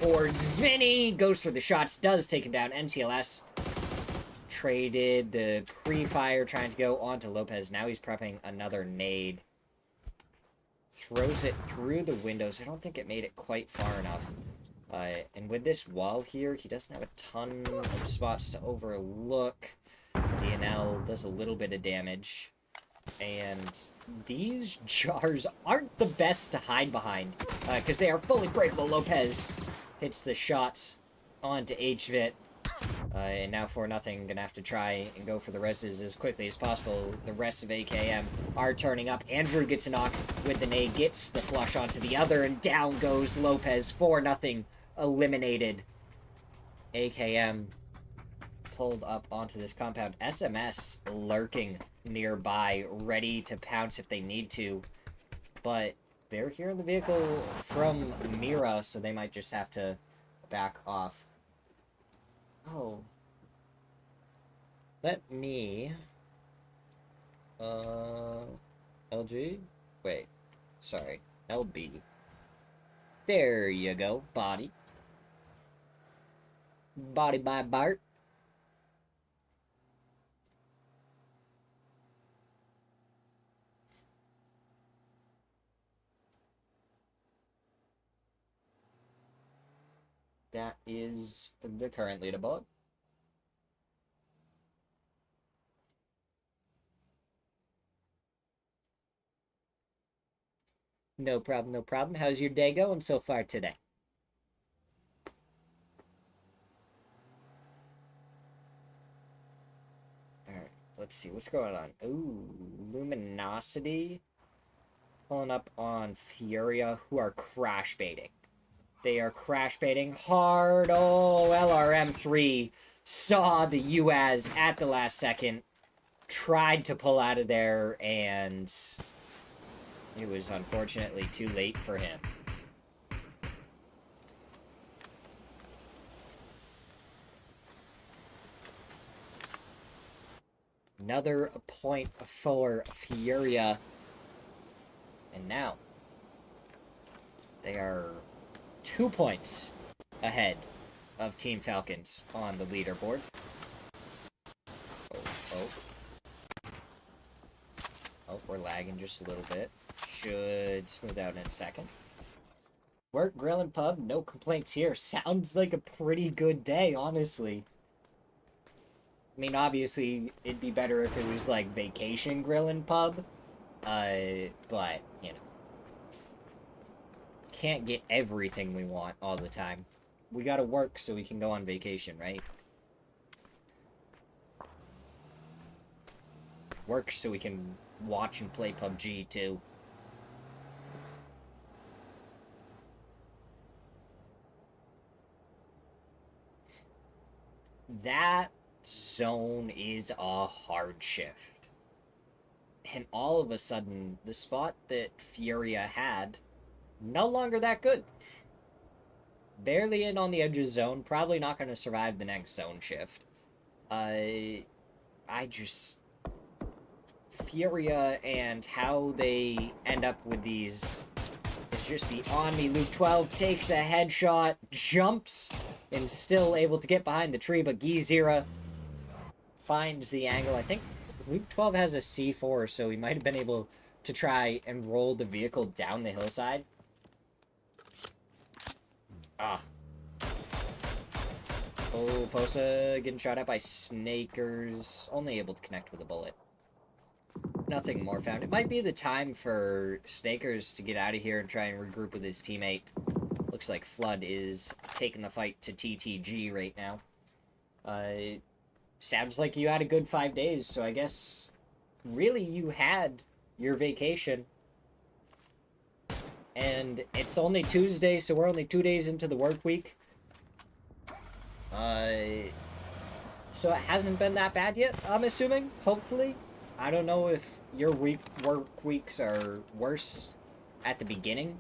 [SPEAKER 1] towards Vinny. Goes for the shots. Does take him down. NCLS traded the pre-fire, trying to go onto Lopez. Now he's prepping another nade. Throws it through the windows. I don't think it made it quite far enough. And with this wall here, he doesn't have a ton of spots to overlook. DNL does a little bit of damage. And these jars aren't the best to hide behind, because they are fully breakable. Lopez hits the shots onto HVIT. And now 4-0, gonna have to try and go for the reses as quickly as possible. The rest of AKM are turning up. Andrew gets a knock with the nade, gets the flush onto the other, and down goes Lopez. 4-0, eliminated. AKM pulled up onto this compound. SMS lurking nearby, ready to pounce if they need to. But they're here in the vehicle from Mira, so they might just have to back off. Oh. Let me... LG? Wait. Sorry. LB. There you go. Body. Body by Bart. That is the current leaderboard. No problem, no problem. How's your day going so far today? Alright, let's see. What's going on? Ooh, Luminosity. Pulling up on Furia, who are crash baiting. They are crash baiting hard. Oh, LRM3 saw the UAZ at the last second. Tried to pull out of there, and it was unfortunately too late for him. Another point for Furia. And now, they are 2 points ahead of Team Falcons on the leaderboard. Oh, we're lagging just a little bit. Should smooth out in a second. Work, grill, and pub, no complaints here. Sounds like a pretty good day, honestly. I mean, obviously, it'd be better if it was, like, vacation grill and pub. But, you know. Can't get everything we want all the time. We gotta work so we can go on vacation, right? Work so we can watch and play PUBG, too. That zone is a hard shift. And all of a sudden, the spot that Furia had, no longer that good. Barely in on the edge of zone, probably not going to survive the next zone shift. I just... Furia and how they end up with these is just beyond me. Luke 12 takes a headshot, jumps, and still able to get behind the tree, but Gizira finds the angle. I think Luke 12 has a C4, so he might have been able to try and roll the vehicle down the hillside. Ah. Oh, Posa getting shot at by Snakers. Only able to connect with a bullet. Nothing more found. It might be the time for Snakers to get out of here and try and regroup with his teammate. Looks like Flood is taking the fight to TTG right now. Sounds like you had a good 5 days, so I guess really you had your vacation. And it's only Tuesday, so we're only 2 days into the work week. So it hasn't been that bad yet, I'm assuming, hopefully. I don't know if your work weeks are worse at the beginning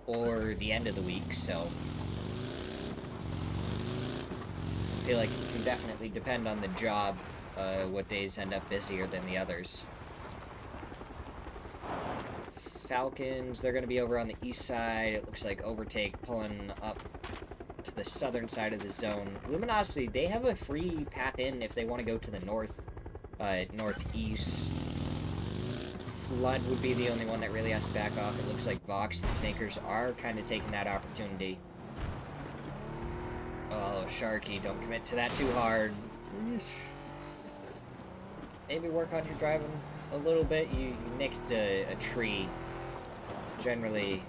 [SPEAKER 1] or the end of the week, so I feel like it can definitely depend on the job, what days end up busier than the others. Falcons, they're going to be over on the east side. It looks like Overtake pulling up to the southern side of the zone. Luminosity, they have a free path in if they want to go to the northeast. Flood would be the only one that really has to back off. It looks like Vox and Snakers are kind of taking that opportunity. Oh, Sharky, don't commit to that too hard. Maybe work on your driving a little bit. You nicked a tree. Generally,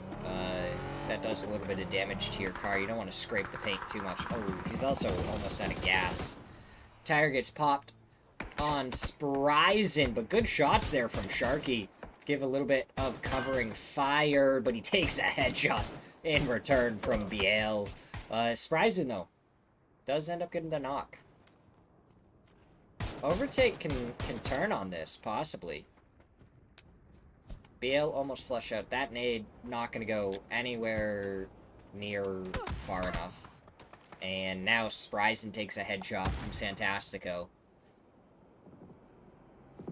[SPEAKER 1] that does a little bit of damage to your car. You don't want to scrape the paint too much. Oh, he's also almost out of gas. Tire gets popped on Sprizen, but good shots there from Sharky. Give a little bit of covering fire, but he takes a headshot in return from Biel. Sprizen, though, does end up getting the knock. Overtake can turn on this, possibly. Biel almost flushed out. That nade not going to go anywhere near far enough. And now Sprizen takes a headshot from Santastico.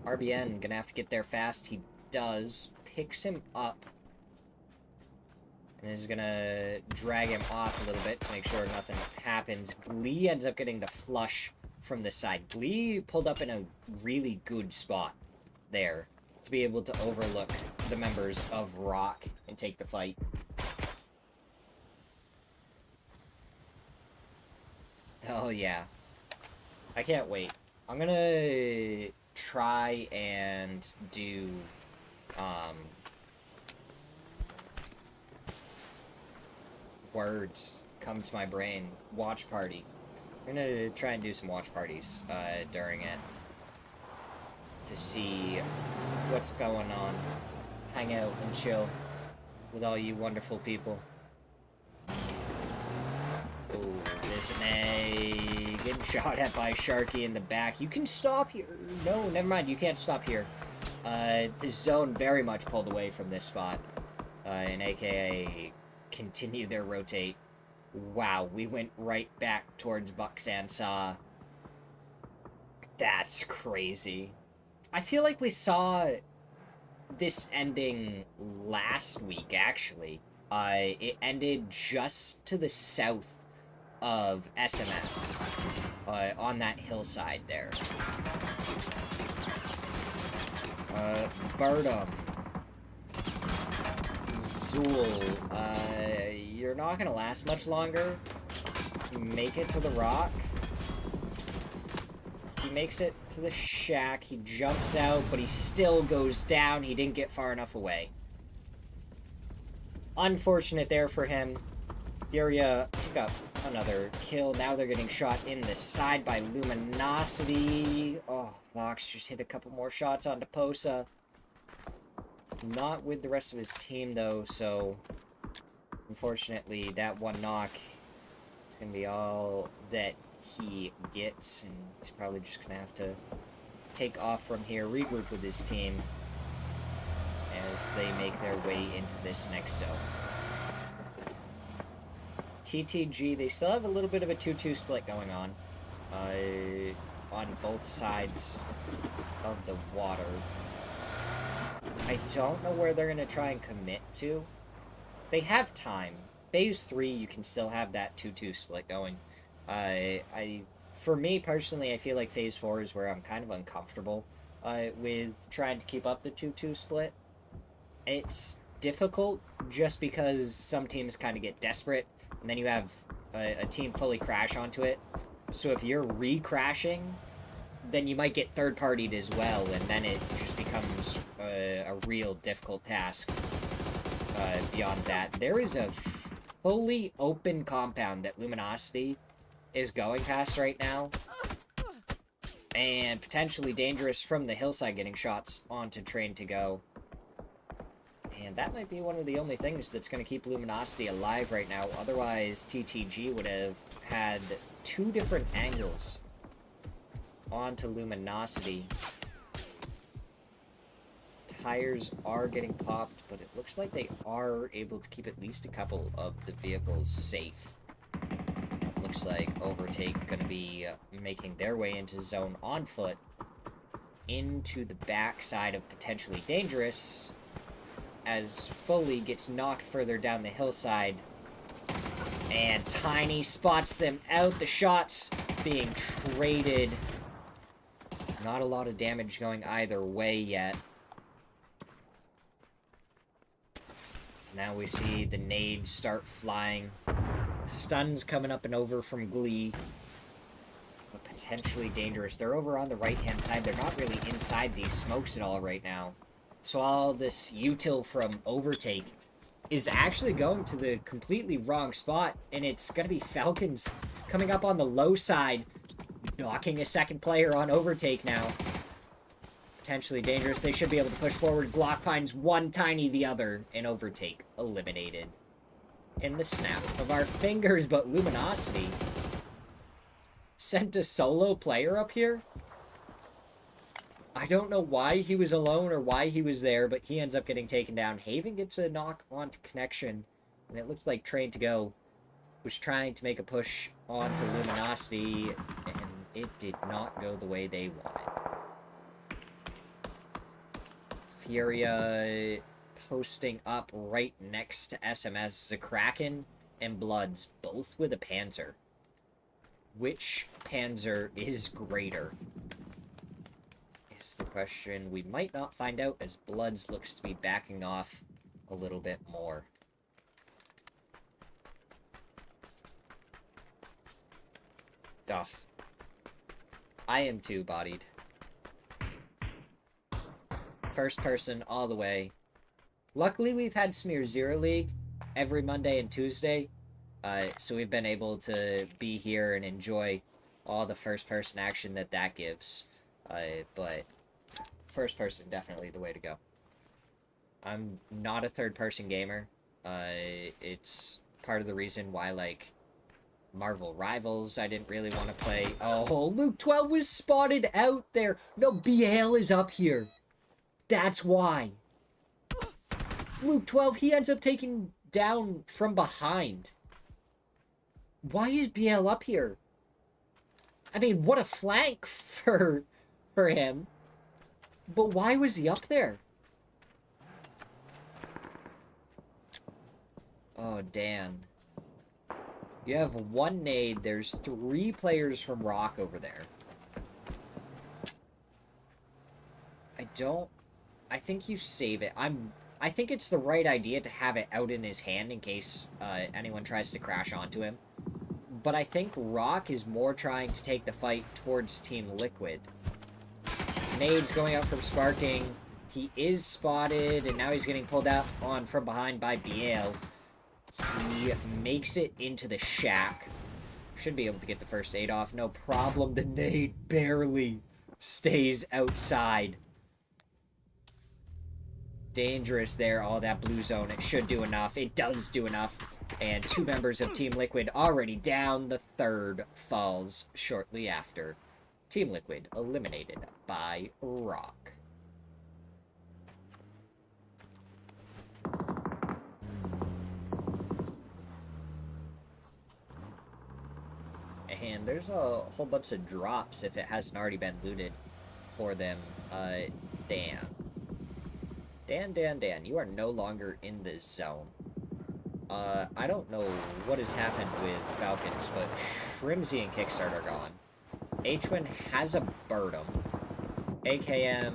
[SPEAKER 1] RBN going to have to get there fast. He does. Picks him up. And is going to drag him off a little bit to make sure nothing happens. Glee ends up getting the flush from the side. Glee pulled up in a really good spot there to be able to overlook the members of Rock and take the fight. Oh yeah. I can't wait. I'm gonna try and do words come to my brain. Watch party. I'm gonna try and do some watch parties during it to see what's going on. Hang out and chill with all you wonderful people. Oh, there's an A. Getting shot at by Sharky in the back. You can stop here. No, never mind. You can't stop here. The zone very much pulled away from this spot. And AKA continue their rotate. Wow, we went right back towards Bucksansaw. That's crazy. I feel like we saw this ending last week, actually. It ended just to the south of SMS, on that hillside there. Burdom. Zool, you're not gonna last much longer. You make it to the rock. He makes it to the shack. He jumps out, but he still goes down. He didn't get far enough away. Unfortunate there for him. Furia pick up another kill. Now they're getting shot in the side by Luminosity. Oh, Vox just hit a couple more shots onto Posa. Not with the rest of his team, though, so unfortunately, that one knock is going to be all that he gets, and he's probably just going to have to take off from here, regroup with his team as they make their way into this next zone. TTG, they still have a little bit of a 2-2 split going on both sides of the water. I don't know where they're going to try and commit to. They have time. Phase 3, you can still have that 2-2 split going. For me personally, I feel like Phase 4 is where I'm kind of uncomfortable with trying to keep up the 2-2 split. It's difficult just because some teams kind of get desperate, and then you have a team fully crash onto it. So if you're re-crashing, then you might get third-partied as well, and then it just becomes a real difficult task. Beyond that, there is a fully open compound that Luminosity is going past right now, and potentially dangerous from the hillside getting shots onto Train to Go. And that might be one of the only things that's going to keep Luminosity alive right now. Otherwise, TTG would have had 2 different angles onto Luminosity. Tires are getting popped, but it looks like they are able to keep at least a couple of the vehicles safe. Looks like Overtake going to be making their way into zone on foot, into the backside of potentially dangerous, as Foley gets knocked further down the hillside, and Tiny spots them out. The shots being traded. Not a lot of damage going either way yet. So now we see the nades start flying. Stuns coming up and over from Glee. But potentially dangerous. They're over on the right-hand side. They're not really inside these smokes at all right now. So all this util from Overtake is actually going to the completely wrong spot. And it's going to be Falcons coming up on the low side, knocking a second player on Overtake now. Potentially dangerous. They should be able to push forward. Glock finds one, Tiny the other, and Overtake eliminated in the snap of our fingers. But Luminosity sent a solo player up here. I don't know why he was alone or why he was there, but he ends up getting taken down. Haven gets a knock onto Connection, and it looks like Train to Go was trying to make a push onto Luminosity, and it did not go the way they wanted. Furia posting up right next to SMS. Kraken and Bloods, both with a Panzer. Which Panzer is greater? Is the question. We might not find out, as Bloods looks to be backing off a little bit more. Duh. I am too bodied. First person all the way. Luckily, we've had Smirzera League every Monday and Tuesday, so we've been able to be here and enjoy all the first-person action that gives. But first person, definitely the way to go. I'm not a third-person gamer. It's part of the reason why, like, Marvel Rivals I didn't really want to play. Oh, Luke 12 was spotted out there. No, BL is up here. That's why. Luke 12, he ends up taking down from behind. Why is BL up here? I mean, what a flank for him. But why was he up there? Oh, Dan. You have one nade. There's 3 players from Rock over there. I think you save it. I think it's the right idea to have it out in his hand in case anyone tries to crash onto him. But I think Rock is more trying to take the fight towards Team Liquid. Nades going out from Sparking. He is spotted, and now he's getting pulled out on from behind by BL. He makes it into the shack. Should be able to get the first aid off. No problem. The nade barely stays outside. Dangerous there. All that blue zone. It should do enough. It does do enough. And 2 members of Team Liquid already down. The third falls shortly after. Team Liquid eliminated by Rock. And there's a whole bunch of drops if it hasn't already been looted for them. Damn. Dan, you are no longer in the zone. I don't know what has happened with Falcons, but Shrimsy and Kickstart are gone. H-Win has a Birdum. AKM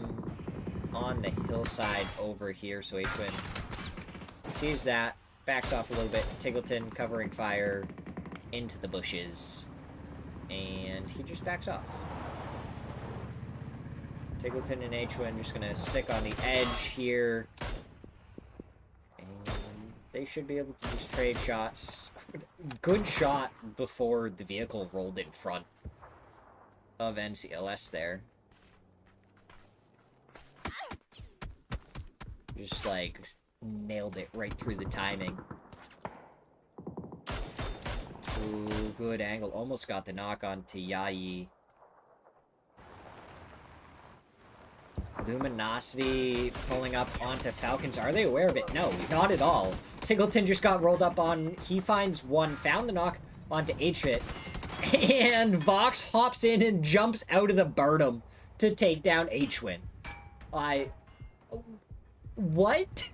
[SPEAKER 1] on the hillside over here, so H-Win sees that, backs off a little bit. Tiggleton covering fire into the bushes, and he just backs off. Tiggleton and H-Win just gonna stick on the edge here, and they should be able to just trade shots. Good shot before the vehicle rolled in front of NCLS there. Just, like, nailed it right through the timing. Ooh, good angle. Almost got the knock on to Yayi. Luminosity pulling up onto Falcons. Are they aware of it? No, not at all. Tiggleton just got rolled up on. He finds one, found the knock onto H-Fit. And Vox hops in and jumps out of the Birdum to take down H-Win. What?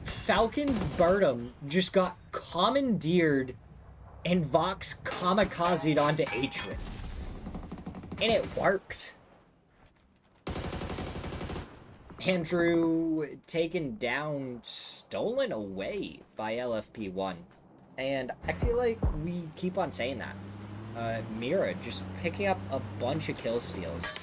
[SPEAKER 1] Falcon's Birdum just got commandeered and Vox kamikazed onto H-Win. And it worked. Andrew taken down, stolen away by LFP1. And I feel like we keep on saying that. Mira just picking up a bunch of kill steals.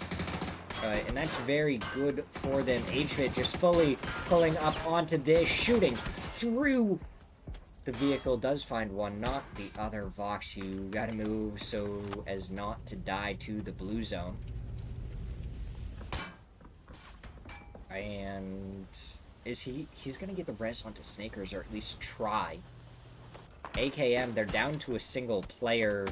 [SPEAKER 1] And that's very good for them. HVIT just fully pulling up onto this, shooting through the vehicle. Does find one, not the other. Vox, you gotta move so as not to die to the blue zone. And he's gonna get the res onto Snakers, or at least try. AKM, they're down to a single player.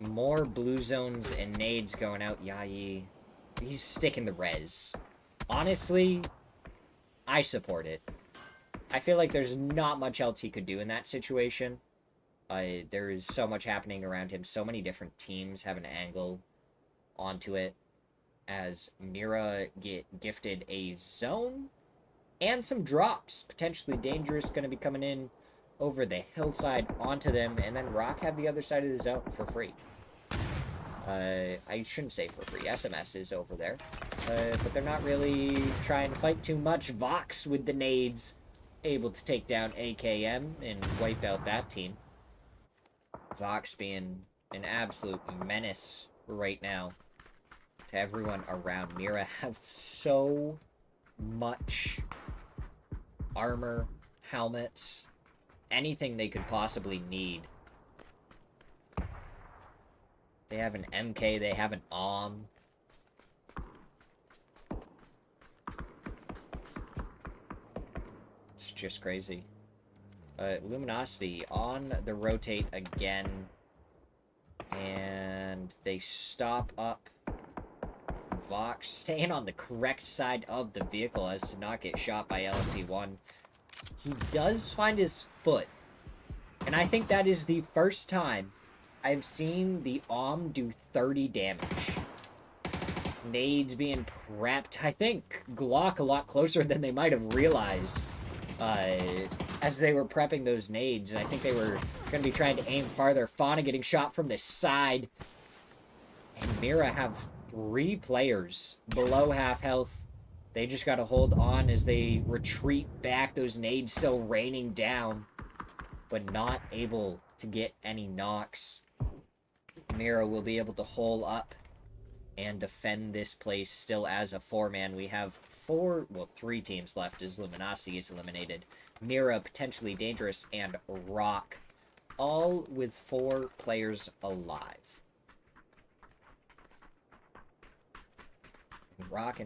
[SPEAKER 1] More blue zones and nades going out. Yayi, he's sticking the res. Honestly, I support it. I feel like there's not much else he could do in that situation. There is so much happening around him. So many different teams have an angle onto it. As Mira get gifted a zone and some drops. Potentially dangerous, going to be coming in over the hillside onto them. And then Rock have the other side of the zone for free. I shouldn't say for free. SMS is over there. But they're not really trying to fight too much. Vox with the nades, able to take down AKM and wipe out that team. Vox being an absolute menace right now to everyone around. Mira have so much armor, helmets, anything they could possibly need. They have an MK, they have an OM. It's just crazy. Luminosity on the rotate again. And they stop up. Vox staying on the correct side of the vehicle as to not get shot by LMP1. He does find his foot. And I think that is the first time I've seen the OM do 30 damage. Nades being prepped. I think Glock a lot closer than they might have realized as they were prepping those nades. I think they were going to be trying to aim farther. Fauna getting shot from the side. And Mira have 3 players below half health. They just got to hold on as they retreat back. Those nades still raining down, but not able to get any knocks. Mira will be able to hole up and defend this place still as a 4-man. We have 3 teams left as Luminosity is eliminated. Mira, potentially dangerous, and Rock, all with 4 players alive. Rock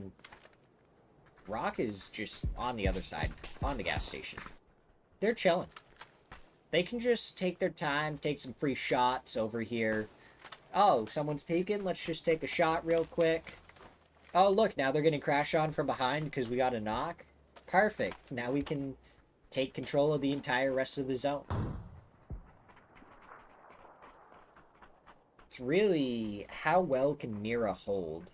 [SPEAKER 1] is just on the other side, on the gas station. They're chilling. They can just take their time, take some free shots over here. Oh, someone's peeking. Let's just take a shot real quick. Oh, look, now they're getting crash on from behind because we got a knock. Perfect. Now we can take control of the entire rest of the zone. It's really, how well can Mira hold?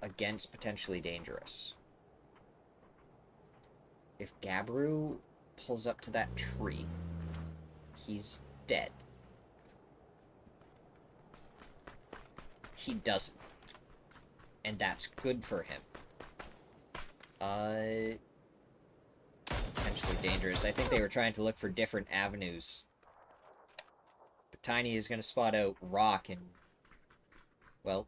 [SPEAKER 1] against potentially dangerous. If Gabru pulls up to that tree, he's dead. He doesn't. And that's good for him. Potentially dangerous. I think they were trying to look for different avenues. But Tiny is going to spot out Rock, and, well,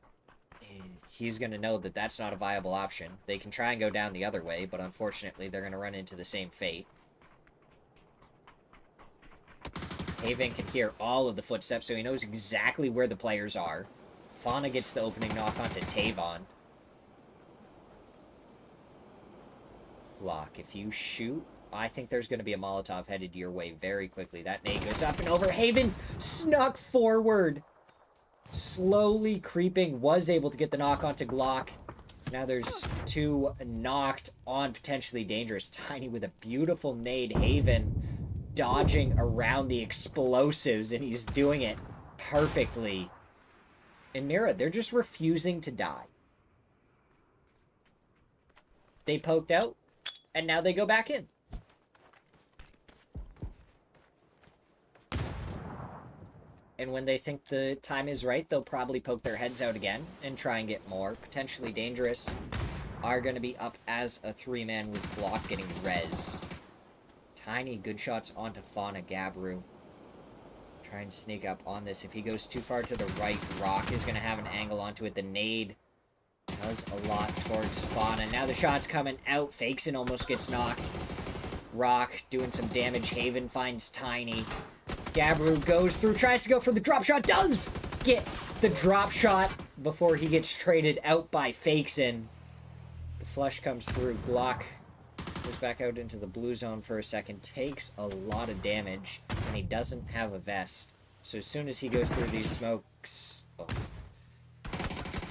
[SPEAKER 1] he's going to know that that's not a viable option. They can try and go down the other way, but unfortunately they're going to run into the same fate. Haven can hear all of the footsteps, so he knows exactly where the players are. Fauna gets the opening knock onto Tavon. Glock, if you shoot, I think there's going to be a Molotov headed your way very quickly. That nade goes up and over. Haven snuck forward. Slowly creeping, was able to get the knock onto Glock. Now there's two knocked on potentially dangerous. Tiny with a beautiful nade. Haven dodging around the explosives, and he's doing it perfectly. And Mira, they're just refusing to die. They poked out, and now they go back in. And when they think the time is right, they'll probably poke their heads out again and try and get more. Potentially dangerous are going to be up as a three-man with Glock getting rezzed. Tiny good shots onto Fauna. Gabru trying to sneak up on this. If he goes too far to the right, Rock is going to have an angle onto it. The nade does a lot towards Fauna. Now the shot's coming out. Fakeson almost gets knocked. Rock doing some damage. Haven finds Tiny. Gabru goes through, tries to go for the drop shot, does get the drop shot before he gets traded out by Fakeson. The flush comes through. Glock goes back out into the blue zone for a second, takes a lot of damage, and he doesn't have a vest. So as soon as he goes through these smokes,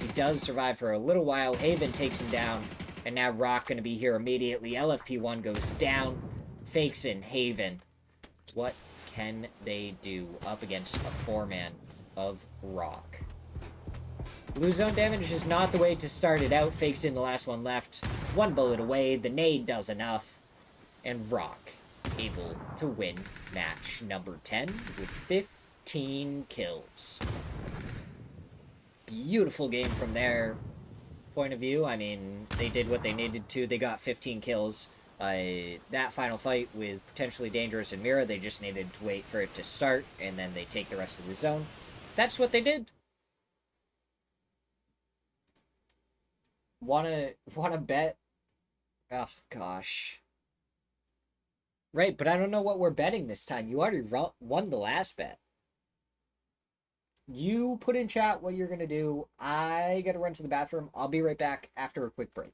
[SPEAKER 1] he does survive for a little while. Haven takes him down, and now Rock going to be here immediately. LFP1 goes down. Fakeson, Haven. What can they do up against a four-man of Rock? Blue zone damage is not the way to start it out. Fakeson the last one left. One bullet away. The nade does enough. And Rock able to win match number 10 with 15 kills. Beautiful game from their point of view. I mean, they did what they needed to. They got 15 kills. That final fight with potentially dangerous and Mira, they just needed to wait for it to start, and then they take the rest of the zone. That's what they did. Wanna bet? Oh gosh. Right, but I don't know what we're betting this time. You already won the last bet. You put in chat what you're gonna do. I gotta run to the bathroom. I'll be right back after a quick break.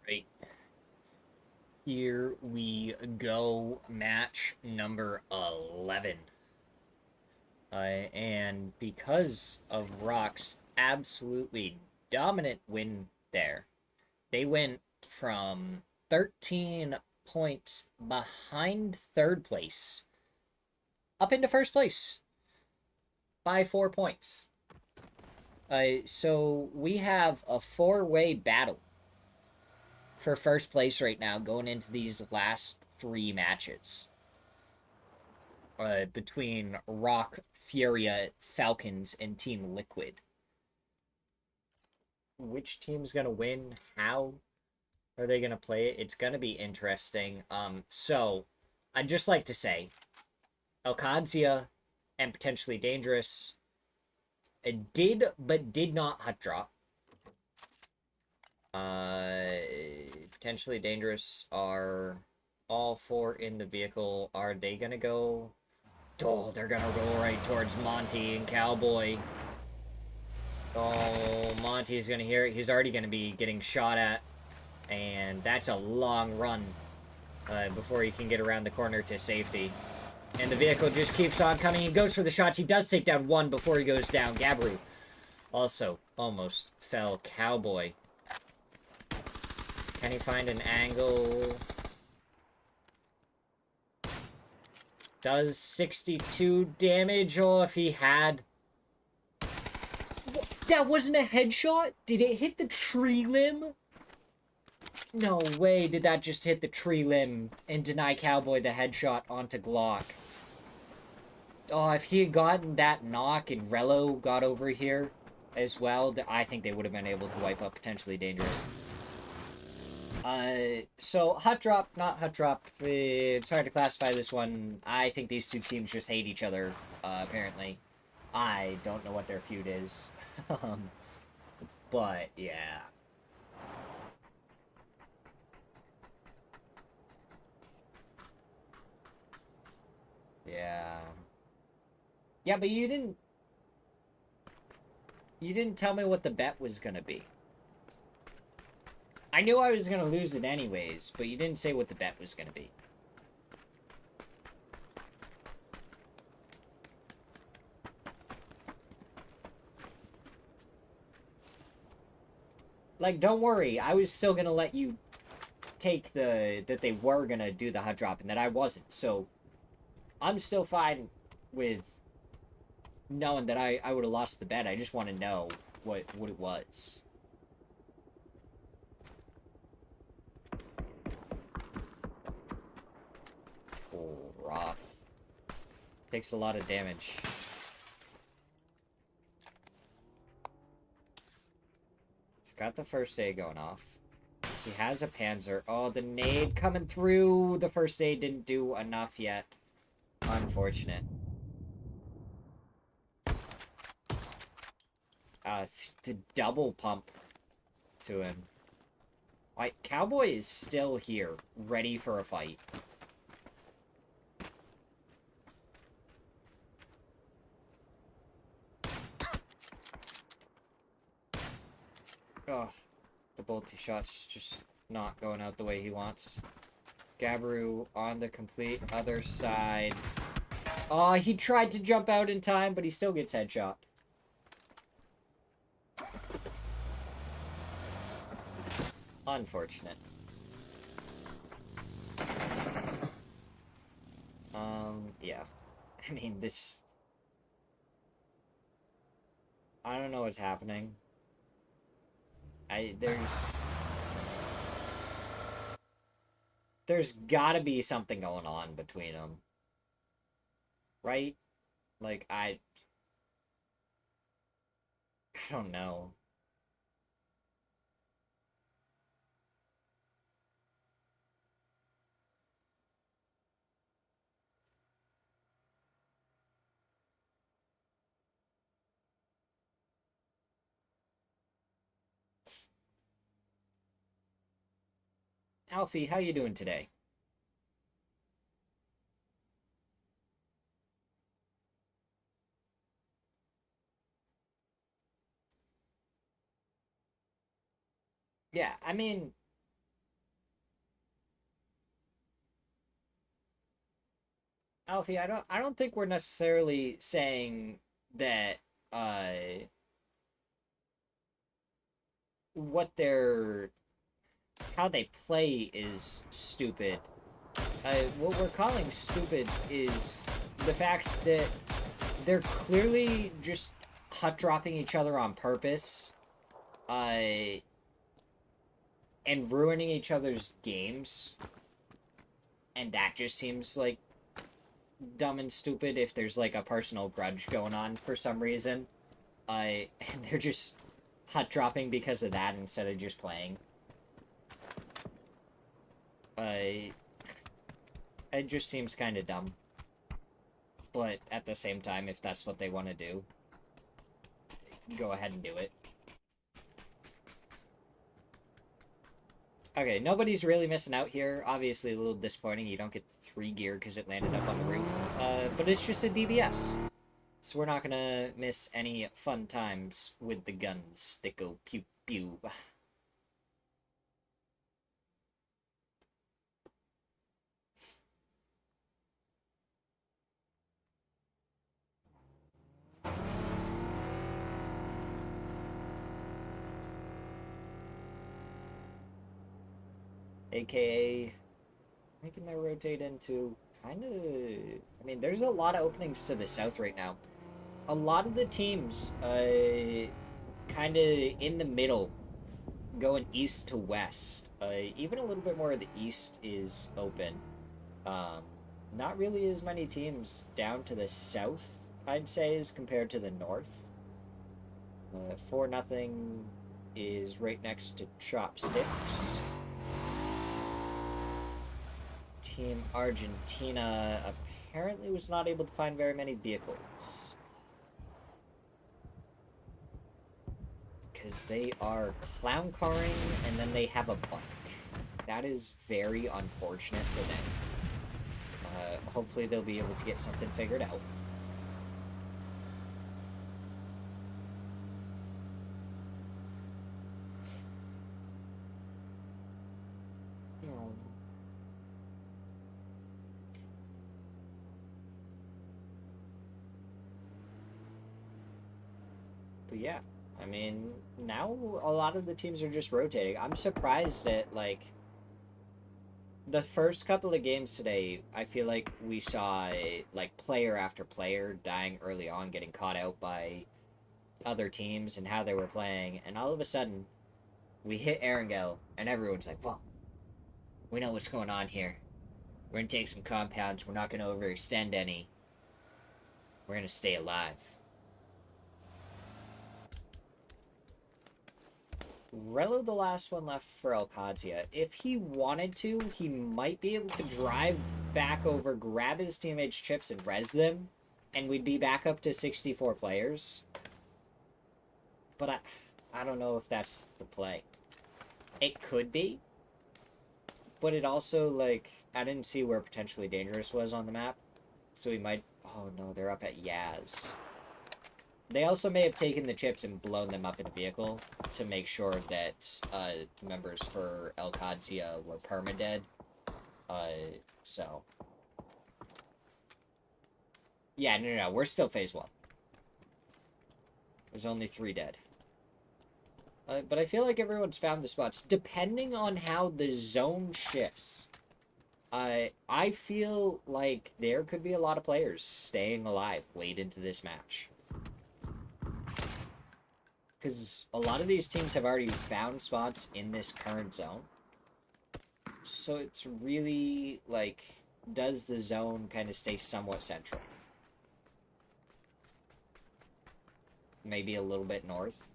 [SPEAKER 1] Right. Here we go, match number 11. And because of Rock's absolutely dominant win there, they went from 13 points behind third place up into first place by 4 points. So we have a four-way battle for first place right now going into these last three matches. Between Rock, Furia, Falcons, and Team Liquid. Which team's gonna win? How are they gonna play it? It's gonna be interesting. So I'd just like to say, Alcadzia and Potentially Dangerous did but did not hot drop. Potentially Dangerous are all four in the vehicle. Are they gonna go? Oh, they're gonna go right towards Monty and Cowboy. Oh, Monty's gonna hear it. He's already gonna be getting shot at. And that's a long run before he can get around the corner to safety. And the vehicle just keeps on coming. He goes for the shots. He does take down one before he goes down. Gabru also almost fell. Cowboy. Can he find an angle? Does 62 damage. Oh, if he had... That wasn't a headshot? Did it hit the tree limb? No way did that just hit the tree limb and deny Cowboy the headshot onto Glock. Oh, if he had gotten that knock and Rello got over here as well, I think they would have been able to wipe up Potentially Dangerous. So hot drop, not hot drop. It's hard to classify this one. I think these two teams just hate each other, apparently. I don't know what their feud is. But, yeah. Yeah. Yeah, but you didn't tell me what the bet was gonna be. I knew I was gonna lose it anyways, but you didn't say what the bet was gonna be. Like, don't worry, I was still gonna let you take that they were gonna do the hot drop and that I wasn't, so I'm still fine with knowing that I would have lost the bet. I just want to know what it was. Oh, Roth. Takes a lot of damage. He's got the first aid going off. He has a Panzer. Oh, the nade coming through. The first aid didn't do enough yet. Unfortunate. The double pump to him. Like, Cowboy is still here, ready for a fight. Oh, the bolty shot's just not going out the way he wants. Gabru on the complete other side. Oh, he tried to jump out in time, but he still gets headshot. Unfortunate. Yeah. I mean, this... I don't know what's happening. There's gotta be something going on between them. Right? Like, I don't know. Alfie, how you doing today? Yeah, I mean, Alfie, I don't think we're necessarily saying that what they're how they play is stupid. What we're calling stupid is the fact that they're clearly just hut dropping each other on purpose, uh, and ruining each other's games, and that just seems like dumb and stupid if there's like a personal grudge going on for some reason. And they're just hut dropping because of that instead of just playing. Uh, it just seems kind of dumb. But at the same time, if that's what they want to do, go ahead and do it. Okay, nobody's really missing out here. Obviously, a little disappointing. You don't get 3 gear because it landed up on the roof. But it's just a DBS. So we're not gonna miss any fun times with the guns that go pew pew. AKA making my rotate into kind of... I mean, there's a lot of openings to the south right now. A lot of the teams kind of in the middle, going east to west. Even a little bit more of the east is open. Not really as many teams down to the south, I'd say, as compared to the north. 4-0 is right next to Chopsticks. Team Argentina apparently was not able to find very many vehicles. Because they are clown carring and then they have a bike. That is very unfortunate for them. Hopefully they'll be able to get something figured out. But yeah, I mean, now a lot of the teams are just rotating. I'm surprised at, like, the first couple of games today, I feel like we saw, like, player after player dying early on, getting caught out by other teams and how they were playing. And all of a sudden, we hit Erangel, and everyone's like, well, we know what's going on here. We're going to take some compounds. We're not going to overextend any. We're going to stay alive. Relo, the last one left for Alcadzia. If he wanted to, he might be able to drive back over, grab his teammates' chips, and res them, and we'd be back up to 64 players. But I don't know if that's the play. It could be, but it also, like, I didn't see where potentially dangerous was on the map, so we might... Oh no, they're up at Yaz. They also may have taken the chips and blown them up in a vehicle to make sure that members for Alcadzia were permadead. So... Yeah, no, we're still phase 1. There's only 3 dead. But I feel like everyone's found the spots. Depending on how the zone shifts, I feel like there could be a lot of players staying alive late into this match. Because a lot of these teams have already found spots in this current zone. So it's really, like, does the zone kind of stay somewhat central? Maybe a little bit north.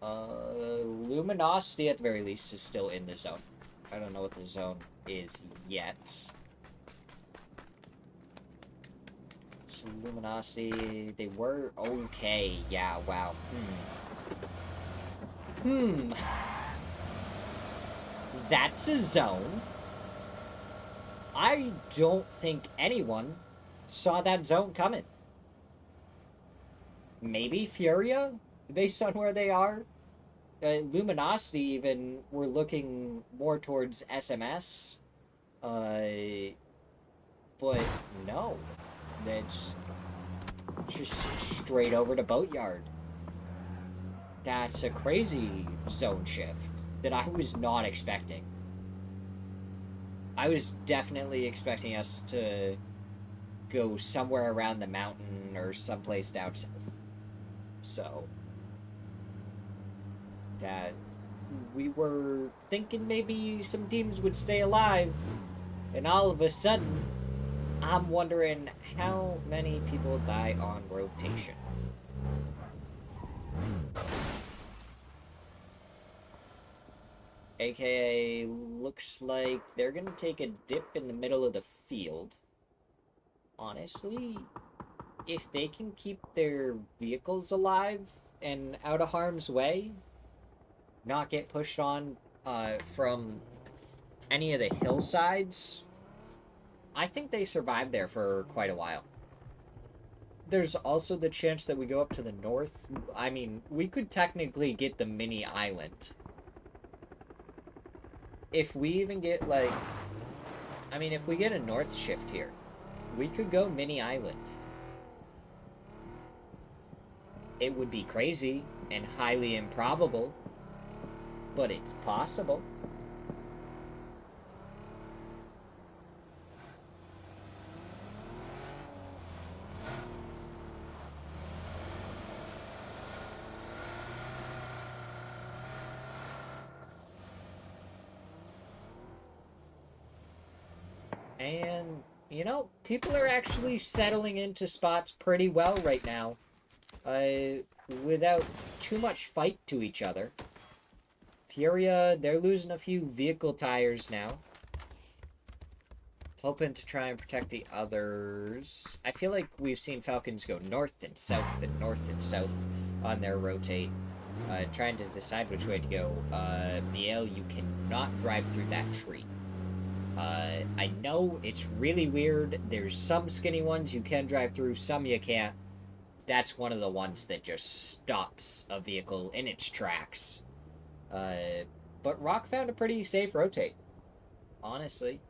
[SPEAKER 1] Luminosity, at the very least, is still in the zone. I don't know what the zone is yet. Luminosity, they were okay. Yeah, wow. That's a zone. I don't think anyone saw that zone coming. Maybe Furia, based on where they are. Luminosity, even, we're looking more towards SMS. But no, that's just straight over to Boatyard. That's a crazy zone shift that I was not expecting. I was definitely expecting us to go somewhere around the mountain or someplace down south. So, that we were thinking maybe some teams would stay alive, and all of a sudden, I'm wondering how many people die on rotation. AKA, looks like they're gonna take a dip in the middle of the field. Honestly, if they can keep their vehicles alive and out of harm's way, not get pushed on from any of the hillsides, I think they survived there for quite a while. There's also the chance that we go up to the north. I mean, we could technically get the mini island. If we even get, like... I mean, if we get a north shift here, we could go mini island. It would be crazy and highly improbable, but it's possible. And, you know, people are actually settling into spots pretty well right now. Without too much fight to each other. Furia, they're losing a few vehicle tires now. Hoping to try and protect the others. I feel like we've seen Falcons go north and south and north and south on their rotate. Trying to decide which way to go. BL, you cannot drive through that tree. I know it's really weird. There's some skinny ones you can drive through, some you can't. That's one of the ones that just stops a vehicle in its tracks. But Rock found a pretty safe rotate, honestly.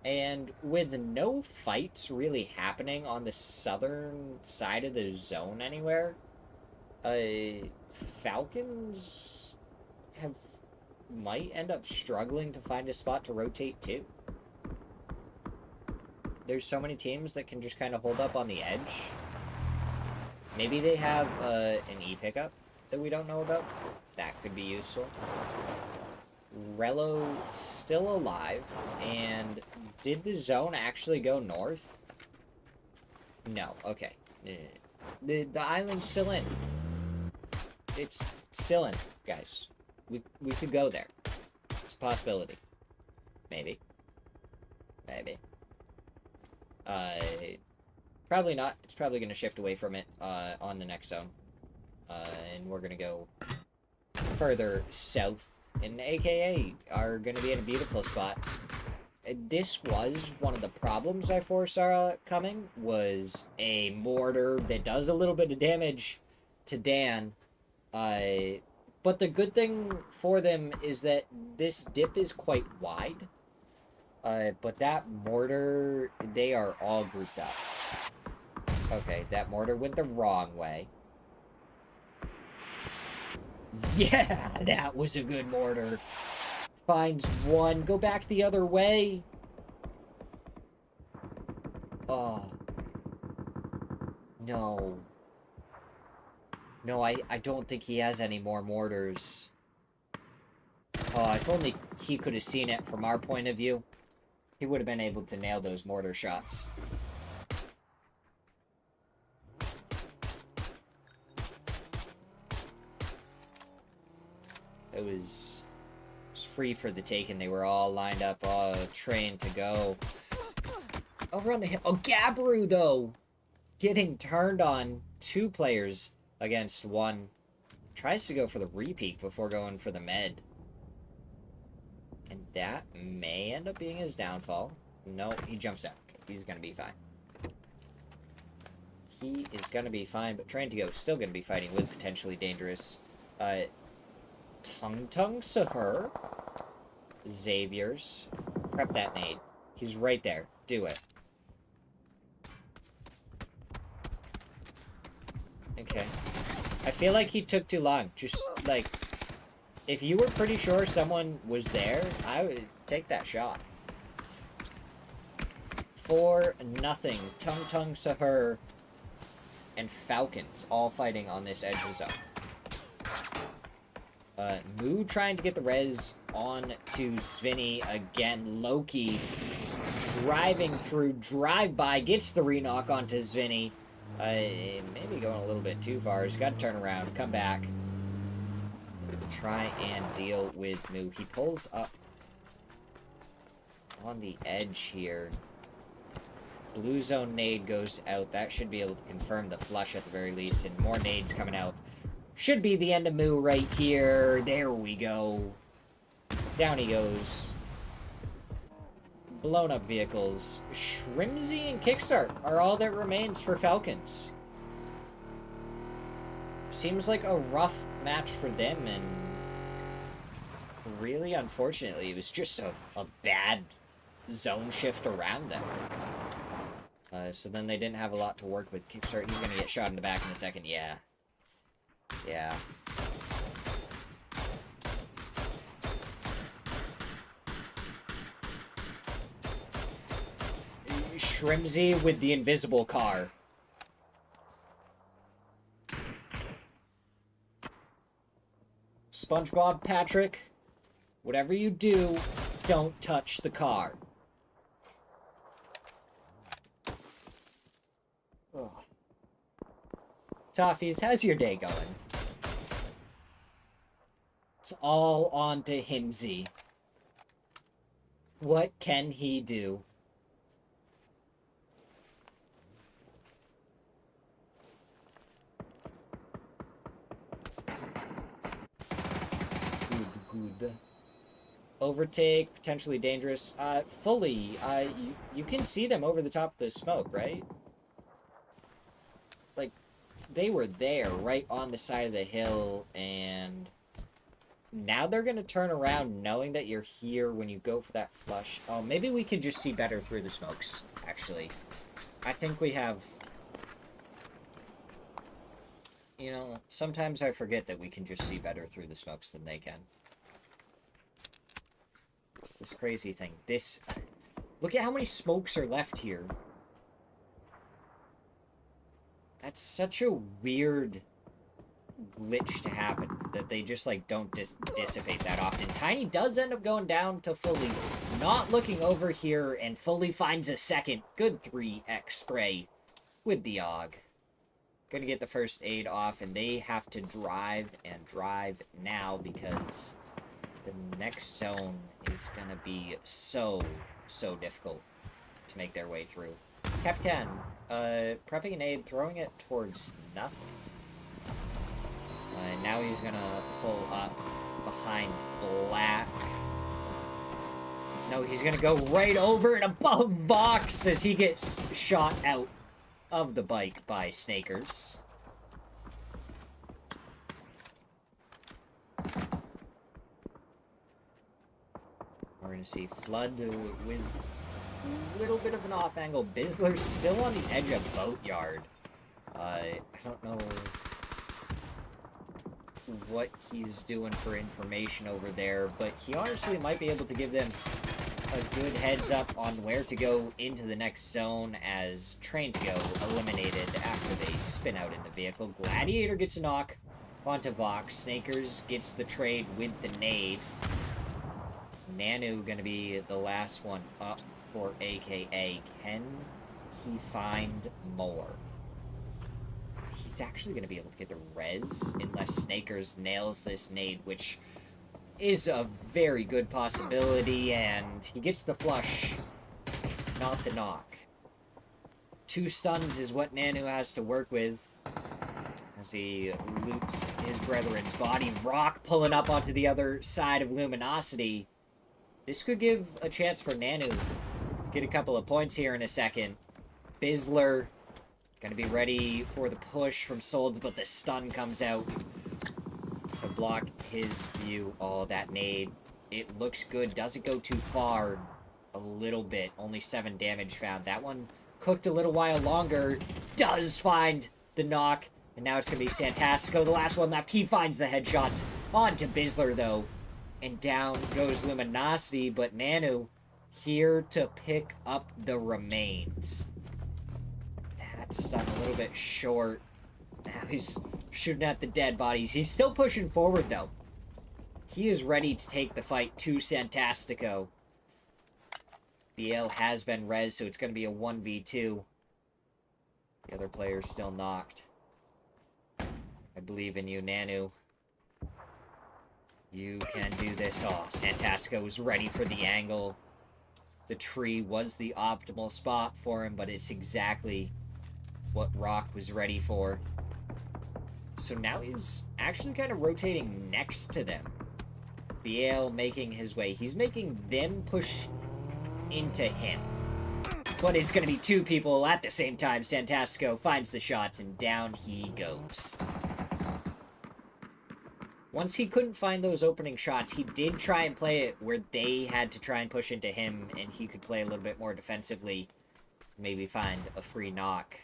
[SPEAKER 1] And with no fights really happening on the southern side of the zone anywhere, Falcons might end up struggling to find a spot to rotate to. There's so many teams that can just kind of hold up on the edge. Maybe they have an E-pickup that we don't know about. That could be useful. Rello still alive. And did the zone actually go north? No. Okay. The island's still in. It's still in, guys. We could go there. It's a possibility. Maybe. Maybe. Probably not. It's probably going to shift away from it on the next zone. And we're going to go further south. And AKA are going to be in a beautiful spot. This was one of the problems I foresaw coming, was a mortar that does a little bit of damage to Dan. But the good thing for them is that this dip is quite wide. But that mortar, they are all grouped up. Okay, that mortar went the wrong way. Yeah, that was a good mortar. Finds one. Go back the other way. Oh. No. No, I don't think he has any more mortars. Oh, if only he could have seen it from our point of view. He would have been able to nail those mortar shots. It was free for the taking. They were all lined up, all trained to go. Over on the hill. Oh, Gabru, though! Getting turned on. 2 players against 1. Tries to go for the repeat before going for the med. And that may end up being his downfall. No, he jumps out. He's gonna be fine. He is gonna be fine, but Train to Go is still gonna be fighting with potentially dangerous Tung Tung Sahur. Xavier's. Prep that nade. He's right there. Do it. Okay. I feel like he took too long. Just, like, if you were pretty sure someone was there, I would take that shot. 4-0. Tung Tung Sahur and Falcons all fighting on this edge of zone. Moo trying to get the res on to Svinny again. Loki driving through, drive-by, gets the re-knock onto Svinny. Maybe going a little bit too far. He's got to turn around, come back. Try and deal with Moo. He pulls up on the edge here. Blue zone nade goes out. That should be able to confirm the flush at the very least. And more nades coming out. Should be the end of Moo right here. There we go. Down he goes. Blown up vehicles. Shrimsy and Kickstart are all that remains for Falcons. Seems like a rough match for them, and really, unfortunately, it was just a bad zone shift around them. So then they didn't have a lot to work with. Kickstart, he's going to get shot in the back in a second. Yeah. Yeah. Shrimsy with the invisible car. SpongeBob, Patrick, whatever you do, don't touch the car. Ugh. Toffees, how's your day going? It's all on to Himsy. What can he do? Good. Overtake, potentially dangerous. Fully, you can see them over the top of the smoke, right? Like, they were there, right on the side of the hill, and now they're gonna turn around knowing that you're here when you go for that flush. Oh, maybe we can just see better through the smokes, actually. I think we have... You know, sometimes I forget that we can just see better through the smokes than they can. It's this crazy thing. This... Look at how many smokes are left here. That's such a weird glitch to happen. That they just, like, don't dissipate that often. Tiny does end up going down to Fully. Not looking over here, and Fully finds a second. Good 3x spray with the AUG. Gonna get the first aid off, and they have to drive and drive now because the next zone is gonna be so difficult to make their way through. Captain, prepping an aid, throwing it towards nothing. Now he's gonna pull up behind Black. No, he's gonna go right over and above Box as he gets shot out of the bike by Snakers. We're gonna see Flood with a little bit of an off angle. Bizzler's still on the edge of Boatyard. I don't know what he's doing for information over there, but he honestly might be able to give them a good heads up on where to go into the next zone, as Train to Go eliminated after they spin out in the vehicle. Gladiator gets a knock onto Vox. Snakers gets the trade with the nade. Nanu gonna be the last one up for AKA. Can he find more? He's actually gonna be able to get the res unless Snakers nails this nade, which is a very good possibility, and he gets the flush, not the knock. 2 stuns is what Nanu has to work with as he loots his brethren's body. Rock pulling up onto the other side of Luminosity. This could give a chance for Nanu to get a couple of points here in a second. Bizzler gonna be ready for the push from Solds, but the stun comes out to block his view. Oh, that nade. It looks good. Doesn't go too far. a little bit. Only 7 damage found. That one cooked a little while longer. Does find the knock. And now it's going to be Santastico, the last one left. He finds the headshots. On to Bizzler, though. And down goes Luminosity, but Nanu here to pick up the remains. That's done a little bit short. Now he's shooting at the dead bodies. He's still pushing forward, though. He is ready to take the fight to Santastico. BL has been res, so it's going to be a 1v2. The other player's still knocked. I believe in you, Nanu. You can do this. Oh, Santastico was ready for the angle. The tree was the optimal spot for him, but it's exactly what Rock was ready for. So now he's actually kind of rotating next to them. BL making his way. He's making them push into him. But it's going to be 2 people at the same time. Santastico finds the shots, and down he goes. Once he couldn't find those opening shots, he did try and play it where they had to try and push into him, and he could play a little bit more defensively. Maybe find a free knock.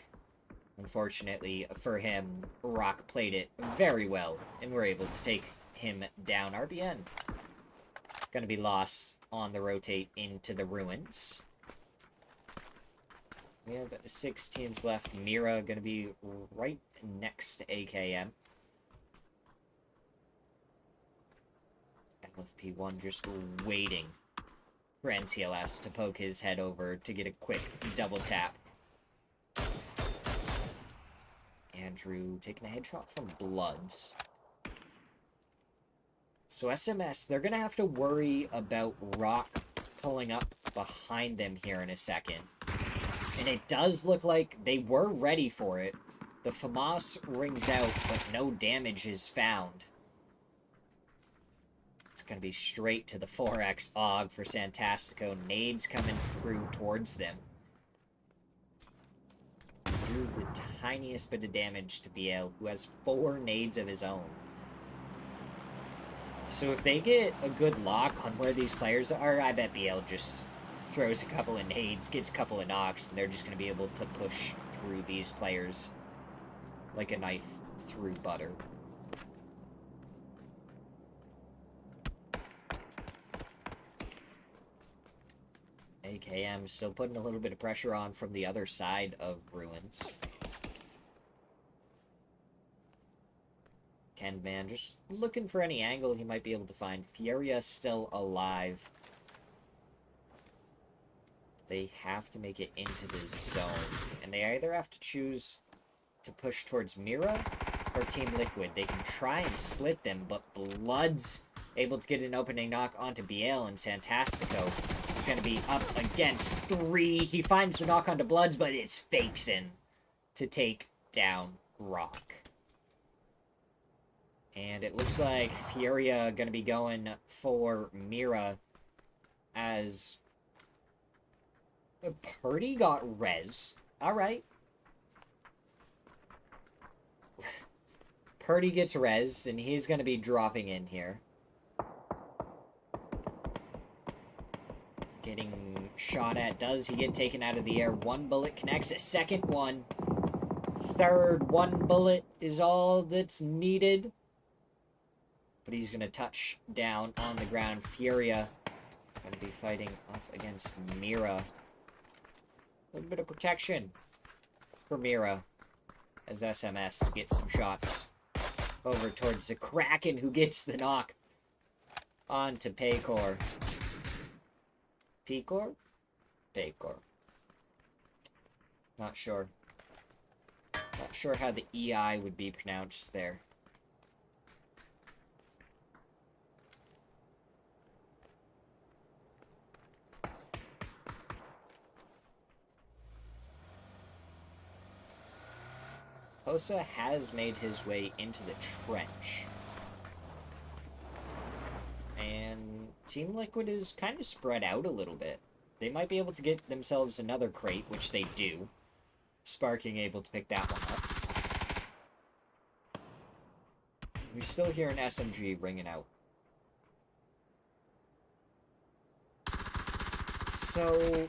[SPEAKER 1] Unfortunately for him, Rock played it very well, and were able to take him down. RBN gonna be lost on the rotate into the ruins. We have 6 teams left. Mira gonna be right next to AKM. LFP1 just waiting for NCLS to poke his head over to get a quick double tap. Andrew taking a headshot from Bloods. So SMS, they're going to have to worry about Rock pulling up behind them here in a second. And it does look like they were ready for it. The FAMAS rings out, but no damage is found. It's going to be straight to the 4x AUG for Santastico. Nades coming through towards them. Do the tiniest bit of damage to BL, who has 4 nades of his own. So if they get a good lock on where these players are, I bet BL just throws a couple of nades, gets a couple of knocks, and they're just going to be able to push through these players like a knife through butter. AKM still putting a little bit of pressure on from the other side of Ruins. Kenman just looking for any angle he might be able to find. Furia still alive. They have to make it into the zone. And they either have to choose to push towards Mira or Team Liquid. They can try and split them, but Blood's able to get an opening knock onto BL, and Santastico is going to be up against 3. He finds the knock onto Bloods, but it's fakes in to take down Rock. And it looks like Furia going to be going for Mira as Purdy got res. Alright. Purdy gets rezzed, and he's going to be dropping in here. Getting shot at. Does he get taken out of the air? 1 bullet connects. A second one. Third. 1 bullet is all that's needed. But he's going to touch down on the ground. Furia going to be fighting up against Mira. A little bit of protection for Mira as SMS gets some shots over towards the Kraken, who gets the knock onto Paycor. Paycor? Paycor. Not sure. Not sure how the EI would be pronounced there. Posa has made his way into the trench. And Team Liquid is kind of spread out a little bit. They might be able to get themselves another crate, which they do. Sparking able to pick that one up. We still hear an SMG ringing out. So,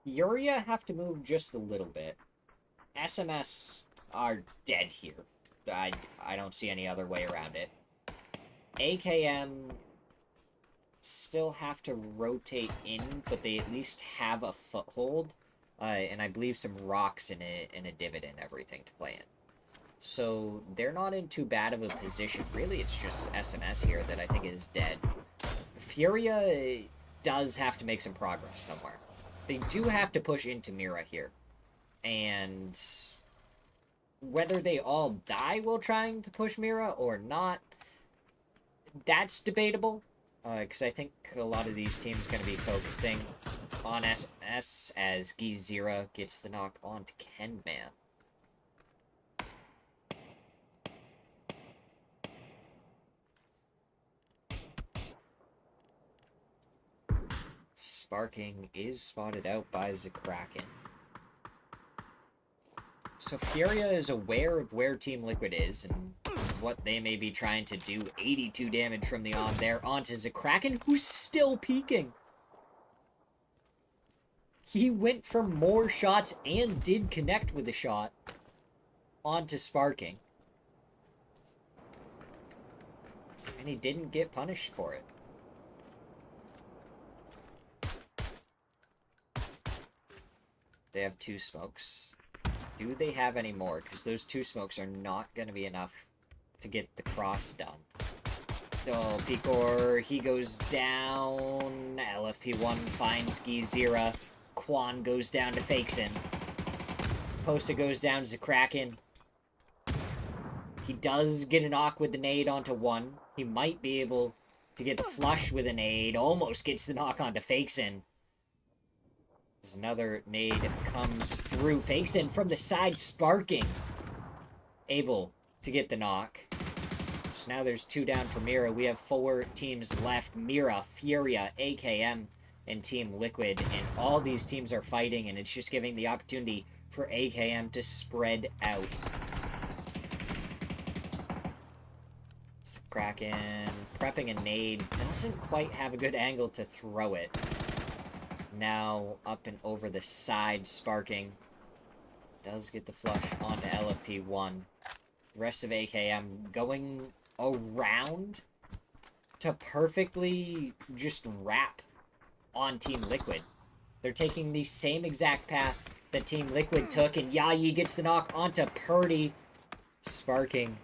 [SPEAKER 1] Furia have to move just a little bit. SMS are dead here. I don't see any other way around it. AKM still have to rotate in, but they at least have a foothold. And I believe some rocks in a divot and everything to play in. So they're not in too bad of a position. Really, it's just SMS here that I think is dead. Furia does have to make some progress somewhere. They do have to push into Mira here. And whether they all die while trying to push Mira or not, that's debatable. Because I think a lot of these teams are going to be focusing on SS as Smirzera gets the knock on to Kenman. Sparking is spotted out by Zakraken. So Furia is aware of where Team Liquid is and what they may be trying to do. 82 damage from the on there onto Zakraken, who's still peeking. He went for more shots and did connect with a shot onto Sparking. And he didn't get punished for it. They have 2 smokes. Do they have any more? Because those 2 smokes are not going to be enough to get the cross done. Oh, Picor, he goes down. LFP1 finds Smirzera. Quan goes down to Fakeson. Posa goes down to Kraken. He does get a knock with the nade onto 1. He might be able to get the flush with a nade. Almost gets the knock onto Fakeson. There's another nade comes through. Fakeson from the side, Sparking. Able to get the knock. So now there's 2 down for Mira. We have 4 teams left. Mira, Furia, AKM, and Team Liquid. And all these teams are fighting, and it's just giving the opportunity for AKM to spread out. Kraken prepping a nade. Doesn't quite have a good angle to throw it. Now up and over the side, Sparking does get the flush onto LFP1. The rest of AKM going around to perfectly just wrap on Team Liquid. They're taking the same exact path that Team Liquid took, and Yayi gets the knock onto Purdy. Sparking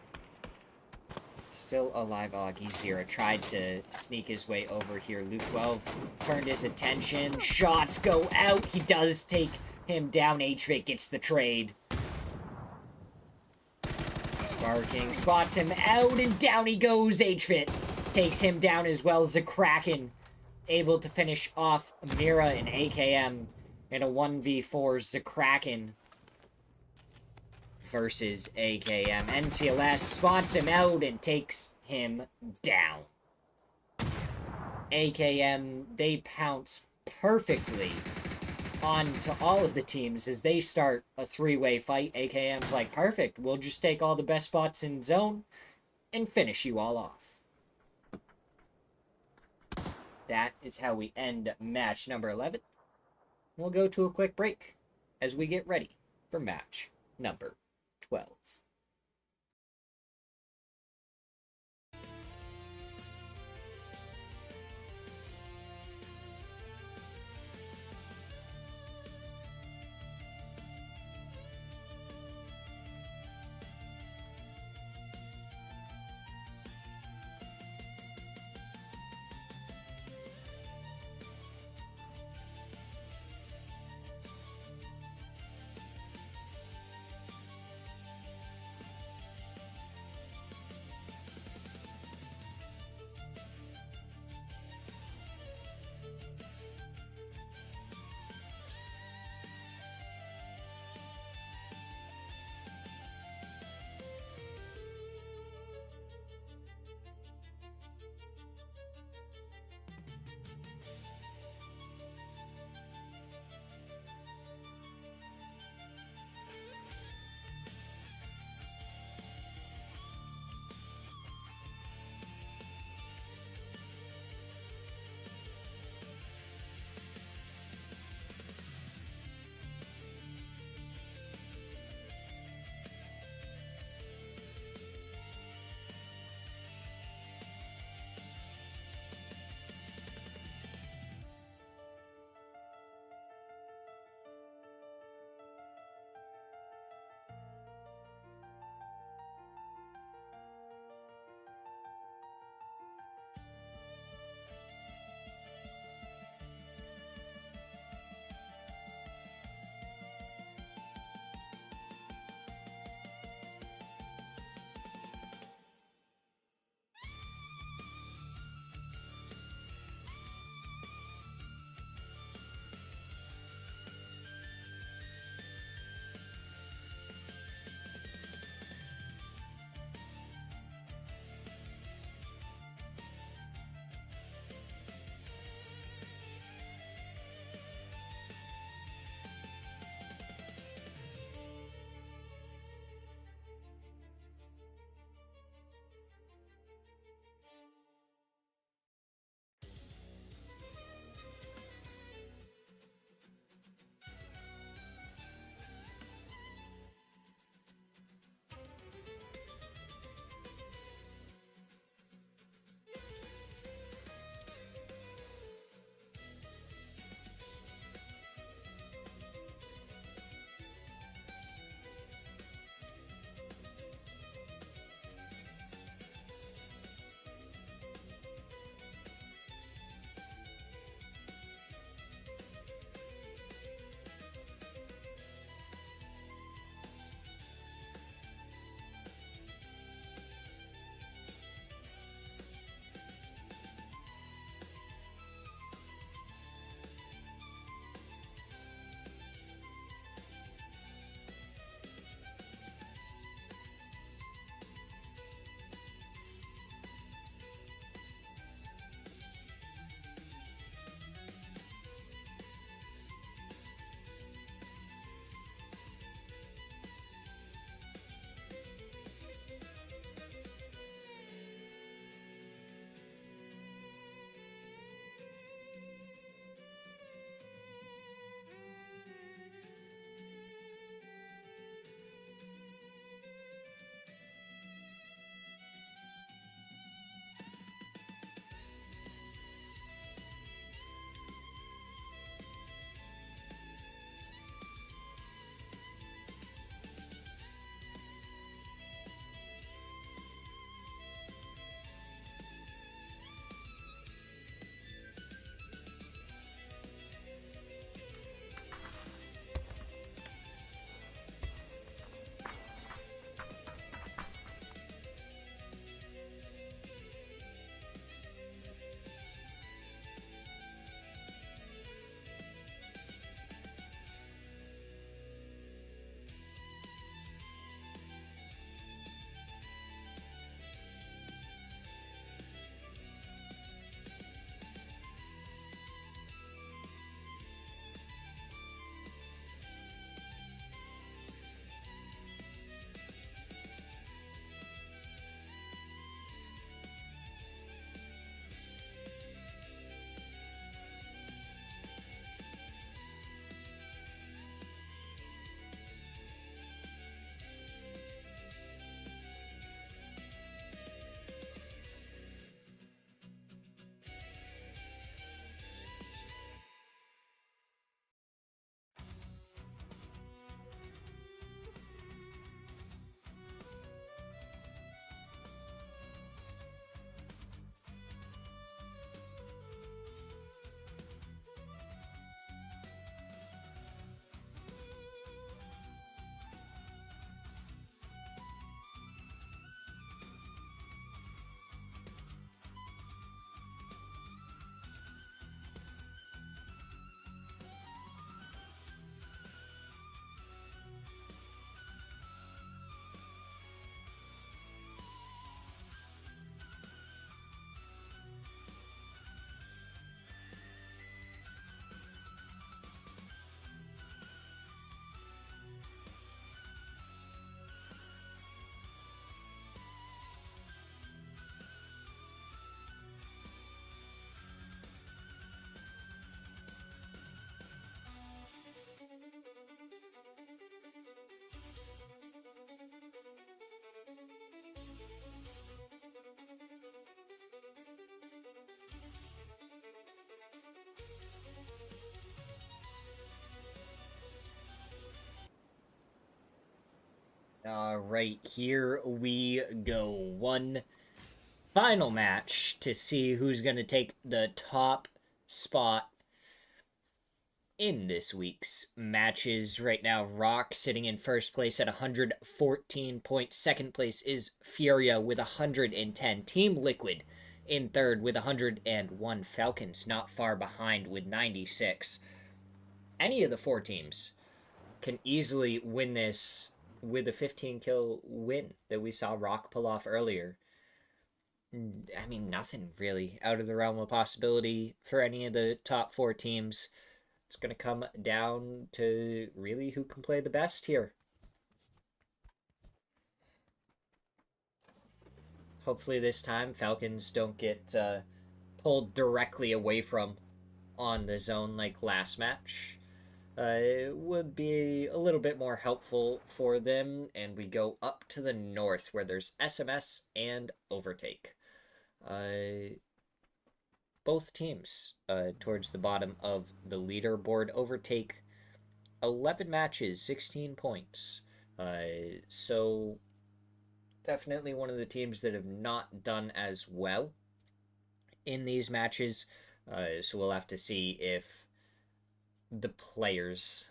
[SPEAKER 1] still alive. Oh, Smirzera tried to sneak his way over here. Luke 12 turned his attention. Shots go out. He does take him down. HVIC gets the trade. Sparking spots him out, and down he goes. HVIC takes him down as well. Zakraken able to finish off Mira and AKM in a 1v4. Zakraken versus AKM. NCLS spots him out and takes him down. AKM, they pounce perfectly onto all of the teams as they start a 3-way fight. AKM's like, perfect, we'll just take all the best spots in zone and finish you all off. That is how we end match number 11. We'll go to a quick break as we get ready for match number 12. All right, here we go. One final match to see who's going to take the top spot in this week's matches. Right now, Rock sitting in first place at 114 points. Second place is Furia with 110. Team Liquid in third with 101. Falcons not far behind with 96. Any of the four teams can easily win this with a 15 kill win that we saw Rock pull off earlier. I mean, nothing really out of the realm of possibility for any of the top four teams. It's going to come down to really who can play the best here. Hopefully this time Falcons don't get pulled directly away from on the zone like last match. It would be a little bit more helpful for them. And we go up to the north where there's SMS and Overtake. Both teams towards the bottom of the leaderboard. Overtake 11 matches, 16 points. So definitely one of the teams that have not done as well in these matches. So we'll have to see if the players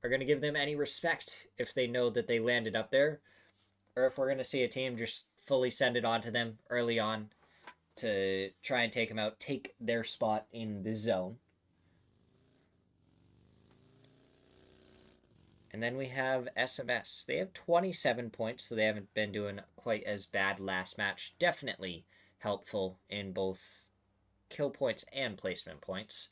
[SPEAKER 1] are going to give them any respect if they know that they landed up there, or if we're going to see a team just fully send it on to them early on to try and take them out, take their spot in the zone. And then we have SMS. They have 27 points, so they haven't been doing quite as bad last match. Definitely helpful in both kill points and placement points.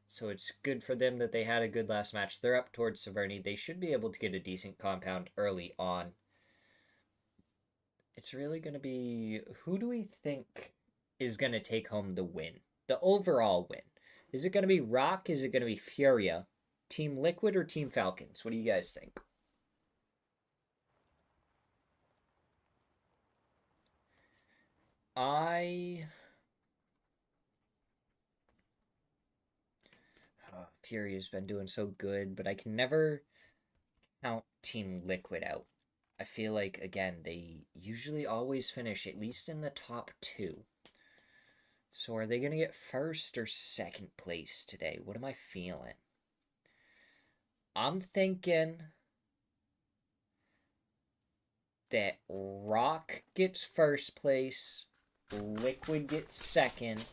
[SPEAKER 1] So it's good for them that they had a good last match. They're up towards Severny. They should be able to get a decent compound early on. It's really going to be, who do we think is going to take home the win? The overall win. Is it going to be Rock? Is it going to be Furia? Team Liquid or Team Falcons? What do you guys think? Furia's been doing so good, but I can never count Team Liquid out. I feel like, again, they usually always finish at least in the top two. So are they going to get first or second place today? What am I feeling? I'm thinking that Rock gets first place, Liquid gets second,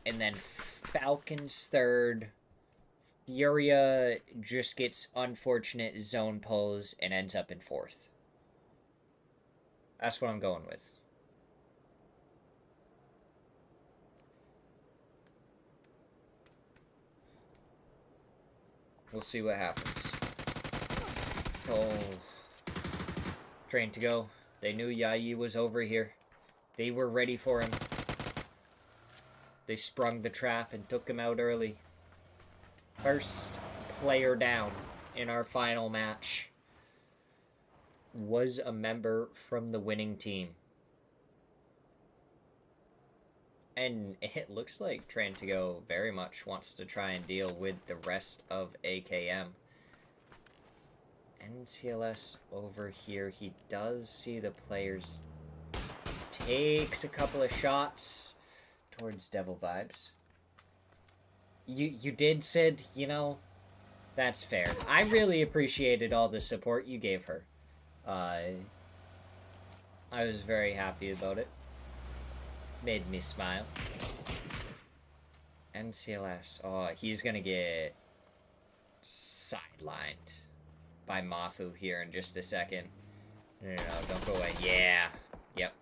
[SPEAKER 1] and then Falcons third. Furia just gets unfortunate zone pulls and ends up in fourth. That's what I'm going with. We'll see what happens. Oh. Train to go. They knew Yayi was over here. They were ready for him. They sprung the trap and took him out early. First player down in our final match was a member from the winning team. And it looks like Trantigo very much wants to try and deal with the rest of AKM. NCLS over here. He does see the players. Takes a couple of shots towards Devil Vibes. You did, Sid. You know, that's fair. I really appreciated all the support you gave her. I was very happy about it. Made me smile. NCLS. Oh, he's gonna get sidelined by Mafu here in just a second. No, don't go away. Yeah. Yep.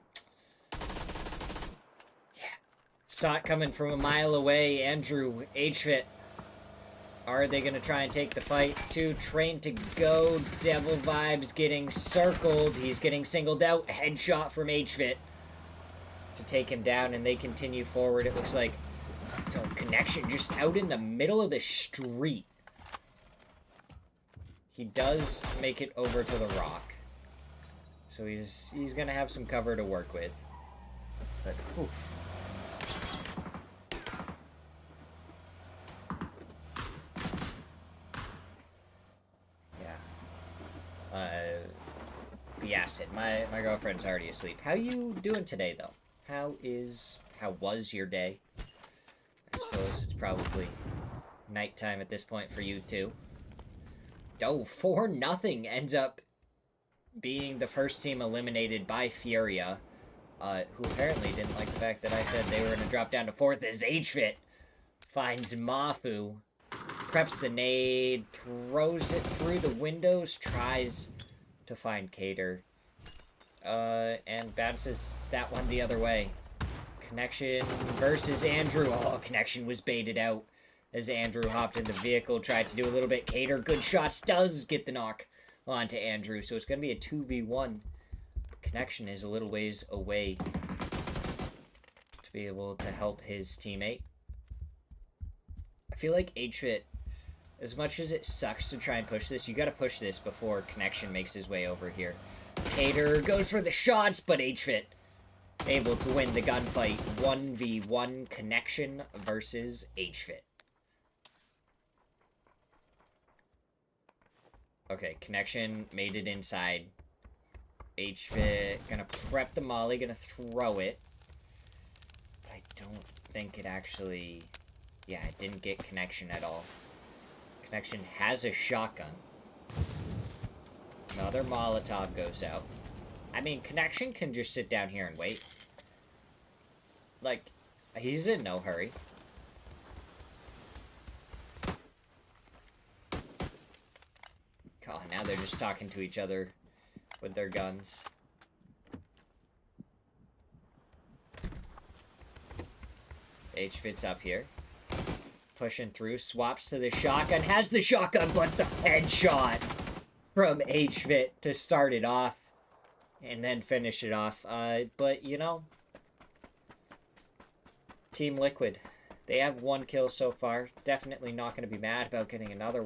[SPEAKER 1] Yeah. Saw it coming from a mile away. Andrew, HFit. Are they going to try and take the fight? Train to go. Devil Vibes getting circled. He's getting singled out. Headshot from HFit to take him down, and they continue forward. It looks like connection just out in the middle of the street. He does make it over to the rock. So he's going to have some cover to work with. But, oof. the acid. My girlfriend's already asleep. How you doing today, though? How was your day? I suppose it's probably nighttime at this point for you, too. Oh, 4-0 ends up being the first team eliminated by Furia, who apparently didn't like the fact that I said they were going to drop down to 4th as HFit finds Mafu, preps the nade, throws it through the windows, tries to find Cater, and bounces that one the other way. Connection versus Andrew. Oh, Connection was baited out as Andrew hopped in the vehicle, tried to do a little bit. Cater, good shots, does get the knock onto Andrew, so it's going to be a 2v1. Connection is a little ways away to be able to help his teammate. I feel like HFit, as much as it sucks to try and push this, you gotta push this before Connection makes his way over here. Cater goes for the shots, but HFit able to win the gunfight. 1v1 Connection versus HFit. Okay, Connection made it inside. HFit gonna prep the molly, gonna throw it. But I don't think it actually... Yeah, it didn't get Connection at all. Connection has a shotgun. Another Molotov goes out. I mean, Connection can just sit down here and wait. Like, he's in no hurry. God, now they're just talking to each other with their guns. HFit's up here. Pushing through, swaps to the shotgun, has the shotgun, but the headshot from HFit to start it off and then finish it off. But, you know, Team Liquid, they have 1 kill so far. Definitely not going to be mad about getting another.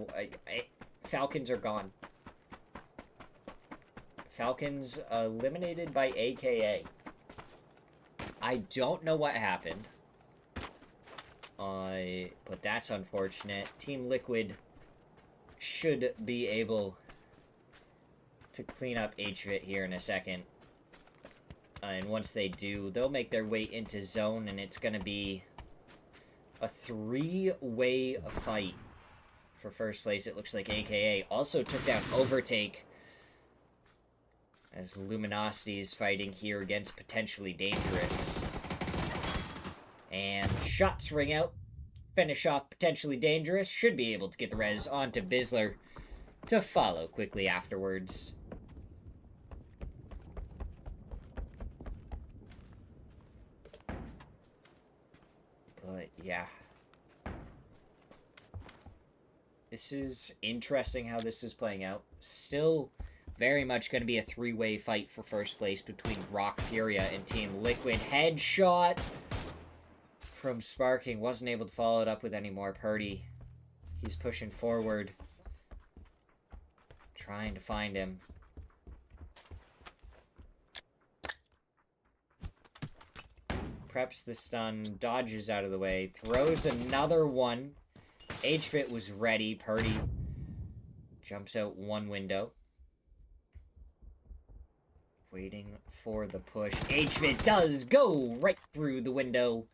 [SPEAKER 1] Falcons are gone. Falcons eliminated by AKA. I don't know what happened. But that's unfortunate. Team Liquid should be able to clean up HFit here in a second. And once they do, they'll make their way into zone, and it's going to be a 3-way fight for first place. It looks like AKA also took down Overtake, as Luminosity is fighting here against Potentially Dangerous. And shots ring out. Finish off Potentially Dangerous. Should be able to get the res onto Vizsla to follow quickly afterwards. But, yeah. This is interesting how this is playing out. Still very much going to be a 3-way fight for first place between Rock Furia and Team Liquid. Headshot from Sparking. Wasn't able to follow it up with any more. Purdy, he's pushing forward, trying to find him. Preps the stun, dodges out of the way, throws another one. HFit was ready. Purdy jumps out one window, waiting for the push. HFit does go right through the window,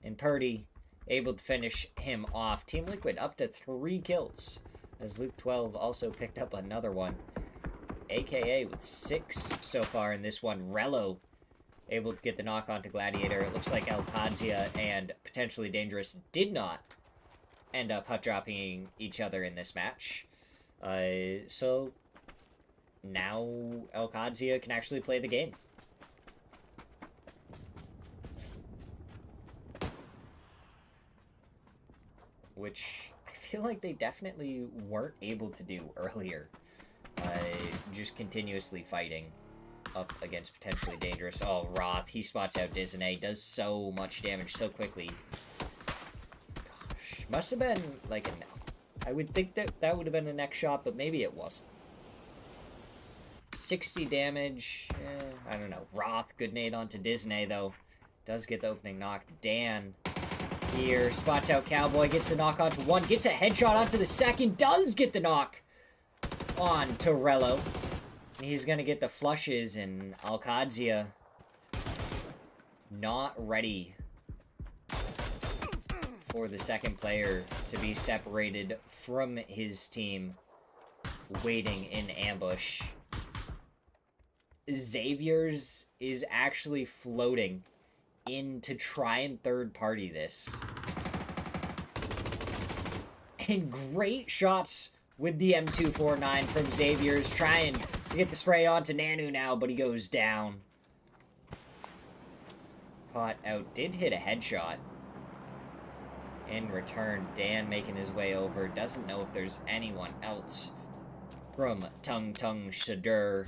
[SPEAKER 1] and Purdy able to finish him off. Team Liquid up to 3 kills, as Luke 12 also picked up another one. AKA with 6 so far in this one. Rello able to get the knock onto Gladiator. It looks like Alcadzia and Potentially Dangerous did not end up hut-dropping each other in this match. So now Alcadzia can actually play the game. Which I feel like they definitely weren't able to do earlier. Just continuously fighting up against Potentially Dangerous. Oh, Roth, he spots out Disney, does so much damage so quickly. Gosh, must have been like a no. I would think that that would have been a neck shot, but maybe it wasn't. 60 damage, I don't know. Roth, good nade onto Disney, though. Does get the opening knock. Dan here spots out Cowboy, gets the knock onto one, gets a headshot onto the second, does get the knock on Torello. He's gonna get the flushes, and Alcadzia not ready for the second player to be separated from his team, waiting in ambush. Xavier's is actually floating in to try and third party this. And great shots with the M249 from Xavier's, trying to get the spray onto Nanu now, but he goes down. Caught out, did hit a headshot. In return, Dan making his way over, doesn't know if there's anyone else from Tung Tung Shadur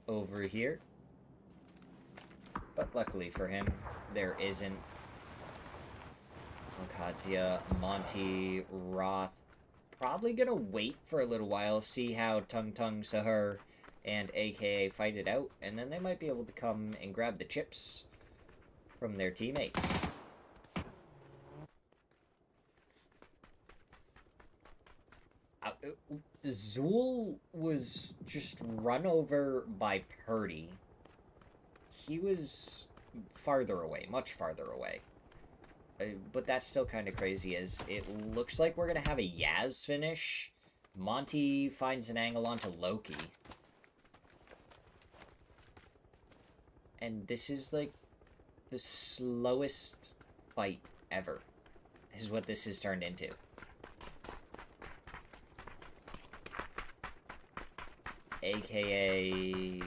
[SPEAKER 1] over here. But luckily for him, there isn't. Alcadzia, Monty, Roth, probably gonna wait for a little while, see how Tung Tung Sahur and AKA fight it out, and then they might be able to come and grab the chips from their teammates. Zool was just run over by Purdy. He was farther away, much farther away. But that's still kind of crazy, as it looks like we're going to have a Yaz finish. Monty finds an angle onto Loki. And this is, like, the slowest fight ever, is what this has turned into. AKA...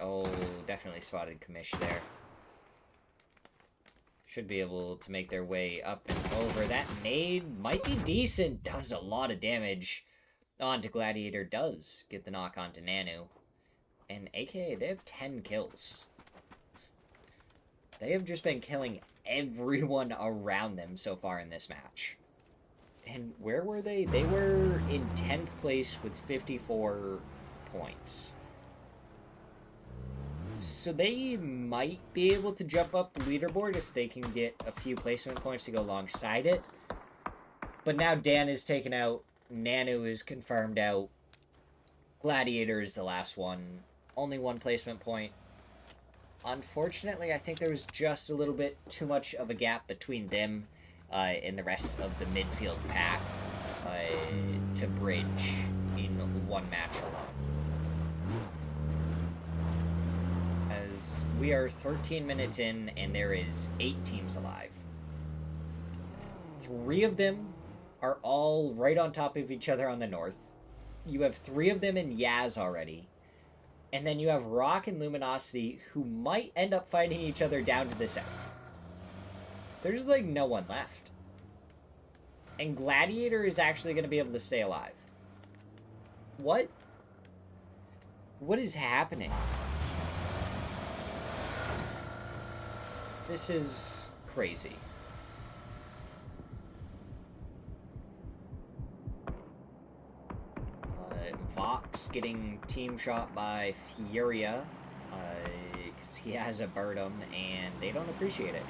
[SPEAKER 1] Oh, definitely spotted Kamish there. Should be able to make their way up and over. That nade might be decent. Does a lot of damage onto Gladiator. Does get the knock onto Nanu. And AKA, they have 10 kills. They have just been killing everyone around them so far in this match. And where were they? They were in 10th place with 54 points. So they might be able to jump up the leaderboard if they can get a few placement points to go alongside it. But now Dan is taken out. Nanu is confirmed out. Gladiator is the last one. Only one placement point. Unfortunately, I think there was just a little bit too much of a gap between them and the rest of the midfield pack to bridge in one match alone. As we are 13 minutes in, and there is 8 teams alive. 3 of them are all right on top of each other on the north. You have 3 of them in Yaz already. And then you have Rock and Luminosity, who might end up fighting each other down to the south. There's, like, no one left. And Gladiator is actually going to be able to stay alive. What? What is happening? This is crazy. Vox getting team shot by Furia, because he has a Birdum, and they don't appreciate it.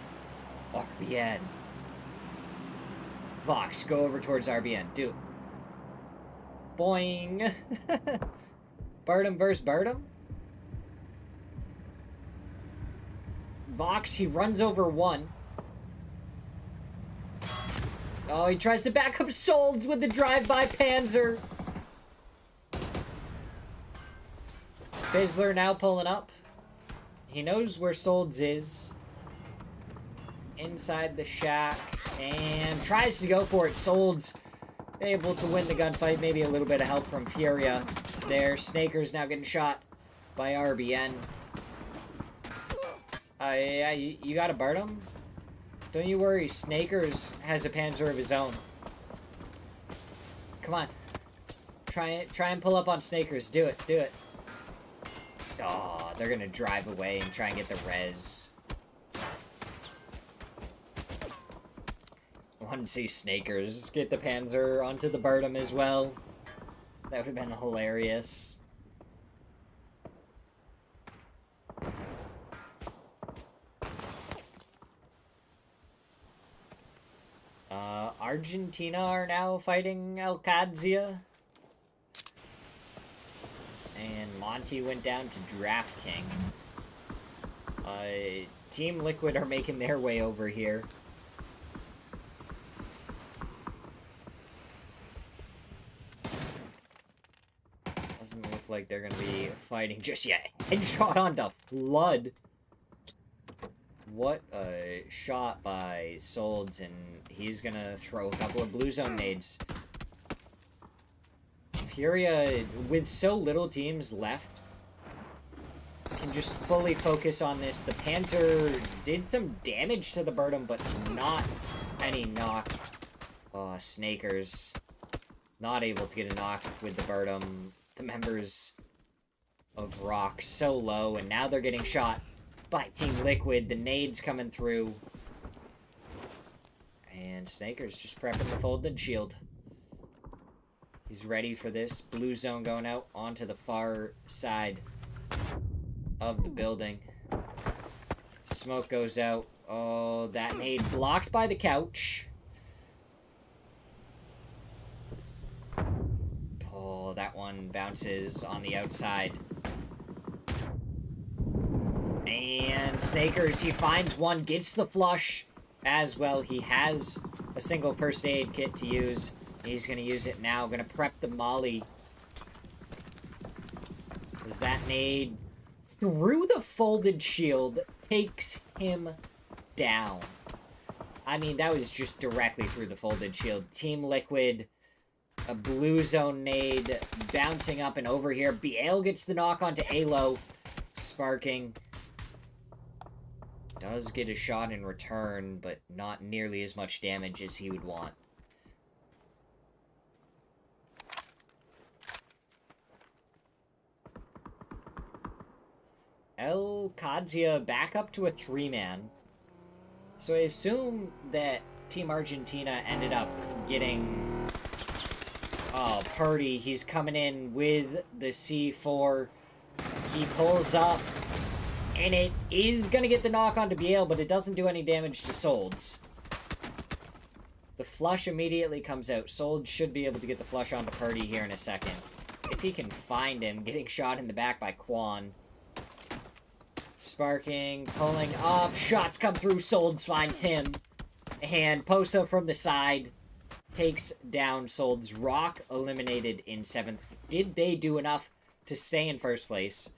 [SPEAKER 1] RBN. Vox, go over towards RBN. Do it. Boing. Birdum versus Birdum. Vox, he runs over one. Oh, he tries to back up Solds with the drive-by Panzer. Bizzler now pulling up. He knows where Solds is. Inside the shack. And tries to go for it. Solds able to win the gunfight. Maybe a little bit of help from Furia there. Snaker's now getting shot by RBN. Yeah, you gotta burn him? Don't you worry. Snakers has a Panzer of his own. Come on. Try and pull up on Snakers. Do it. Do it. Oh, they're gonna drive away and try and get the res. I wanted to see Snakers get the Panzer onto the Birdum as well. That would have been hilarious. Argentina are now fighting Alcadzia. Monty went down to Draft King. Team Liquid are making their way over here. Doesn't look like they're gonna be fighting just yet. Headshot onto Flood. What a shot by Solds, and he's gonna throw a couple of blue zone nades. Furia, with so little teams left, can just fully focus on this. The Panzer did some damage to the Bertum, but not any knock. Oh, Snakers. Not able to get a knock with the Bertum. The members of Rock so low, and now they're getting shot by Team Liquid. The nades coming through. And Snakers just prepping the folded shield. He's ready for this. Blue zone going out onto the far side of the building. Smoke goes out. Oh, that nade blocked by the couch. Oh, that one bounces on the outside. And Snakers, he finds one, gets the flush as well. He has a single first aid kit to use. He's going to use it now. Going to prep the molly. As that nade through the folded shield takes him down. I mean, that was just directly through the folded shield. Team Liquid, a blue zone nade bouncing up and over here. BL gets the knock onto Alo. Sparking does get a shot in return, but not nearly as much damage as he would want. El Kadzia back up to a 3-man. So I assume that Team Argentina ended up getting... Oh, Purdy, he's coming in with the C4. He pulls up, and it is going to get the knock onto BL, but it doesn't do any damage to Solds. The flush immediately comes out. Solds should be able to get the flush onto Purdy here in a second. If he can find him, getting shot in the back by Quan. Sparking, pulling up, shots come through, Solds finds him. And Posa from the side takes down Solds. Rock eliminated in 7th. Did they do enough to stay in first place?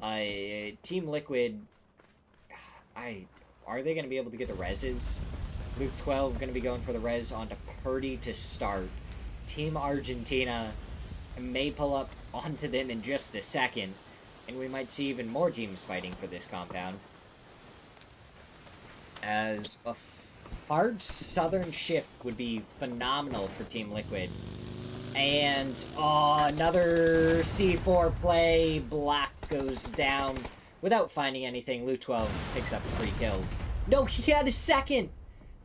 [SPEAKER 1] Team Liquid, are they going to be able to get the reses? Luke 12 going to be going for the res onto Purdy to start. Team Argentina may pull up onto them in just a second, and we might see even more teams fighting for this compound. As a hard southern shift would be phenomenal for Team Liquid. And, oh, another C4 play. Black goes down without finding anything. Luke 12 picks up a free kill. No, he had a second.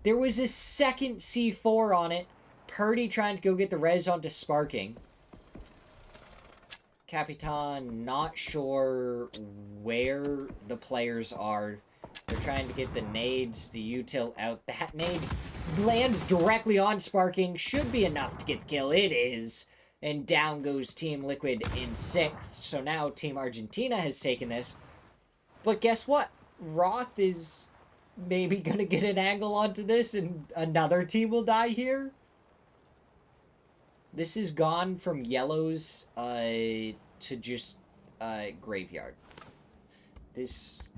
[SPEAKER 1] There was a second C4 on it. Purdy trying to go get the res onto Sparking. Capitan, not sure where the players are. They're trying to get the nades, the util out. That nade lands directly on Sparking. Should be enough to get the kill. It is. And down goes Team Liquid in 6th. So now Team Argentina has taken this. But guess what? Roth is maybe going to get an angle onto this and another team will die here. This has gone from yellows to just graveyard. This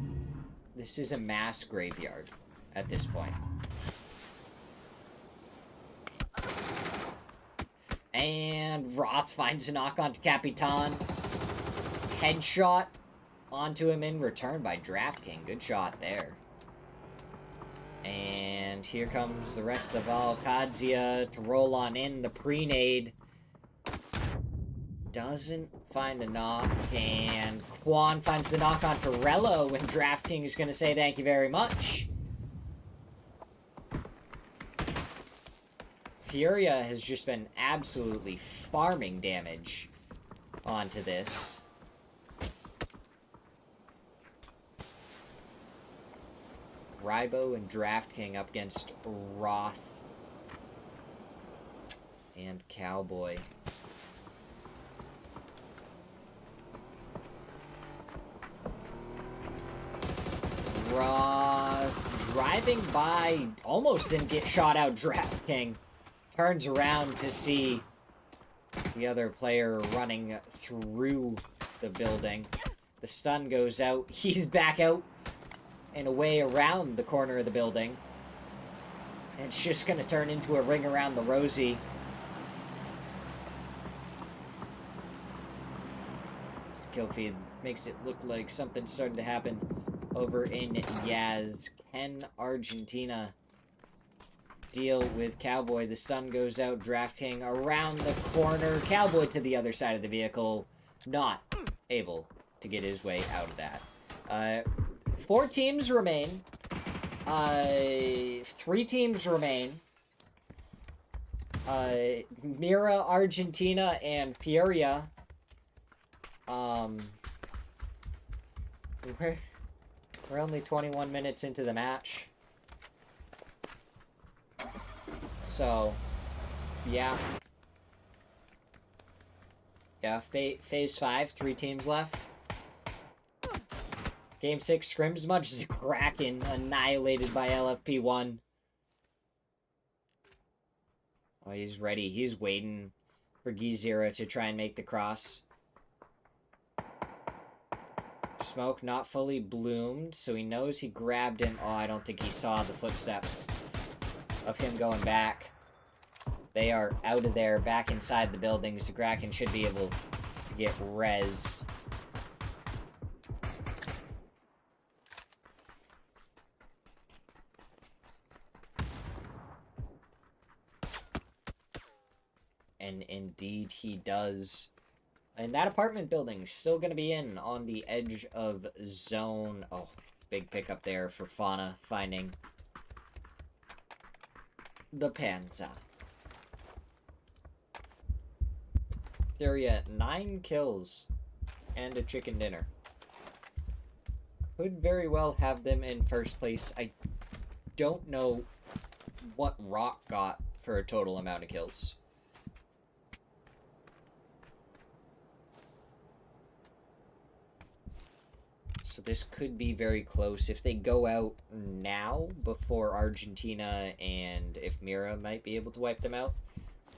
[SPEAKER 1] is a mass graveyard at this point. And Roth finds a knock onto Capitan. Headshot onto him in return by DraftKing. Good shot there. And here comes the rest of Alcadzia to roll on in. The pre-nade doesn't find a knock, and Quan finds the knock onto Rello, and DraftKing is going to say thank you very much. Furia has just been absolutely farming damage onto this. Rybo and DraftKing up against Roth and Cowboy. driving by, almost didn't get shot out. Draft King turns around to see the other player running through the building. The stun goes out. He's back out and away around the corner of the building. And it's just going to turn into a ring around the rosy. This kill feed makes it look like something's starting to happen over in Yaz. Can Argentina deal with Cowboy? The stun goes out. Draft King around the corner. Cowboy to the other side of the vehicle. Not able to get his way out of that. 4 teams remain. 3 teams remain. Mira, Argentina, and Furia. We're only 21 minutes into the match. So, yeah. Yeah, phase 5, 3 teams left. Game 6, Scrimsmudge is Kraken, annihilated by LFP1. Oh, he's ready. He's waiting for Smirzera to try and make the cross. Smoke not fully bloomed, so he knows he grabbed him. Oh, I don't think he saw the footsteps of him going back. They are out of there, back inside the buildings. The Kraken should be able to get rezzed. And indeed he does. And that apartment building still going to be in on the edge of zone. Oh, big pickup there for Fauna finding the Panza. Furia, 9 kills and a chicken dinner. Could very well have them in first place. I don't know what Rock got for a total amount of kills. So this could be very close. If they go out now before Argentina and if Mira might be able to wipe them out,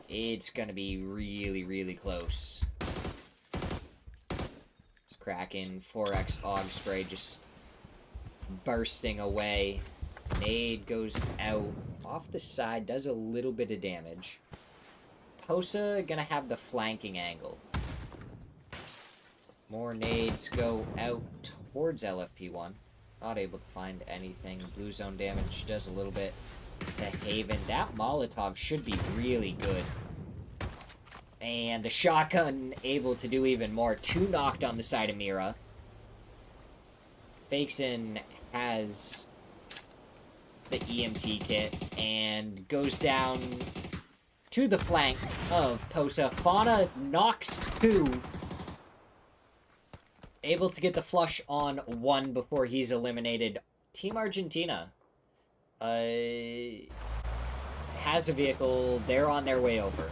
[SPEAKER 1] it's going to be really, really close. It's Kraken, 4x Aug Spray just bursting away. Nade goes out off the side, does a little bit of damage. Posa going to have the flanking angle. More nades go out towards LFP1. Not able to find anything. Blue zone damage does a little bit to Haven. That Molotov should be really good. And the shotgun able to do even more. 2 knocked on the side of Mira. Bakeson has the EMT kit and goes down to the flank of Posa. Fauna knocks 2. Able to get the flush on 1 before he's eliminated. Team Argentina has a vehicle. They're on their way over.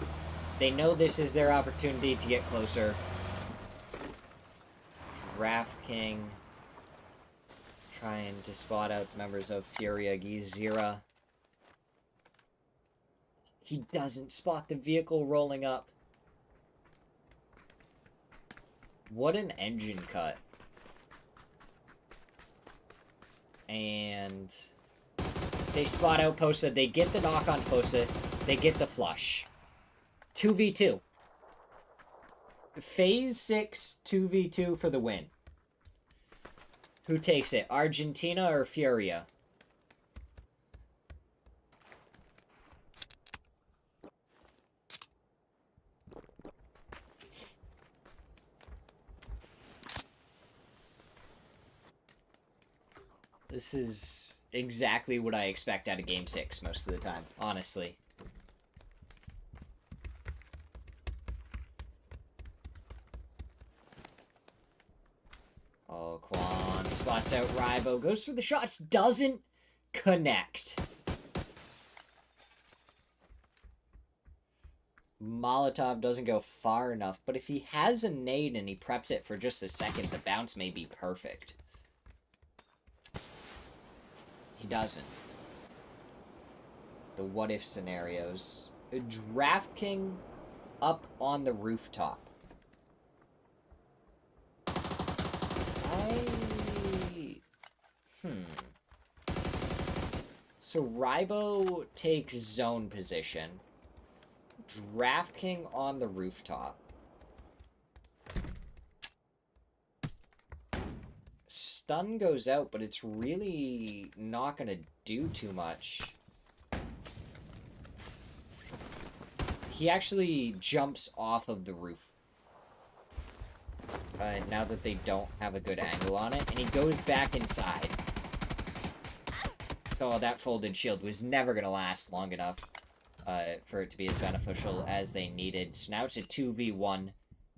[SPEAKER 1] They know this is their opportunity to get closer. Draft King trying to spot out members of Furia. Smirzera. He doesn't spot the vehicle rolling up. What an engine cut. And they spot out Posa. They get the knock on Posa. They get the flush. 2v2. Phase 6, 2v2 for the win. Who takes it? Argentina or Furia? This is exactly what I expect out of Game 6 most of the time, honestly. Oh, Quan spots out Rivo, goes for the shots, doesn't connect. Molotov doesn't go far enough, but if he has a nade and he preps it for just a second, the bounce may be perfect. He doesn't. The what if scenarios. A Draft King up on the rooftop. So Raibo takes zone position. Draft King on the rooftop. Stun goes out, but it's really not going to do too much. He actually jumps off of the roof. Now that they don't have a good angle on it. And he goes back inside. Oh, that folded shield was never going to last long enough for it to be as beneficial as they needed. So now it's a 2v1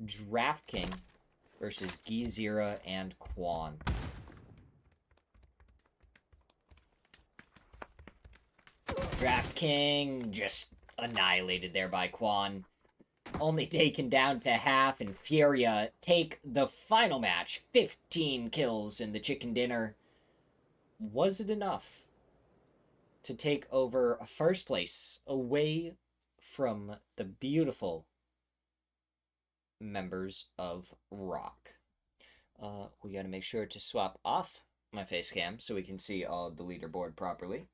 [SPEAKER 1] Draft King versus Smirzera and Quan. Draft King just annihilated there by Quan. Only taken down to half, and Furia take the final match. 15 kills in the chicken dinner. Was it enough to take over first place away from the beautiful members of Rock? We gotta make sure to swap off my face cam so we can see all the leaderboard properly.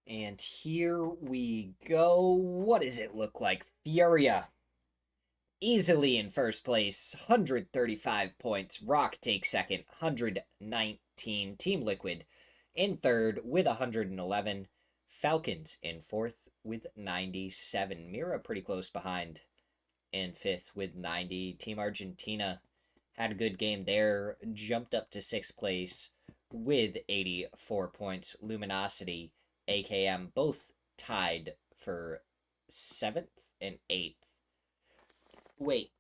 [SPEAKER 1] And here we go. What does it look like? Furia easily in first place, 135 points. Rock takes second, 119. Team Liquid in third with 111. Falcons in fourth with 97. Mira pretty close behind in fifth with 90. Team Argentina had a good game there. Jumped up to sixth place with 84 points. Luminosity, AKM, both tied for 7th and 8th. Wait.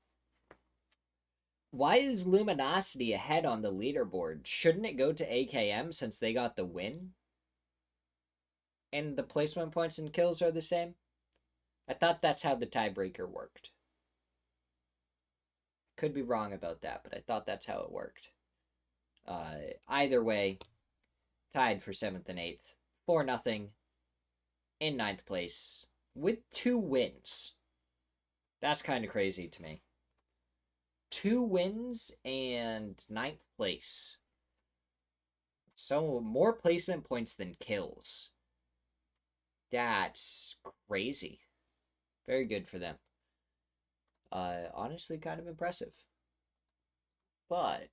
[SPEAKER 1] Why is Luminosity ahead on the leaderboard? Shouldn't it go to AKM since they got the win? And the placement points and kills are the same? I thought that's how the tiebreaker worked. Could be wrong about that, but I thought that's how it worked. Either way, tied for 7th and 8th. 4-0 in 9th place with 2 wins. That's kind of crazy to me. 2 wins and 9th place. So more placement points than kills. That's crazy. Very good for them. Honestly, kind of impressive. But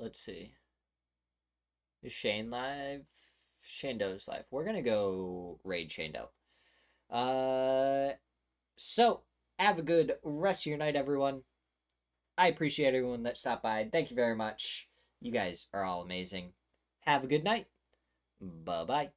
[SPEAKER 1] let's see. Is Shane live? Shane Doe's live. We're gonna go raid Shane Doe. So have a good rest of your night, everyone. I appreciate everyone that stopped by. Thank you very much. You guys are all amazing. Have a good night. Bye-bye.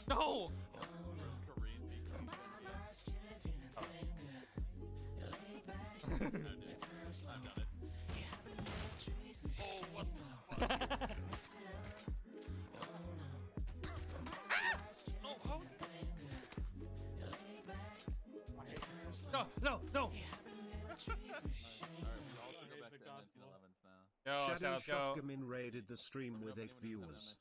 [SPEAKER 2] No! No! Yo,
[SPEAKER 3] Shadow
[SPEAKER 2] shout out,
[SPEAKER 3] Shotgun raided the stream with 8 viewers.